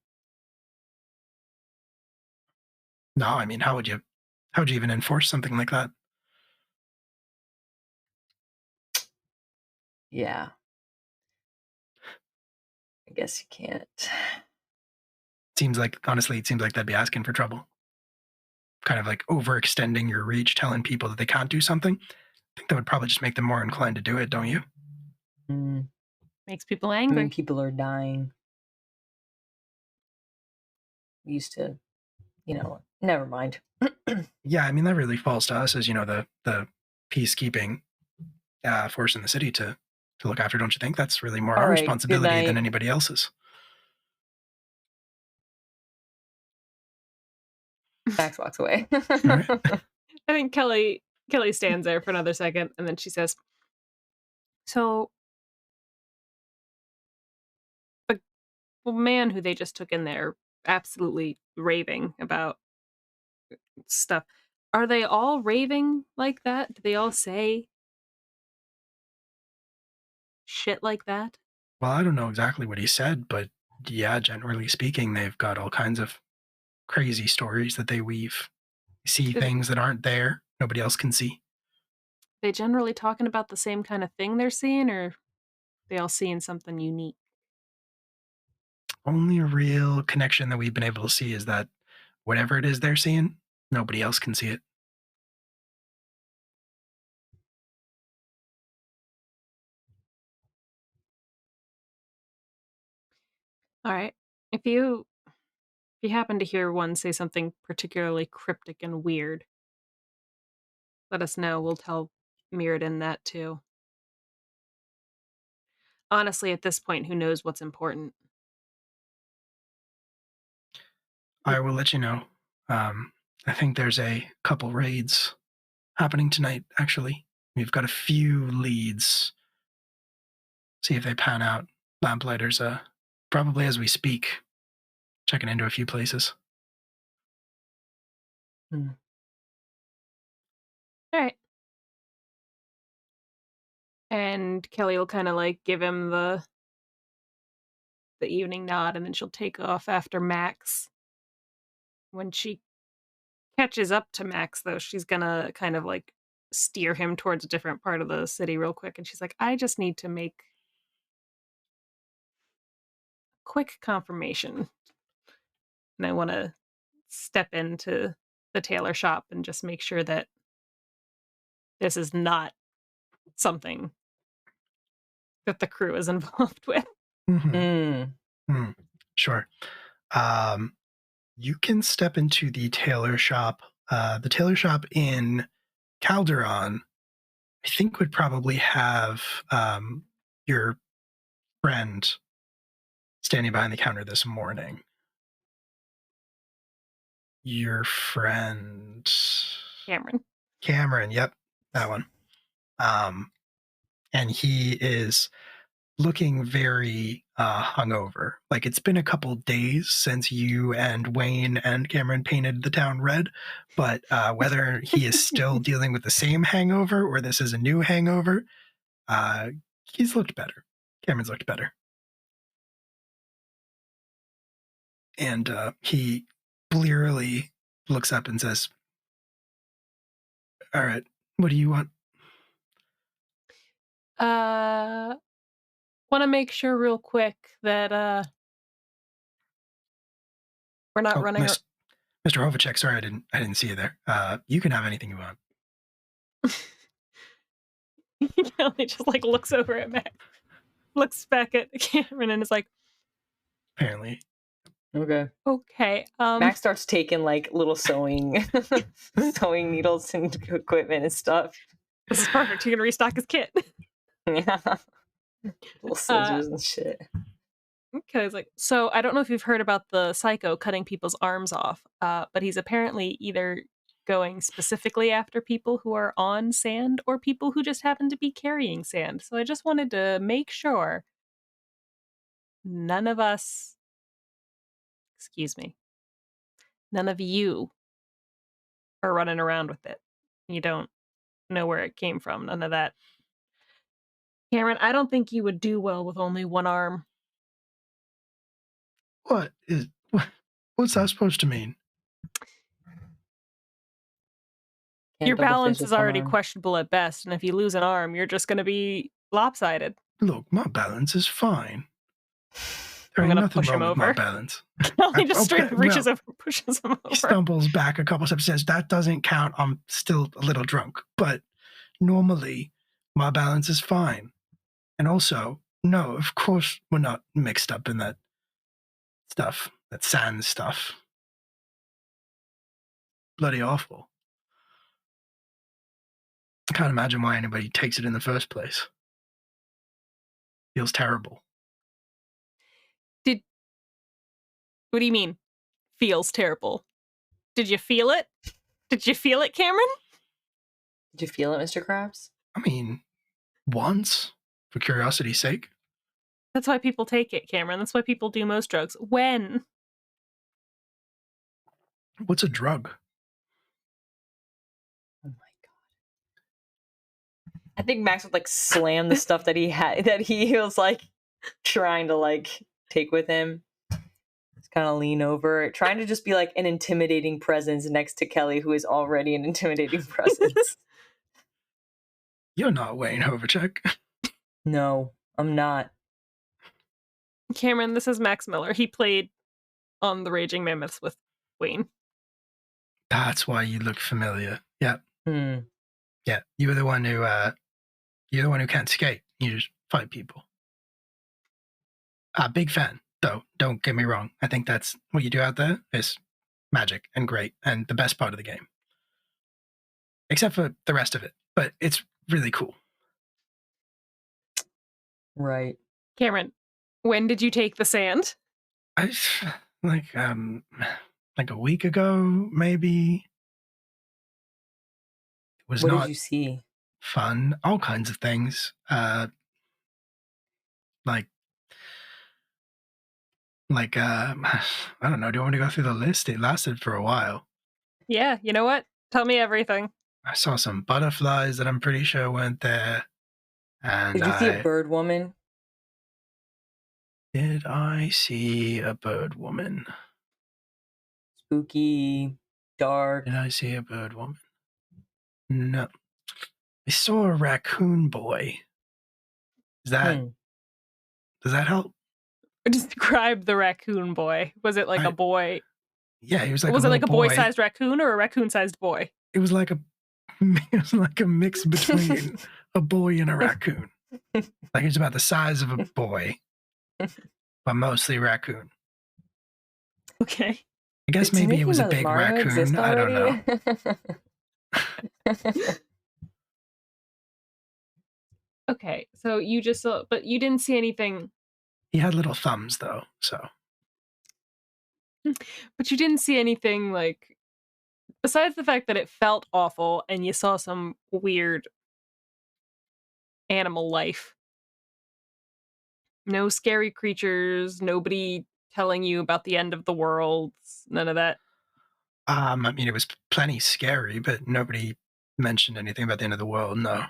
No, I mean, how would you even enforce something like that? Yeah. I guess you can't. Honestly, it seems like that'd be asking for trouble. Kind of like overextending your reach, telling people that they can't do something. I think that would probably just make them more inclined to do it, don't you? Makes people angry. People are dying. We used to, never mind. Yeah, I mean, that really falls to us as, the peacekeeping force in the city to look after, don't you think? That's really more our responsibility than anybody else's. Max walks away. Right. I think Kelly stands there for another second, and then she says, "So, the man who they just took in there, absolutely raving about stuff. Are they all raving like that? Do they all say shit like that?" Well, I don't know exactly what he said, but yeah, generally speaking, they've got all kinds of crazy stories that they weave. See things that aren't there, nobody else can see. They generally talking about the same kind of thing they're seeing, or they all seeing something unique? Only a real connection that we've been able to see is that whatever it is they're seeing, nobody else can see it. All right. If you happen to hear one say something particularly cryptic and weird, let us know. We'll tell Mirrodin that too. Honestly, at this point, who knows what's important? I will let you know. I think there's a couple raids happening tonight, actually. We've got a few leads. See if they pan out. Lamplighters, probably as we speak, checking into a few places. All right. And Kelly will kind of like give him the evening nod, and then she'll take off after Max. When she catches up to Max, though, she's gonna kind of like steer him towards a different part of the city real quick, and she's like, "I just need to make quick confirmation, and I want to step into the tailor shop and just make sure that this is not something that the crew is involved with." Sure. You can step into the tailor shop. The tailor shop in Calderon, I think, would probably have your friend standing behind the counter this morning. Your friend Cameron. Yep, that one. and he is looking very hungover. Like, it's been a couple days since you and Wayne and Cameron painted the town red, but whether he is still dealing with the same hangover or this is a new hangover, he's looked better. Cameron's looked better. And he blearily looks up and says, "All right, what do you want?" Want to make sure real quick that we're not running. Mr. Hovacek, sorry, I didn't see you there. You can have anything you want. He just like looks over at Max, looks back at Cameron, and is like, Apparently. Okay. Max starts taking like little sewing needles and equipment and stuff. This is perfect. He can restock his kit. Yeah. Little scissors and shit. Okay, it's like, so I don't know if you've heard about the psycho cutting people's arms off, but he's apparently either going specifically after people who are on sand or people who just happen to be carrying sand. So I just wanted to make sure none of you are running around with it. You don't know where it came from. None of that. Cameron, I don't think you would do well with only one arm. What's that supposed to mean? Your balance is already questionable at best, and if you lose an arm, you're just going to be lopsided. Look, my balance is fine. There ain't nothing wrong with my balance. He just straight reaches over and pushes him over. He stumbles back a couple steps and says, "That doesn't count. I'm still a little drunk. But normally, my balance is fine. And also, no, of course we're not mixed up in that stuff, that sand stuff. Bloody awful. I can't imagine why anybody takes it in the first place. Feels terrible." What do you mean, feels terrible? Did you feel it? Did you feel it, Cameron? Did you feel it, Mr. Krabs? I mean, once, for curiosity's sake. That's why people take it, Cameron. That's why people do most drugs. When? What's a drug? Oh my god. I think Max would like slam the stuff that he was like trying to like take with him. Kind of lean over, trying to just be like an intimidating presence next to Kelly, who is already an intimidating presence. You're not Wayne Hovacek. No, I'm not. Cameron, this is Max Miller. He played on the Raging Mammoths with Wayne. That's why you look familiar. Yeah. Hmm. Yeah, you're the one who can't skate. You just fight people. Big fan. Though, don't get me wrong. I think that's what you do out there is magic and great and the best part of the game. Except for the rest of it. But it's really cool. Right. Cameron, when did you take the sand? Like a week ago, maybe. It was what not did you see? Fun. All kinds of things. I don't know. Do you want me to go through the list? It lasted for a while. Yeah, you know what? Tell me everything. I saw some butterflies that I'm pretty sure weren't there. And did you see a bird woman? Did I see a bird woman? Spooky, dark. Did I see a bird woman? No. I saw a raccoon boy. Does that help? Describe the raccoon boy. Was it like a boy? Yeah, he was like. Was it like a boy-sized raccoon or a raccoon-sized boy? It was like a mix between a boy and a raccoon. Like it's about the size of a boy, but mostly raccoon. Okay. I guess maybe it was a big raccoon. I don't know. Okay, so you just saw, but you didn't see anything. He had little thumbs, though, so. But you didn't see anything, like, besides the fact that it felt awful and you saw some weird animal life. No scary creatures, nobody telling you about the end of the world, none of that. I mean, it was plenty scary, but nobody mentioned anything about the end of the world, no.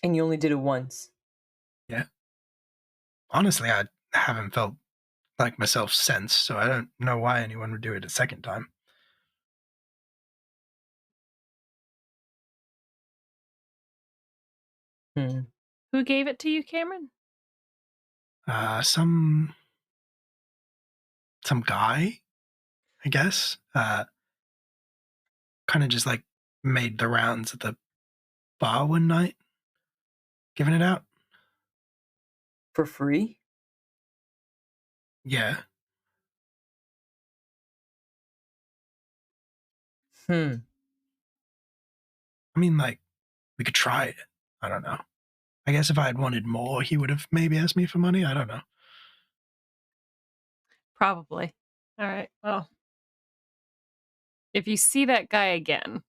And you only did it once. Yeah. Honestly, I haven't felt like myself since, so I don't know why anyone would do it a second time. Who gave it to you, Cameron? Some guy, I guess. Kind of just like made the rounds at the bar one night, giving it out. For free? Yeah. Hmm. I mean, like, we could try it. I don't know. I guess if I had wanted more, he would have maybe asked me for money. I don't know. Probably. All right. Well, if you see that guy again,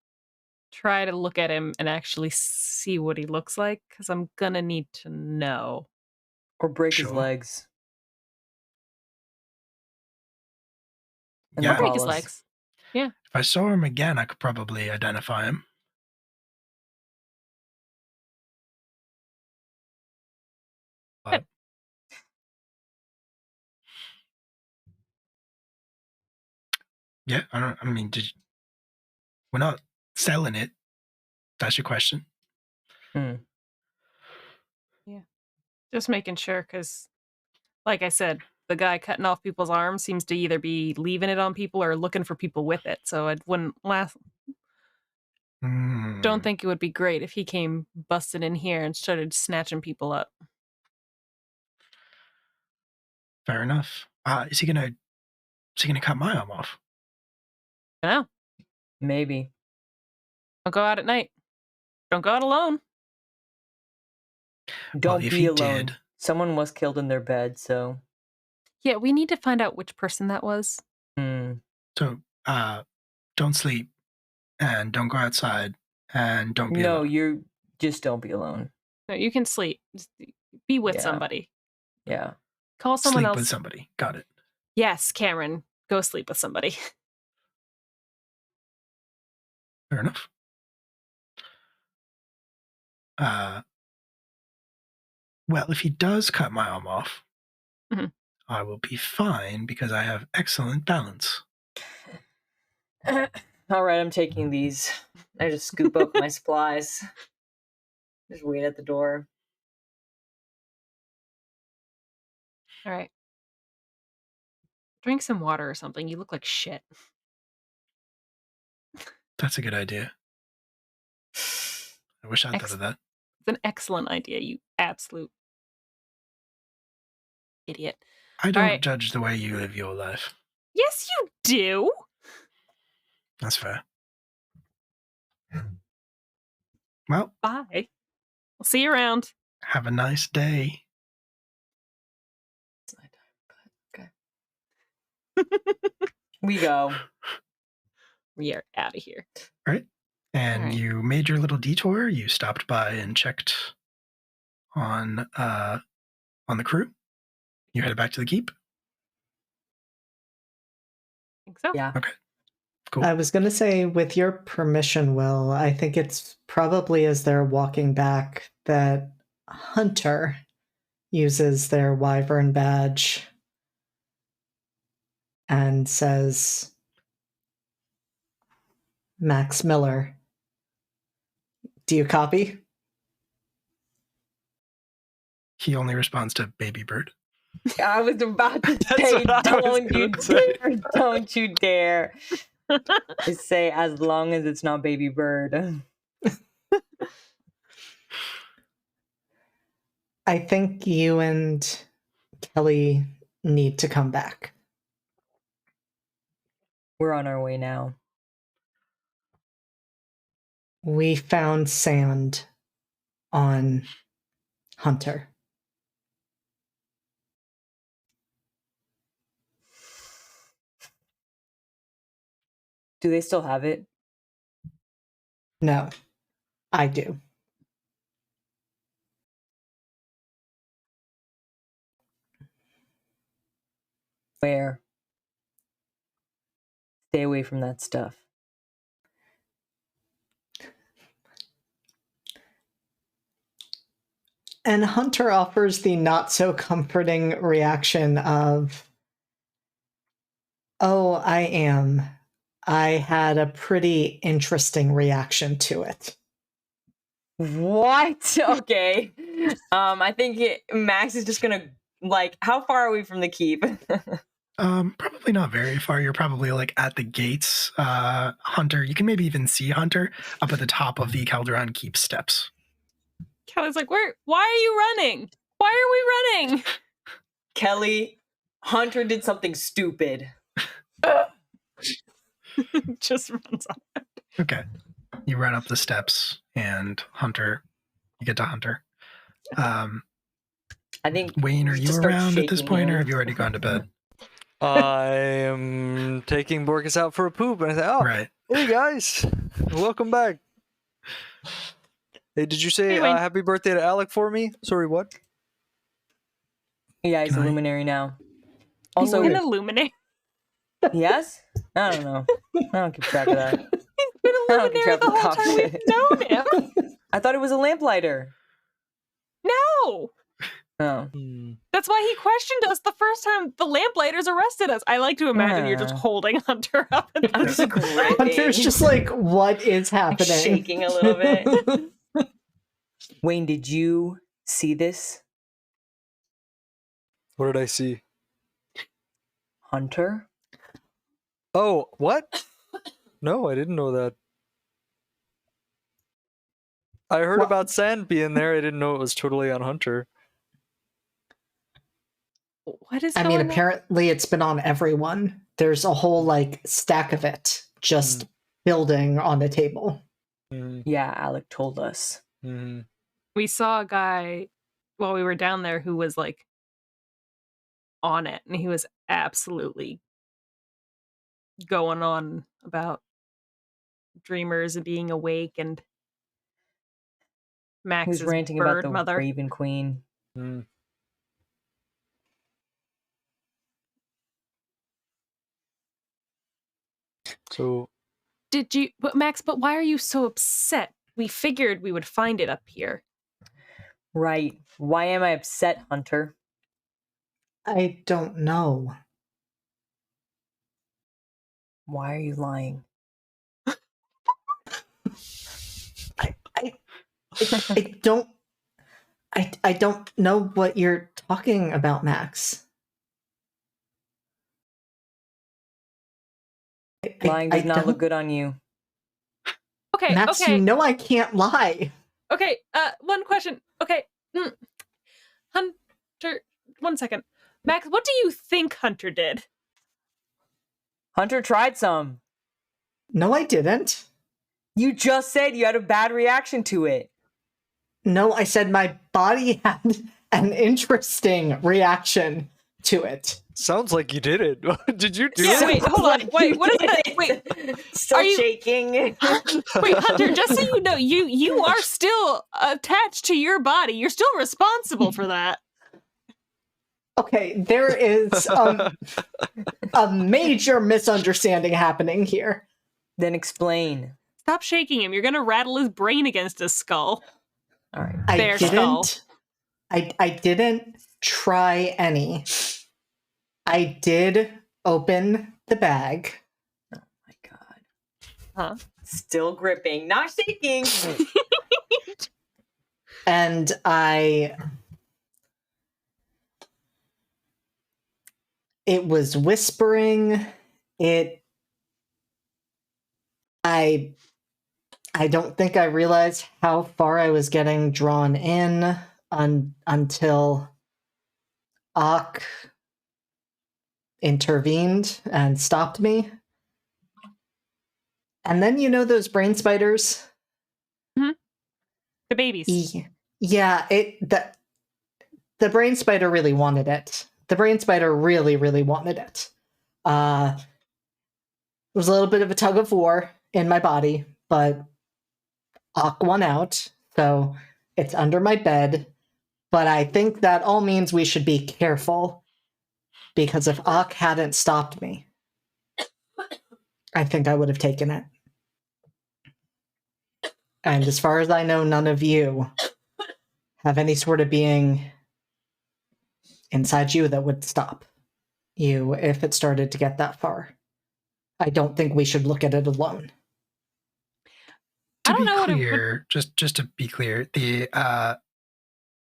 try to look at him and actually see what he looks like, because I'm gonna need to know. Or break his Sure. legs. And Yeah. Or break his call us. legs. Yeah. If I saw him again, I could probably identify him. But yeah, I mean, we're not selling it. That's your question. Hmm. Yeah. Just making sure, because, like I said, the guy cutting off people's arms seems to either be leaving it on people or looking for people with it. So it wouldn't last. Don't think it would be great if he came busting in here and started snatching people up. Fair enough. Is he gonna cut my arm off? I know. Maybe. Don't go out at night. Don't go out alone. Don't if be he alone. did- Someone was killed in their bed, so. Yeah, we need to find out which person that was. So, don't sleep, and don't go outside, and don't be alone. You just don't be alone. No, you can sleep. Just be with Yeah. somebody. Yeah. Call someone Sleep else. with somebody. Got it. Yes, Cameron. Go sleep with somebody. Fair enough. Well, if he does cut my arm off, Mhm. I will be fine because I have excellent balance. All right, I'm taking these. I just scoop up my supplies. Just wait at the door. All right. Drink some water or something. You look like shit. That's a good idea. I wish I'd thought of that. It's an excellent idea, you absolute idiot. I don't judge the way you live your life. Yes, you do. That's fair. Well, bye. We'll see you around. Have a nice day. It's nighttime, but okay. We go. We are out of here. All right. And you made your little detour. You stopped by and checked on the crew. You headed back to the keep. I think so. Yeah. Okay. Cool. I was going to say, with your permission, Will, I think it's probably as they're walking back that Hunter uses their wyvern badge and says, Max Miller, do you copy? He only responds to baby bird. I was about to say, don't you dare. Just say, as long as it's not baby bird. I think you and Kelly need to come back. We're on our way now. We found sand on Hunter. Do they still have it? No, I do. Where? Stay away from that stuff. And Hunter offers the not so comforting reaction of, oh, I had a pretty interesting reaction to it. What? Okay. I think Max is just gonna, like, how far are we from the keep? Probably not very far. You're probably like at the gates, Hunter. You can maybe even see Hunter up at the top of the Calderon Keep steps. Kelly's like, why are you running? Why are we running? Kelly, Hunter did something stupid. Just runs on. Okay. You run up the steps and you get to Hunter. I think Wayne, are you around at this point or have you already gone to bed? I am taking Borkus out for a poop, and I say, "Oh, Right. Hey guys, welcome back." Hey, did you say Hey, Wayne. happy birthday to Alec for me? Sorry, what? Yeah, he's a Can I- luminary now. Also, He's been illuminated. yes? I don't know. I don't keep track of that. He's been a I don't keep luminary track the of whole cock time we've shit. known him. I thought it was a lamplighter. No. Oh. That's why he questioned us the first time the lamplighters arrested us. I like to imagine you're just holding Hunter up. And I'm just gripping. Hunter's just like, what is Like happening? shaking a little bit. Wayne, did you see this? What did I see? Hunter? Oh, what? No, I didn't know that. I heard What? about Sand being there. I didn't know it was totally on Hunter. what is I going mean, apparently it's been on everyone. There's a whole like stack of it just building on the table. Mm-hmm. Yeah, Alec told us. Mm-hmm. We saw a guy while we were down there who was like on it, and he was absolutely going on about dreamers and being awake and He Max's was ranting bird about the mother. Raven Queen. Mm. So, Did you, but Max, but why are you so upset? We figured we would find it up here. Right. Why am I upset, Hunter? I don't know. Why are you lying? I don't. I don't know what you're talking about, Max. Lying does not don't- look good on you. Okay, Max, okay, you know I can't lie. okay. One question. Okay, Hunter. 1 second, Max. What do you think Hunter did? Hunter tried some. No, I didn't. You just said you had a bad reaction to it. No, I said my body had an interesting reaction to it. sounds like you did it. Did you do Yeah, it? wait, hold on. Wait, what is that? Wait, Still Are you- shaking. wait, Hunter. Just so you know, you are still attached to your body. You're still responsible for that. Okay, there is a major misunderstanding happening here. Then explain. Stop shaking him. You're gonna rattle his brain against his skull. All right. I Their didn't. skull. I didn't try any. I did open the bag. Oh my god. Huh? Still gripping, not shaking. And it was whispering. I don't think I realized how far I was getting drawn in until Ak intervened and stopped me. And then you know those brain spiders? The babies. Yeah, the brain spider really wanted it. The brain spider really, really wanted it. There was a little bit of a tug of war in my body, but Ak won out, so it's under my bed. But I think that all means we should be careful. Because if Ak hadn't stopped me, I think I would have taken it. And as far as I know, none of you have any sort of being inside you that would stop you if it started to get that far. I don't think we should look at it alone. To be clear, just to be clear, the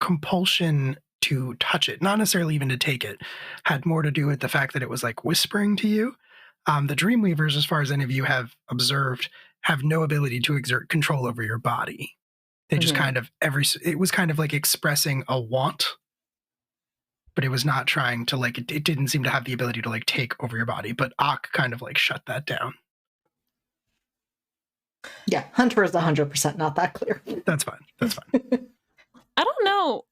compulsion to touch it, not necessarily even to take it, had more to do with the fact that it was like whispering to you. The Dreamweavers, as far as any of you have observed, have no ability to exert control over your body. They just kind of it was kind of like expressing a want, but it was not trying to like, it didn't seem to have the ability to like take over your body, but Ak kind of like shut that down. Yeah, Hunter is 100% not that clear. That's fine. I don't know.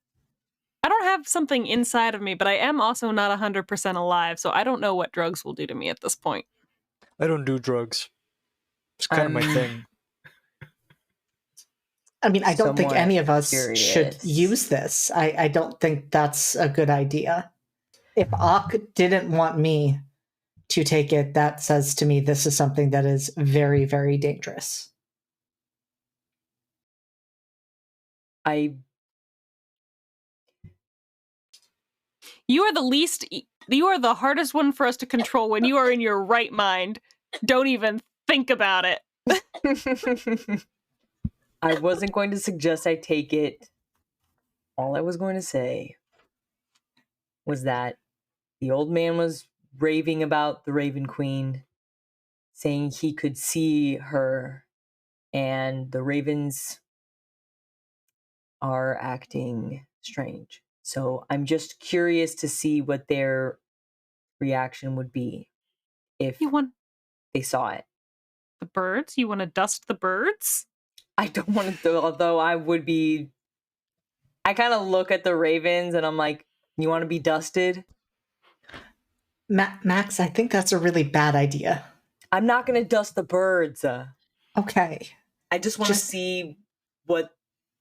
I don't have something inside of me, but I am also not 100% alive, so I don't know what drugs will do to me at this point. I don't do drugs. It's kind of my thing. I mean, I don't think any of us curious. should use this. I don't think that's a good idea. If Ak didn't want me to take it, that says to me this is something that is very, very dangerous. You are the hardest one for us to control when you are in your right mind. Don't even think about it. I wasn't going to suggest I take it. All I was going to say was that the old man was raving about the Raven Queen, saying he could see her, and the ravens are acting strange. So I'm just curious to see what their reaction would be if they saw it. The birds? You want to dust the birds? I don't want to, although I would be. I kind of look at the ravens and I'm like, you want to be dusted? Max, I think that's a really bad idea. I'm not going to dust the birds. Okay. I just want to see what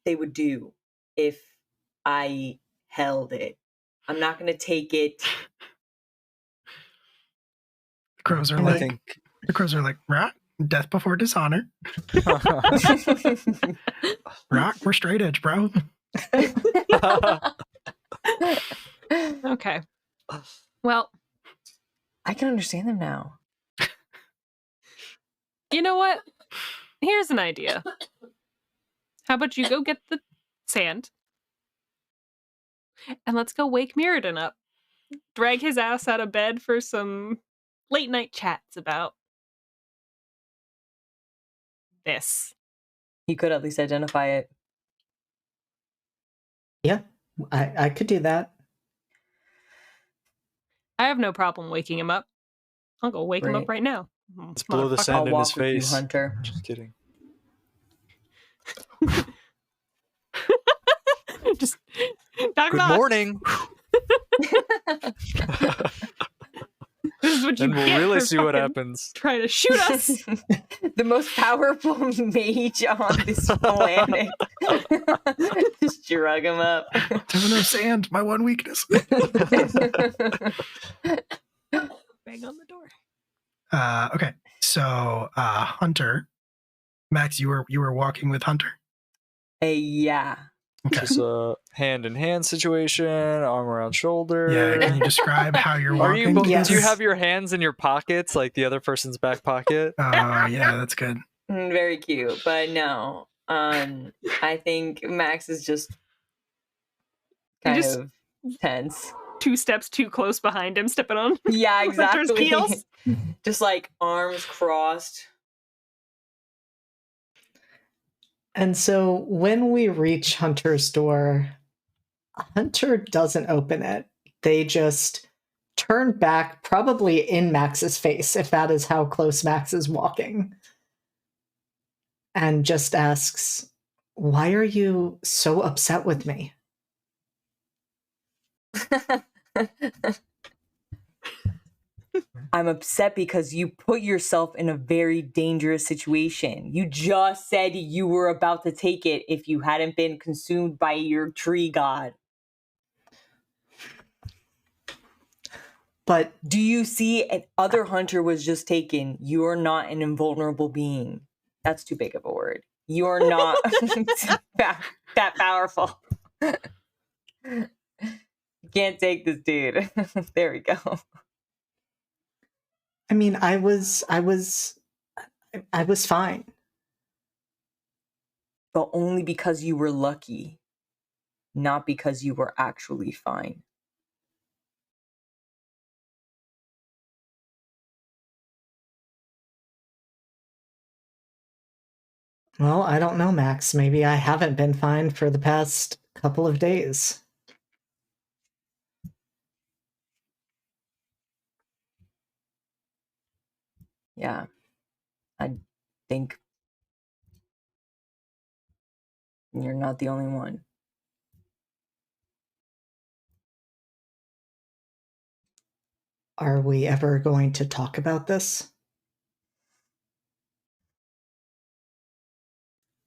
they would do if I held it. I'm not going to take it. The crows are like, Rock, death before dishonor. Rock, we're straight edge, bro. Okay. Well, I can understand them now. You know what? Here's an idea. How about you go get the sand and let's go wake Mirrodin up. Drag his ass out of bed for some late night chats about this. He could at least identify it. Yeah, I could do that. I have no problem waking him up. I'll go wake him up right now. Let's blow the sand in his face. You, Hunter. Just kidding. Just knock. Good morning. This is what you and we'll get really for see what happens. Trying to shoot us. The most powerful mage on this planet. Just drug him up. There's no sand, my one weakness. Bang on the door. Okay, so Hunter, Max, you were walking with Hunter. Yeah. Okay. Just a hand-in-hand situation, arm around shoulder. Yeah, can you describe how you're walking? Do you have your hands in your pockets, like the other person's back pocket? Oh, yeah, that's good. Very cute, but no. I think Max is just kind of tense. 2 steps too close behind him, stepping on. Yeah, exactly. Hunter's heels. Just like arms crossed. And so when we reach Hunter's door, Hunter doesn't open it. They just turn back, probably in Max's face, if that is how close Max is walking, and just asks, "Why are you so upset with me?" I'm upset because you put yourself in a very dangerous situation. You just said you were about to take it if you hadn't been consumed by your tree god. But do you see an other hunter was just taken? You are not an invulnerable being. That's too big of a word. You are not that powerful. Can't take this dude. There we go. I mean, I was fine. But only because you were lucky, not because you were actually fine. Well, I don't know, Max. Maybe I haven't been fine for the past couple of days. Yeah. I think you're not the only one. Are we ever going to talk about this?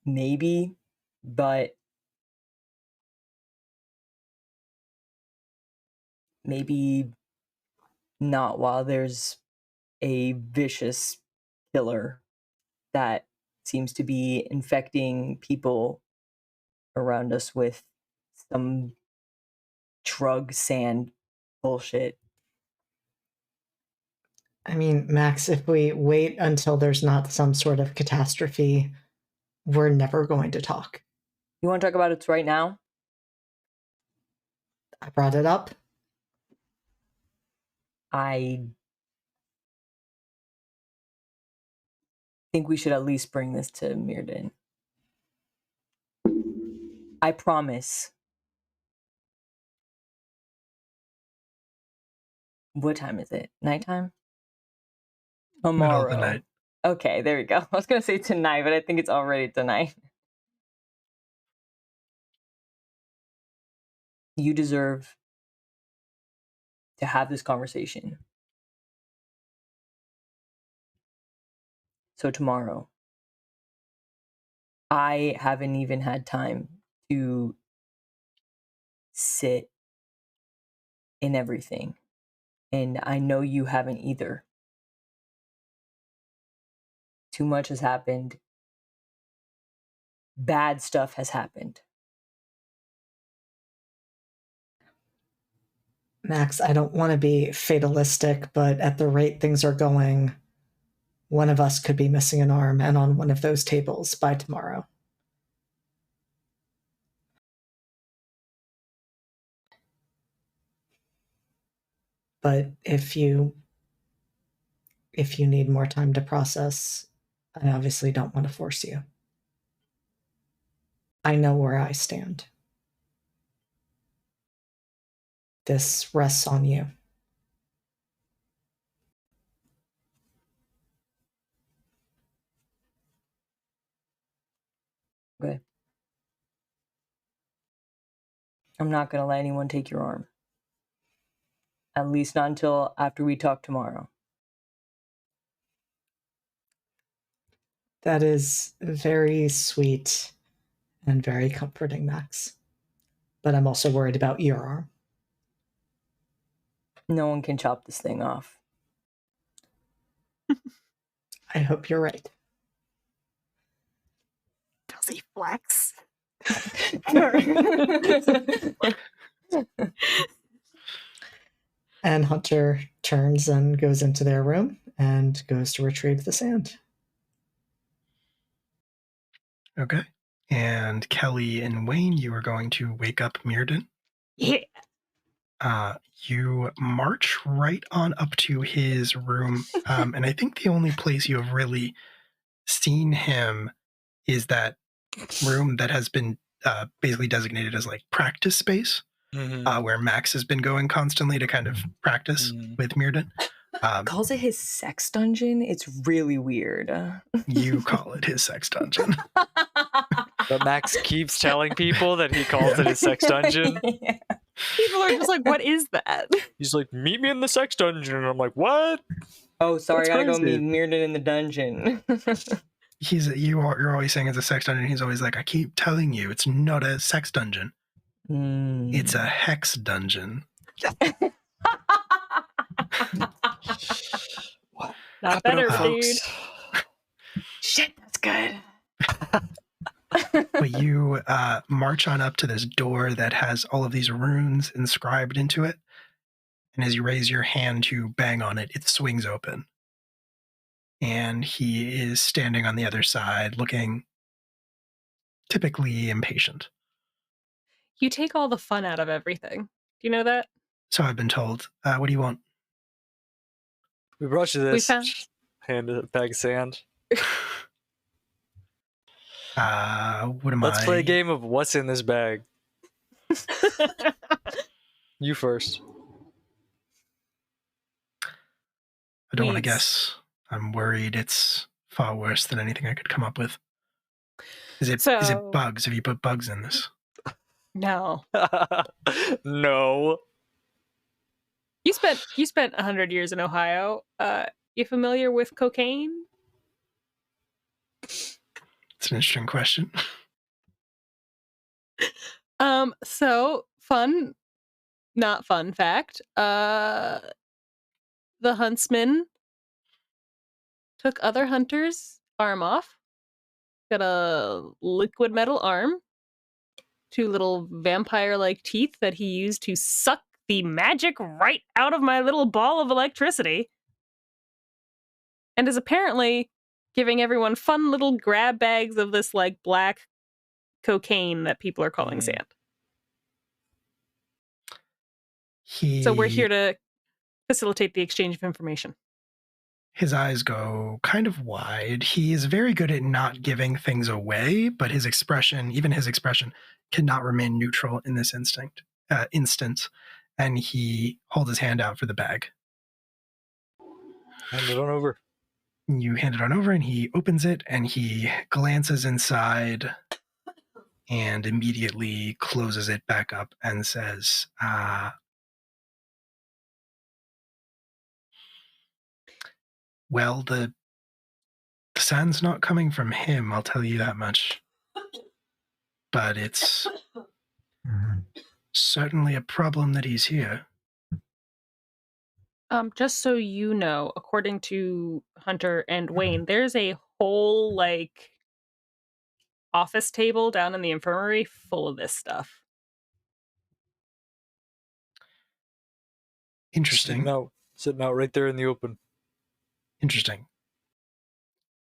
Maybe, but maybe not while there's a vicious killer that seems to be infecting people around us with some drug sand bullshit. I mean, Max, if we wait until there's not some sort of catastrophe, we're never going to talk. You want to talk about it right now? I brought it up. I think we should at least bring this to Mirden. I promise. What time is it? Nighttime? Tomorrow. Middle of the night. Okay, there we go. I was going to say tonight, but I think it's already tonight. You deserve to have this conversation. So tomorrow, I haven't even had time to sit in everything. And I know you haven't either. Too much has happened. Bad stuff has happened. Max, I don't want to be fatalistic, but at the rate things are going, one of us could be missing an arm and on one of those tables by tomorrow. But if you need more time to process, I obviously don't want to force you. I know where I stand. This rests on you. Okay. I'm not going to let anyone take your arm. At least not until after we talk tomorrow. That is very sweet and very comforting, Max. But I'm also worried about your arm. No one can chop this thing off. I hope you're right. Does he flex? And Hunter turns and goes into their room and goes to retrieve the sand. Okay. And Kelly and Wayne, you are going to wake up Mirden. Yeah. You march right on up to his room. And I think the only place you have really seen him is that room that has been basically designated as like practice space, where Max has been going constantly to kind of practice with Mirden. Calls it his sex dungeon. It's really weird. You call it his sex dungeon. But Max keeps telling people that he calls it his sex dungeon. Yeah. People are just like, what is that? He's like, meet me in the sex dungeon. And I'm like, what? Oh, sorry, That's I gotta go crazy. meet Mirden in the dungeon. You're always saying it's a sex dungeon. He's always like, I keep telling you, it's not a sex dungeon. It's a hex dungeon. Not better, dude. Shit, that's good. But you march on up to this door that has all of these runes inscribed into it. And as you raise your hand to bang on it, it swings open. And he is standing on the other side, looking typically impatient. You take all the fun out of everything. Do you know that? So I've been told. What do you want? We brought you this. We found... Hand a bag of sand. What am Let's I? play a game of what's in this bag. You first. I don't want to Weeds. guess. I'm worried it's far worse than anything I could come up with. Is it bugs? Have you put bugs in this? No. No. You spent 100 years in Ohio. You familiar with cocaine? It's an interesting question. So fun, not fun fact. The huntsman took other hunters' arm off. Got a liquid metal arm. 2 little vampire-like teeth that he used to suck the magic right out of my little ball of electricity. And is apparently giving everyone fun little grab bags of this like black cocaine that people are calling sand. So we're here to facilitate the exchange of information. His eyes go kind of wide. He is very good at not giving things away, but his expression, even his expression, cannot remain neutral in this instance. And he holds his hand out for the bag. Hand it on over. You hand it on over, and he opens it, and he glances inside and immediately closes it back up and says, well, the sand's not coming from him, I'll tell you that much. But it's certainly a problem that he's here. Just so you know, according to Hunter and Wayne, there's a whole like office table down in the infirmary full of this stuff. Interesting. Sitting out right there in the open. Interesting.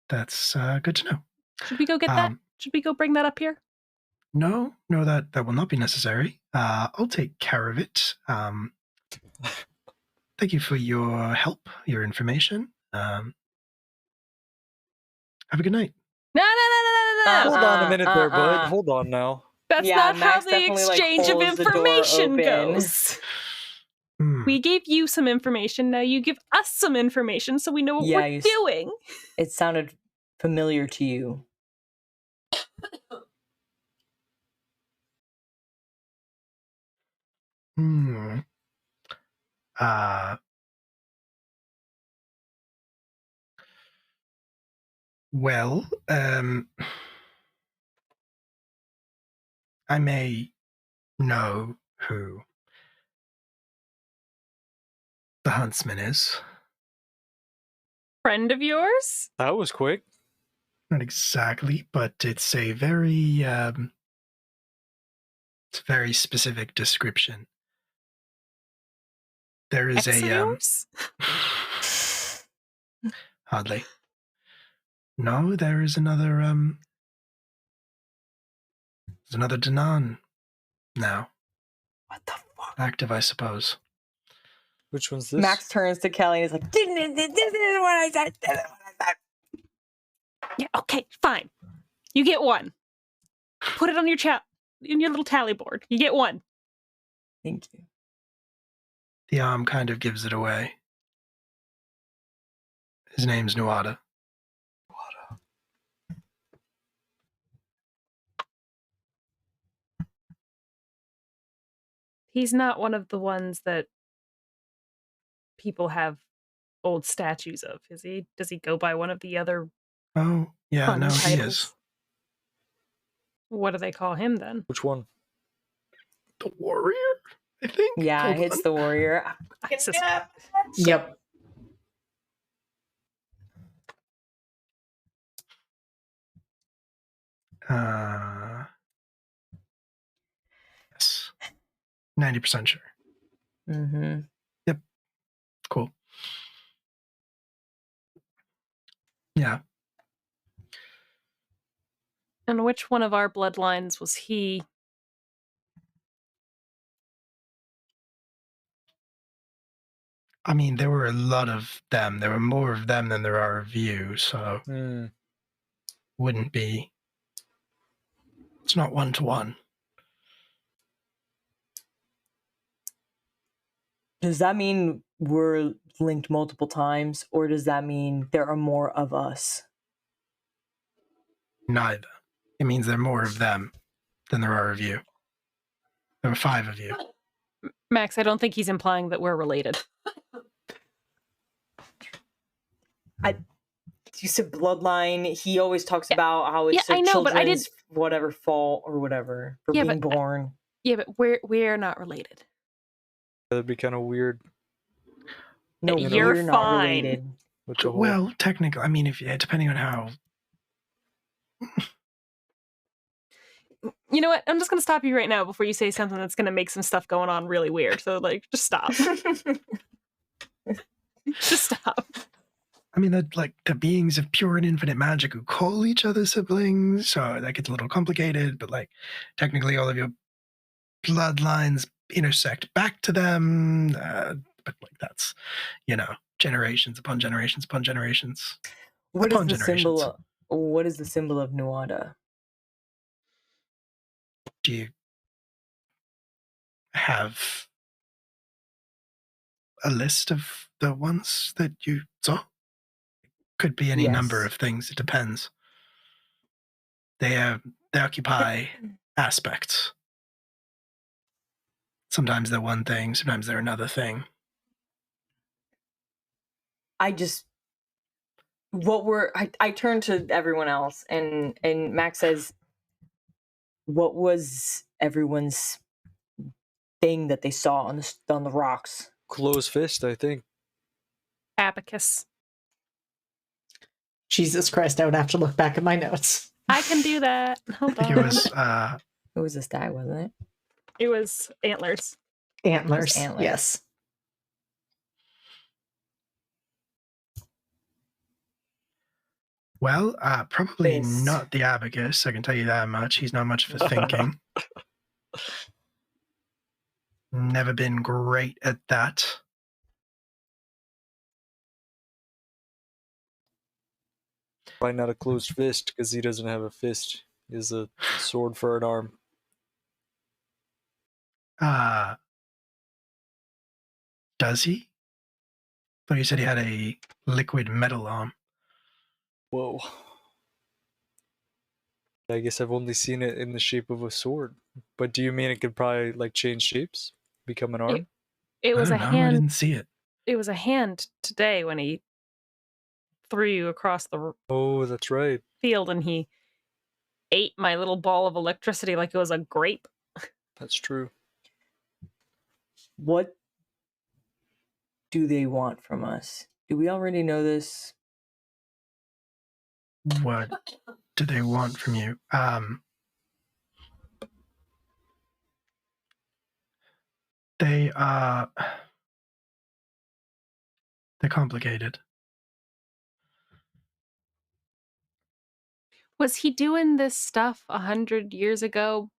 That's good to know. Should we go get that? Should we go bring that up here? No, that will not be necessary. I'll take care of it. Thank you for your help, your information. Have a good night. No. Hold on a minute there, bud. Hold on now. That's not Max how the exchange of information goes. We gave you some information, now you give us some information so we know what we're doing. It sounded familiar to you. Well, I may know who the huntsman is. Friend of yours? That was quick. Not exactly, but it's a very specific description. There is hardly. No, there is another there's another Danan now. What the fuck? Active, I suppose. Which one's this? Max turns to Kelly and is like, this is what I said. This is what I said. Yeah, okay, fine. You get one. Put it on your in your little tally board. You get one. Thank you. The arm kind of gives it away. His name's Nuada. He's not one of the ones that people have old statues of, is he? Does he go by one of the other Oh, yeah, no, titles? he is. What do they call him then? Which one? The warrior, I think? Yeah, it's the warrior. Yep. Yes. 90% sure. Mm-hmm. Yep. Cool. Yeah. And which one of our bloodlines was he? I mean, there were a lot of them. There were more of them than there are of you, so wouldn't be. It's not 1-to-1. Does that mean we're linked multiple times, or does that mean there are more of us? Neither. It means there are more of them than there are of you. There were 5 of you. Max, I don't think he's implying that we're related. You said bloodline. He always talks about how it's I know, but I children's whatever fault or whatever for being born. Yeah, but we're not related. That'd be kind of weird. No, you're we're fine. not related. Well, technically, I mean, if depending on how. You know what? I'm just going to stop you right now before you say something that's going to make some stuff going on really weird. So, like, just stop. Just stop. I mean, that like the beings of pure and infinite magic who call each other siblings, so that gets a little complicated. But like, technically, all of your bloodlines intersect back to them. But like, that's generations upon generations upon generations. What is the symbol? What is the symbol of Nuada? Do you have a list of the ones that you saw? Could be any number of things. It depends. They occupy aspects. Sometimes they're one thing. Sometimes they're another thing. I turn to everyone else, and Max says, "What was everyone's thing that they saw on the rocks?" Closed fist, I think. Abacus. Jesus Christ, I would have to look back at my notes. I can do that. Hold on. It was it was a stag, wasn't it? It was antlers. Antlers. Yes. Well, probably not the abacus. I can tell you that much. He's not much for thinking. Never been great at that. Probably not a closed fist because he doesn't have a fist. He has a sword for an arm. Does he? But you said he had a liquid metal arm. Whoa. I guess I've only seen it in the shape of a sword. But do you mean it could probably like change shapes? Become an arm? It was a hand. I didn't see it. It was a hand today when he threw you across the that's right. field, and he ate my little ball of electricity like it was a grape. That's true. What do they want from us? Do we already know this? What do they want from you? They're complicated. Was he doing this stuff 100 years ago?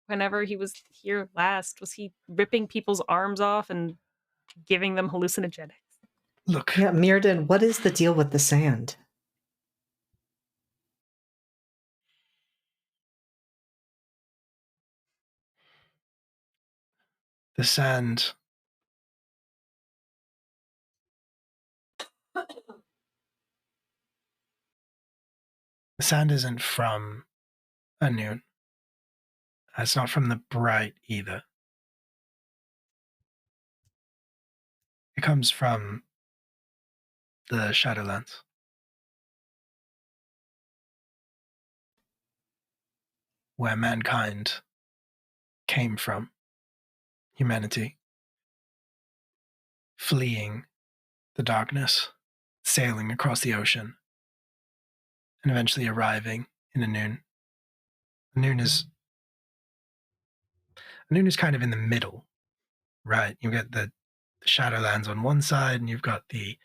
Whenever he was here last, was he ripping people's arms off and giving them hallucinogenics? Look. Yeah, Mirrodin, what is the deal with the sand? The sand. The sand isn't from Anun. It's not from the Bright either. It comes from the Shadowlands. Where mankind came from. Humanity. Fleeing the darkness, sailing across the ocean, and eventually arriving in Anun. Anun is kind of in the middle, right? You get the Shadowlands on one side, and you've got the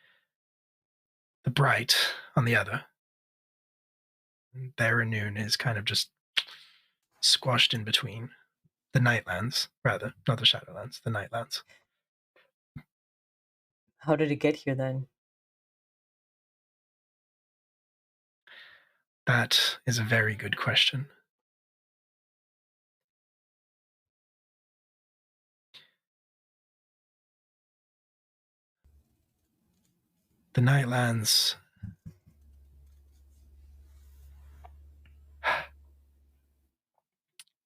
Bright on the other. There, Anun is kind of just squashed in between the Nightlands, rather, not the Shadowlands, the Nightlands. How did it get here then? That is a very good question. The Nightlands.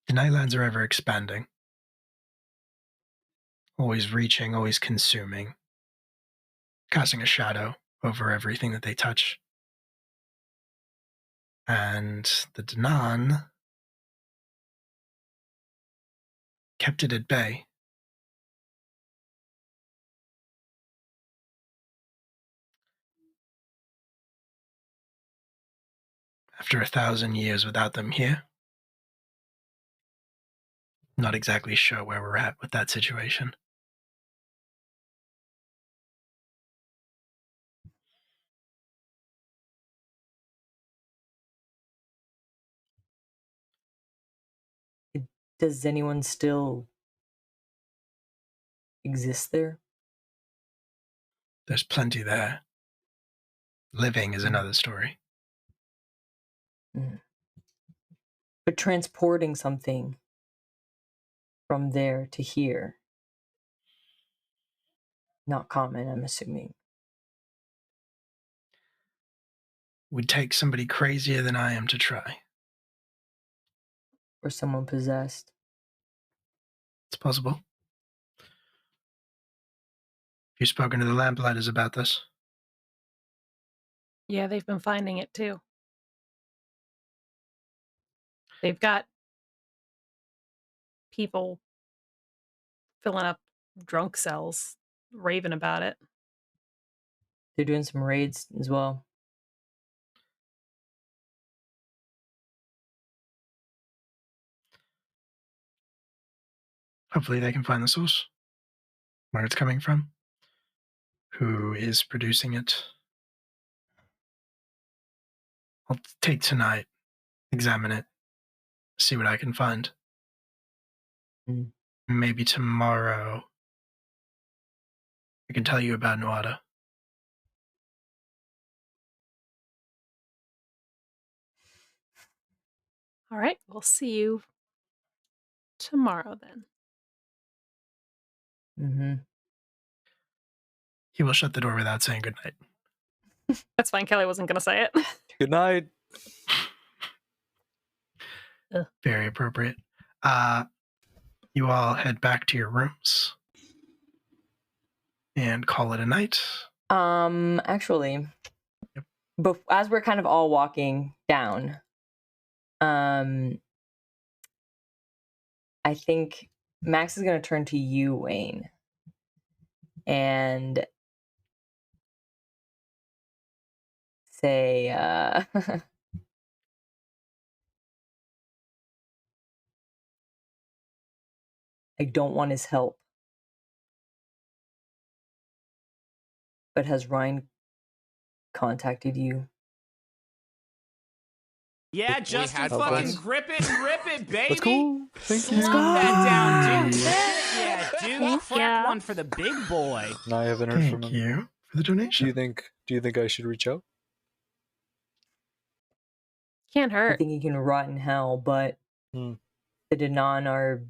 The Nightlands are ever expanding. Always reaching, always consuming. Casting a shadow over everything that they touch. And the Danan kept it at bay. After 1,000 years without them here, not exactly sure where we're at with that situation. Does anyone still exist there? There's plenty there. Living is another story. But transporting something from there to here, not common, I'm assuming. Would take somebody crazier than I am to try. Or someone possessed. It's possible. Have you spoken to the Lamplighters about this? Yeah, they've been finding it too. They've got people filling up drunk cells, raving about it. They're doing some raids as well. Hopefully they can find the source, where it's coming from, who is producing it. I'll take tonight, examine it, see what I can find. Maybe tomorrow I can tell you about Nuada. All right, we'll see you tomorrow then. He will shut the door without saying goodnight. That's fine. Kelly wasn't going to say it. Good night. Very appropriate. You all head back to your rooms and call it a night. Actually, as we're kind of all walking down, I think Max is going to turn to you, Wayne, and say, I don't want his help. But has Ryan contacted you? Yeah, Justin, fucking grip it and rip it, baby. Let's go. Thank you. Slap that down, dude. Yeah, dude. Thank Crack ya. one for the big boy. No, I haven't heard from Thank him. you for the donation. Do you think I should reach out? Can't I hurt. think he can rot in hell, but the Danan are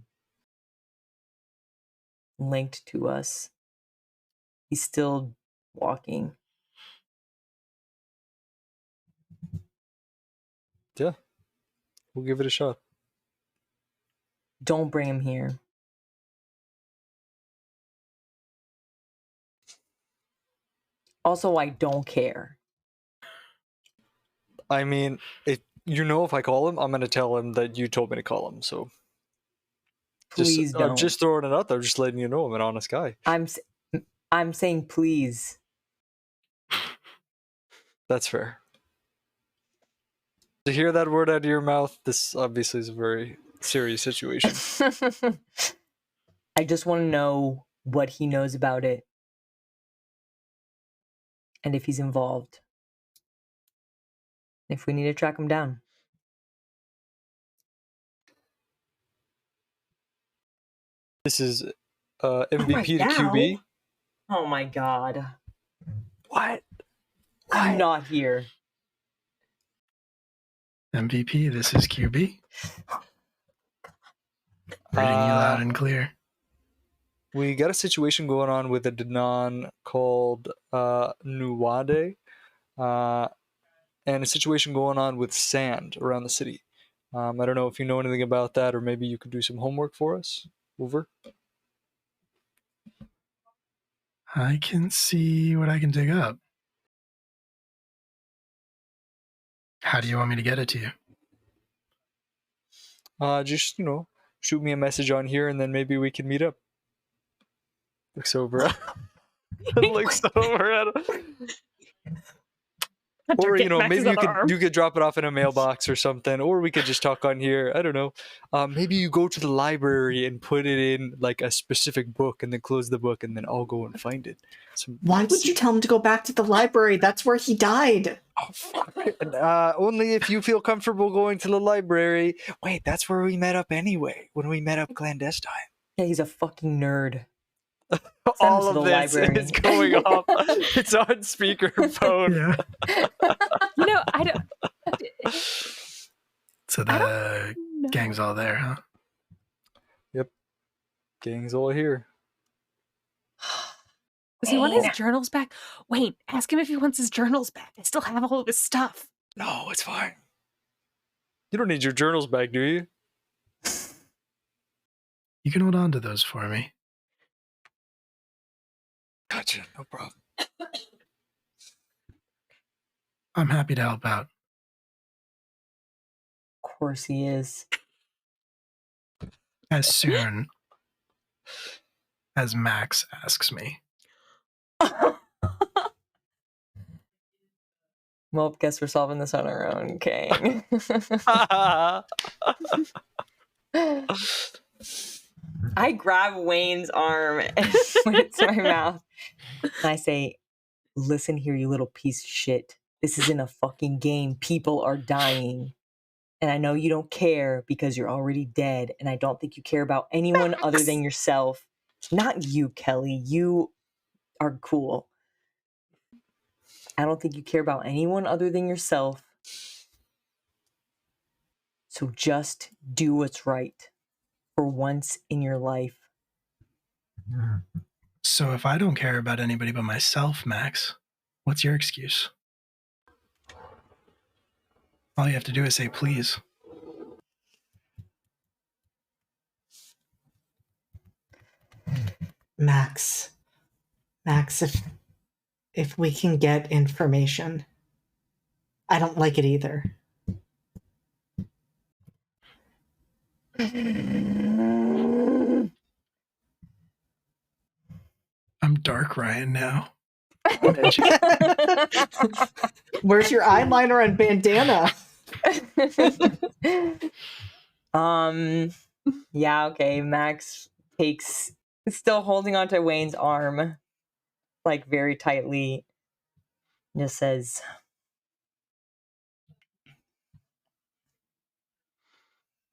linked to us. He's still walking. Yeah. We'll give it a shot. Don't bring him here. Also, I don't care. I mean, if I call him, I'm going to tell him that you told me to call him, so... Please don't. I'm just throwing it out there, just letting you know I'm an honest guy. I'm saying please That's fair. To hear that word out of your mouth, this obviously is a very serious situation. I just want to know what he knows about it. And if he's involved. If we need to track him down. This is MVP to QB. Oh my god. What? I'm not here. MVP, this is QB. Reading you loud and clear. We got a situation going on with a Danan called Nuwade, and a situation going on with sand around the city. I don't know if you know anything about that, or maybe you could do some homework for us. Over. I can see what I can dig up. How do you want me to get it to you? Just, shoot me a message on here, and then maybe we can meet up. Looks over at or maybe you could drop it off in a mailbox or something, or we could just talk on here. I don't know. Maybe you go to the library and put it in like a specific book, and then close the book, and then I'll go and find it. Why would you tell him to go back to the library? That's where he died. Oh, fuck. Only if you feel comfortable going to the library. Wait, that's where we met up anyway. When we met up clandestine. Yeah, he's a fucking nerd. All of this is going off. It's on speakerphone. Yeah. I don't. So the gang's all there, huh? Yep. Gang's all here. Does he want his journals back? Wait, ask him if he wants his journals back. I still have all of his stuff. No, it's fine. You don't need your journals back, do you? You can hold on to those for me. Gotcha, no problem. I'm happy to help out. Of course he is. As soon as Max asks me. Well, guess we're solving this on our own, King. I grab Wayne's arm and put it to my mouth. And I say, listen here, you little piece of shit. This isn't a fucking game. People are dying. And I know you don't care because you're already dead. And I don't think you care about anyone other than yourself. Not you, Kelly. You are cool. I don't think you care about anyone other than yourself. So just do what's right for once in your life. So if I don't care about anybody but myself, Max, what's your excuse? All you have to do is say please. Max, if we can get information. I don't like it either. I'm Dark Ryan now. Where's your eyeliner and bandana? Yeah, okay. Max still holding onto Wayne's arm, like very tightly, just says,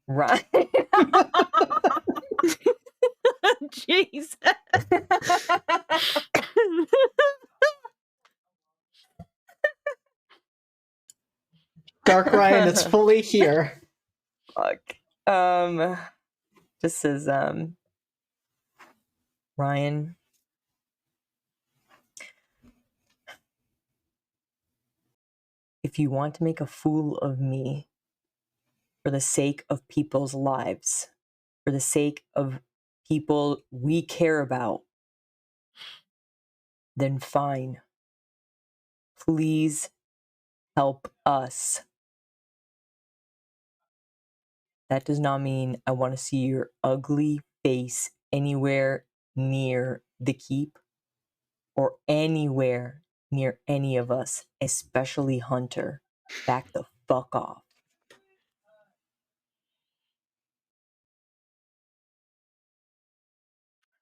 "Run." Jesus. Dark Ryan is fully here. Fuck. Just says, Ryan, if you want to make a fool of me for the sake of people's lives, for the sake of people we care about, then fine. Please help us. That does not mean I want to see your ugly face anywhere near the keep or anywhere near any of us, especially Hunter. Back the fuck off.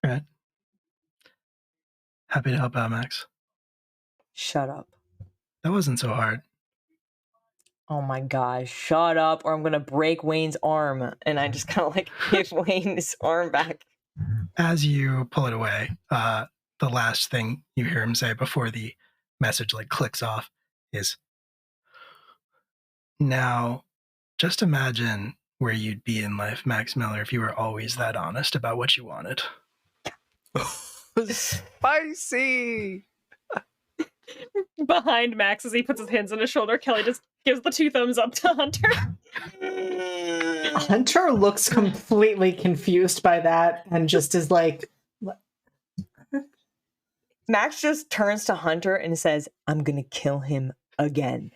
All right. Happy to help out, Max. Shut up. That wasn't so hard. Oh my gosh, shut up, or I'm gonna break Wayne's arm. And I just kind of like give Wayne his arm back. As you pull it away, the last thing you hear him say before the message like clicks off is, "Now, just imagine where you'd be in life, Max Miller, if you were always that honest about what you wanted." Spicy. Behind Max, as he puts his hands on his shoulder, Kelly just gives the 2 thumbs up to Hunter. Hunter looks completely confused by that and just is like, Max just turns to Hunter and says, "I'm gonna kill him again."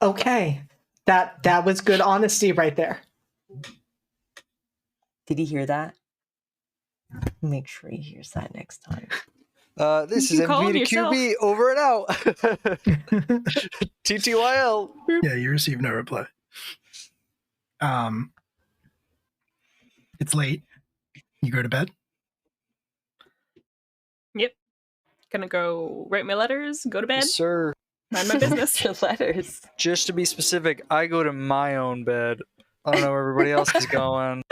okay, that was good honesty right there. Did he hear that? Make sure he hears that next time. This You is call him MV to yourself. QB, over and out. TTYL. Yeah, you receive no reply. It's late. You go to bed? Yep. Gonna go write my letters, go to bed, Yes, sir. mind my business. The letters. Just to be specific, I go to my own bed. I don't know where everybody else is going.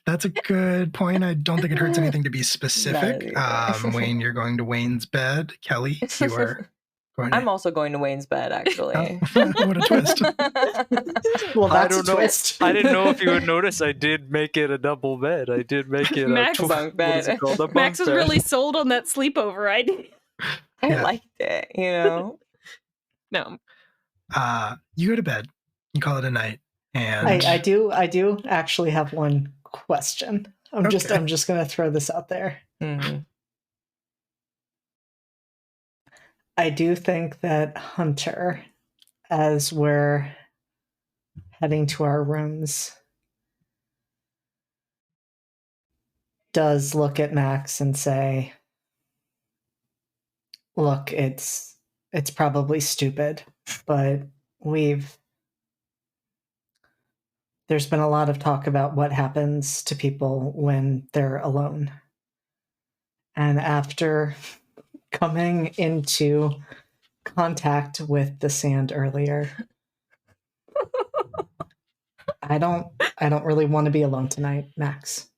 That's a good point. I don't think it hurts anything to be specific. Neither. Wayne, you're going to Wayne's bed. Kelly, you are going to... I'm also going to Wayne's bed, actually. What a twist. Well, I that's a don't know. twist. I didn't know if you would notice. I did make it a double bed. I did make it Max- a Bunk what is bed. it called? A bunk Max was bed. really sold on that sleepover idea. I Yeah. liked it, you know? No. You go to bed. You call it a night. And I do actually have one question. I'm just gonna throw this out there. Mhm. I do think that Hunter, as we're heading to our rooms, does look at Max and say, "Look, it's probably stupid, but there's been a lot of talk about what happens to people when they're alone. And after coming into contact with the sand earlier, I don't really want to be alone tonight, Max."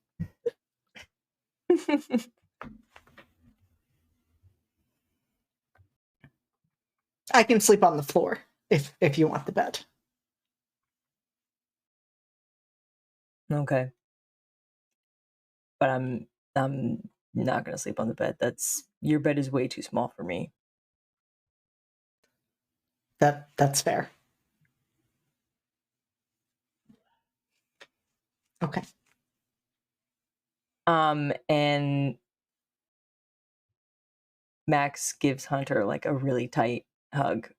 I can sleep on the floor if you want the bed. Okay. But I'm not gonna sleep on the bed. Your bed is way too small for me. That's fair. Okay. And Max gives Hunter like a really tight hug,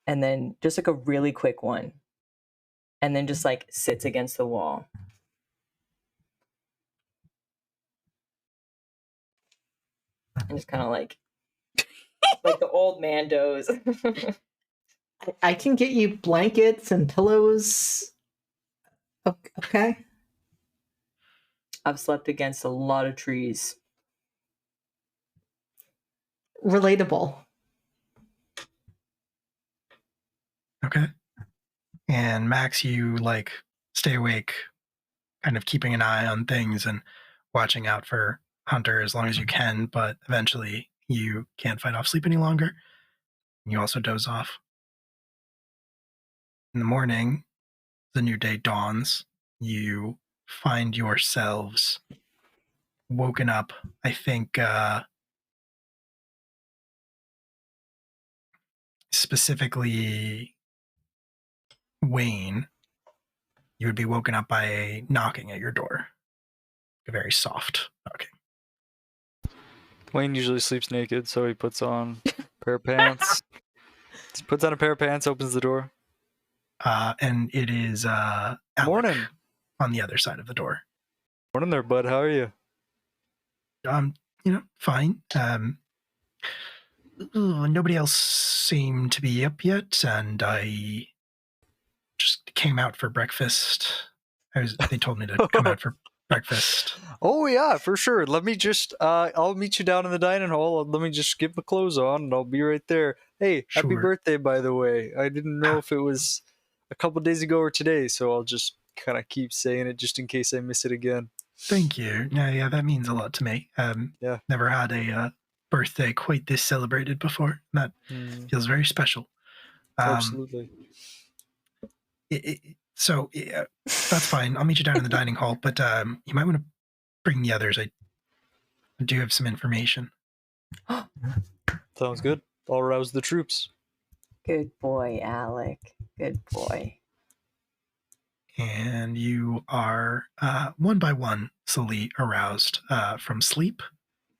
and then just like a really quick one, and then just like sits against the wall. And just kind of like the old man doze. I can get you blankets and pillows. Okay. I've slept against a lot of trees. Relatable. Okay. And Max, you like stay awake, kind of keeping an eye on things and watching out for Hunter as long as you can, but eventually you can't fight off sleep any longer. You also doze off. In the morning, the new day dawns. You find yourselves woken up, I think, specifically Wayne. You would be woken up by a knocking at your door. A very soft knocking. Wayne usually sleeps naked, so he puts on a pair of pants. Just puts on a pair of pants, opens the door. And it is Alec Morning. on the other side of the door. Morning there, bud. How are you? Fine. Nobody else seemed to be up yet, and I just came out for breakfast. They told me to come out for breakfast. Oh yeah, for sure. Let me just I'll meet you down in the dining hall. Let me just get my clothes on and I'll be right there. Hey, happy Sure. birthday, by the way. I didn't know if it was a couple days ago or today, so I'll just kind of keep saying it just in case I miss it again. Thank you. Yeah, that means a lot to me. Yeah. Never had a birthday quite this celebrated before. That feels very special. Absolutely. So that's fine. I'll meet you down in the dining hall, but you might want to bring the others. I do have some information. Sounds good. I'll rouse the troops. Good boy, Alec. Good boy. And you are one by one slowly aroused from sleep.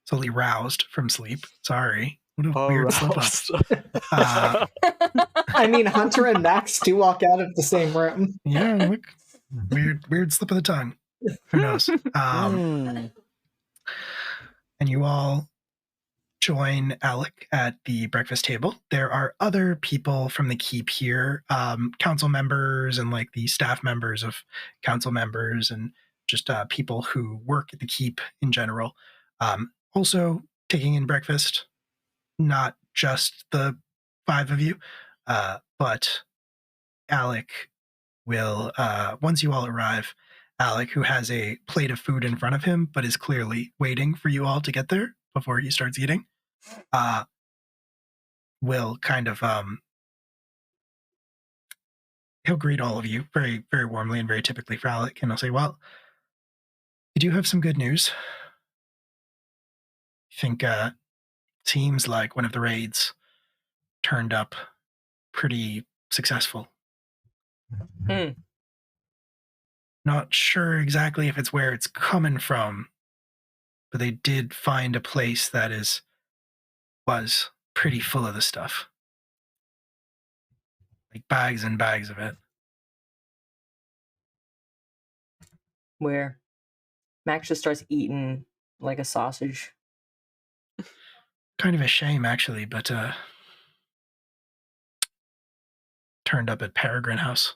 Slowly roused from sleep. Sorry. What a weird slip up. I mean, Hunter and Max do walk out of the same room. Yeah, look. Weird slip of the tongue. Who knows? And you all join Alec at the breakfast table. There are other people from the keep here, council members and like the staff members of council members and just people who work at the keep in general. Also taking in breakfast, not just the 5 of you, but Alec will, once you all arrive, Alec, who has a plate of food in front of him, but is clearly waiting for you all to get there before he starts eating, will kind of, he'll greet all of you very, very warmly and very typically for Alec, and he'll say, well, I do have some good news. I think, seems like one of the raids turned up pretty successful. Not sure exactly if it's where it's coming from, but they did find a place that was pretty full of the stuff. Like bags and bags of it. Where? Max just starts eating like a sausage. Kind of a shame, actually, but turned up at Peregrine House.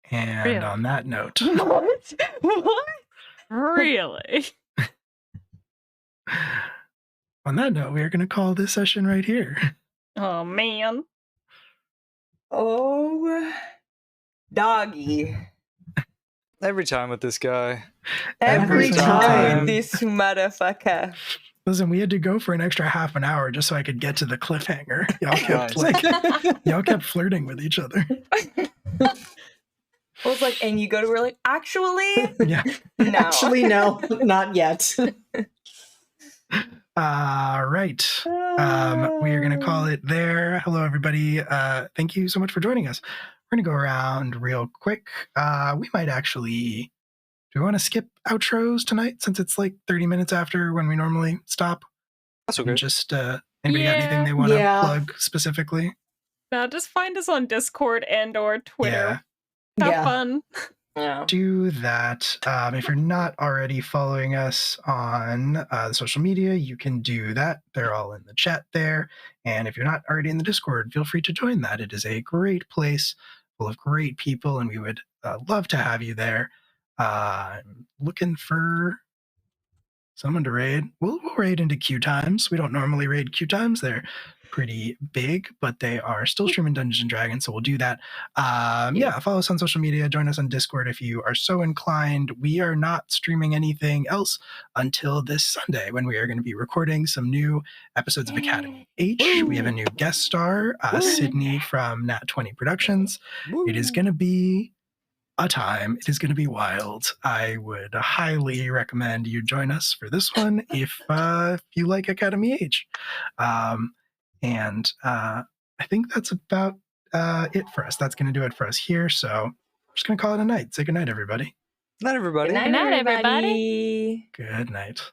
And Really? on that note... What? Really? On that note, we are going to call this session right here. Oh, man. Oh, doggy. Every time with this guy. Every time time. with this motherfucker. Listen, we had to go for an extra half an hour just so I could get to the cliffhanger. Y'all kept flirting with each other. I was like, and you go to her like, actually? Yeah. No. Actually, no, not yet. Right. We are going to call it there. Hello, everybody. Thank you so much for joining us. We're going to go around real quick. We might actually... Do we want to skip outros tonight since it's like 30 minutes after when we normally stop? That's okay. And just, anybody got anything they want to plug specifically? No, just find us on Discord and or Twitter. Have fun. Yeah. Do that. If you're not already following us on the social media, you can do that. They're all in the chat there. And if you're not already in the Discord, feel free to join that. It is a great place full of great people, and we would love to have you there. I'm looking for someone to raid. We'll raid into Q times. We don't normally raid Q times. They're pretty big, but they are still streaming Dungeons and Dragons, so we'll do that. Follow us on social media. Join us on Discord if you are so inclined. We are not streaming anything else until this Sunday when we are going to be recording some new episodes of Academy H. We have a new guest star, Sydney from Nat 20 Productions. It is going to be a time. It is going to be wild. I would highly recommend you join us for this one if you like Academy H. I think that's about it for us. That's going to do it for us here. So I'm just going to call it a night. Say good night, everybody. Good night, everybody. Good night, everybody. Good night.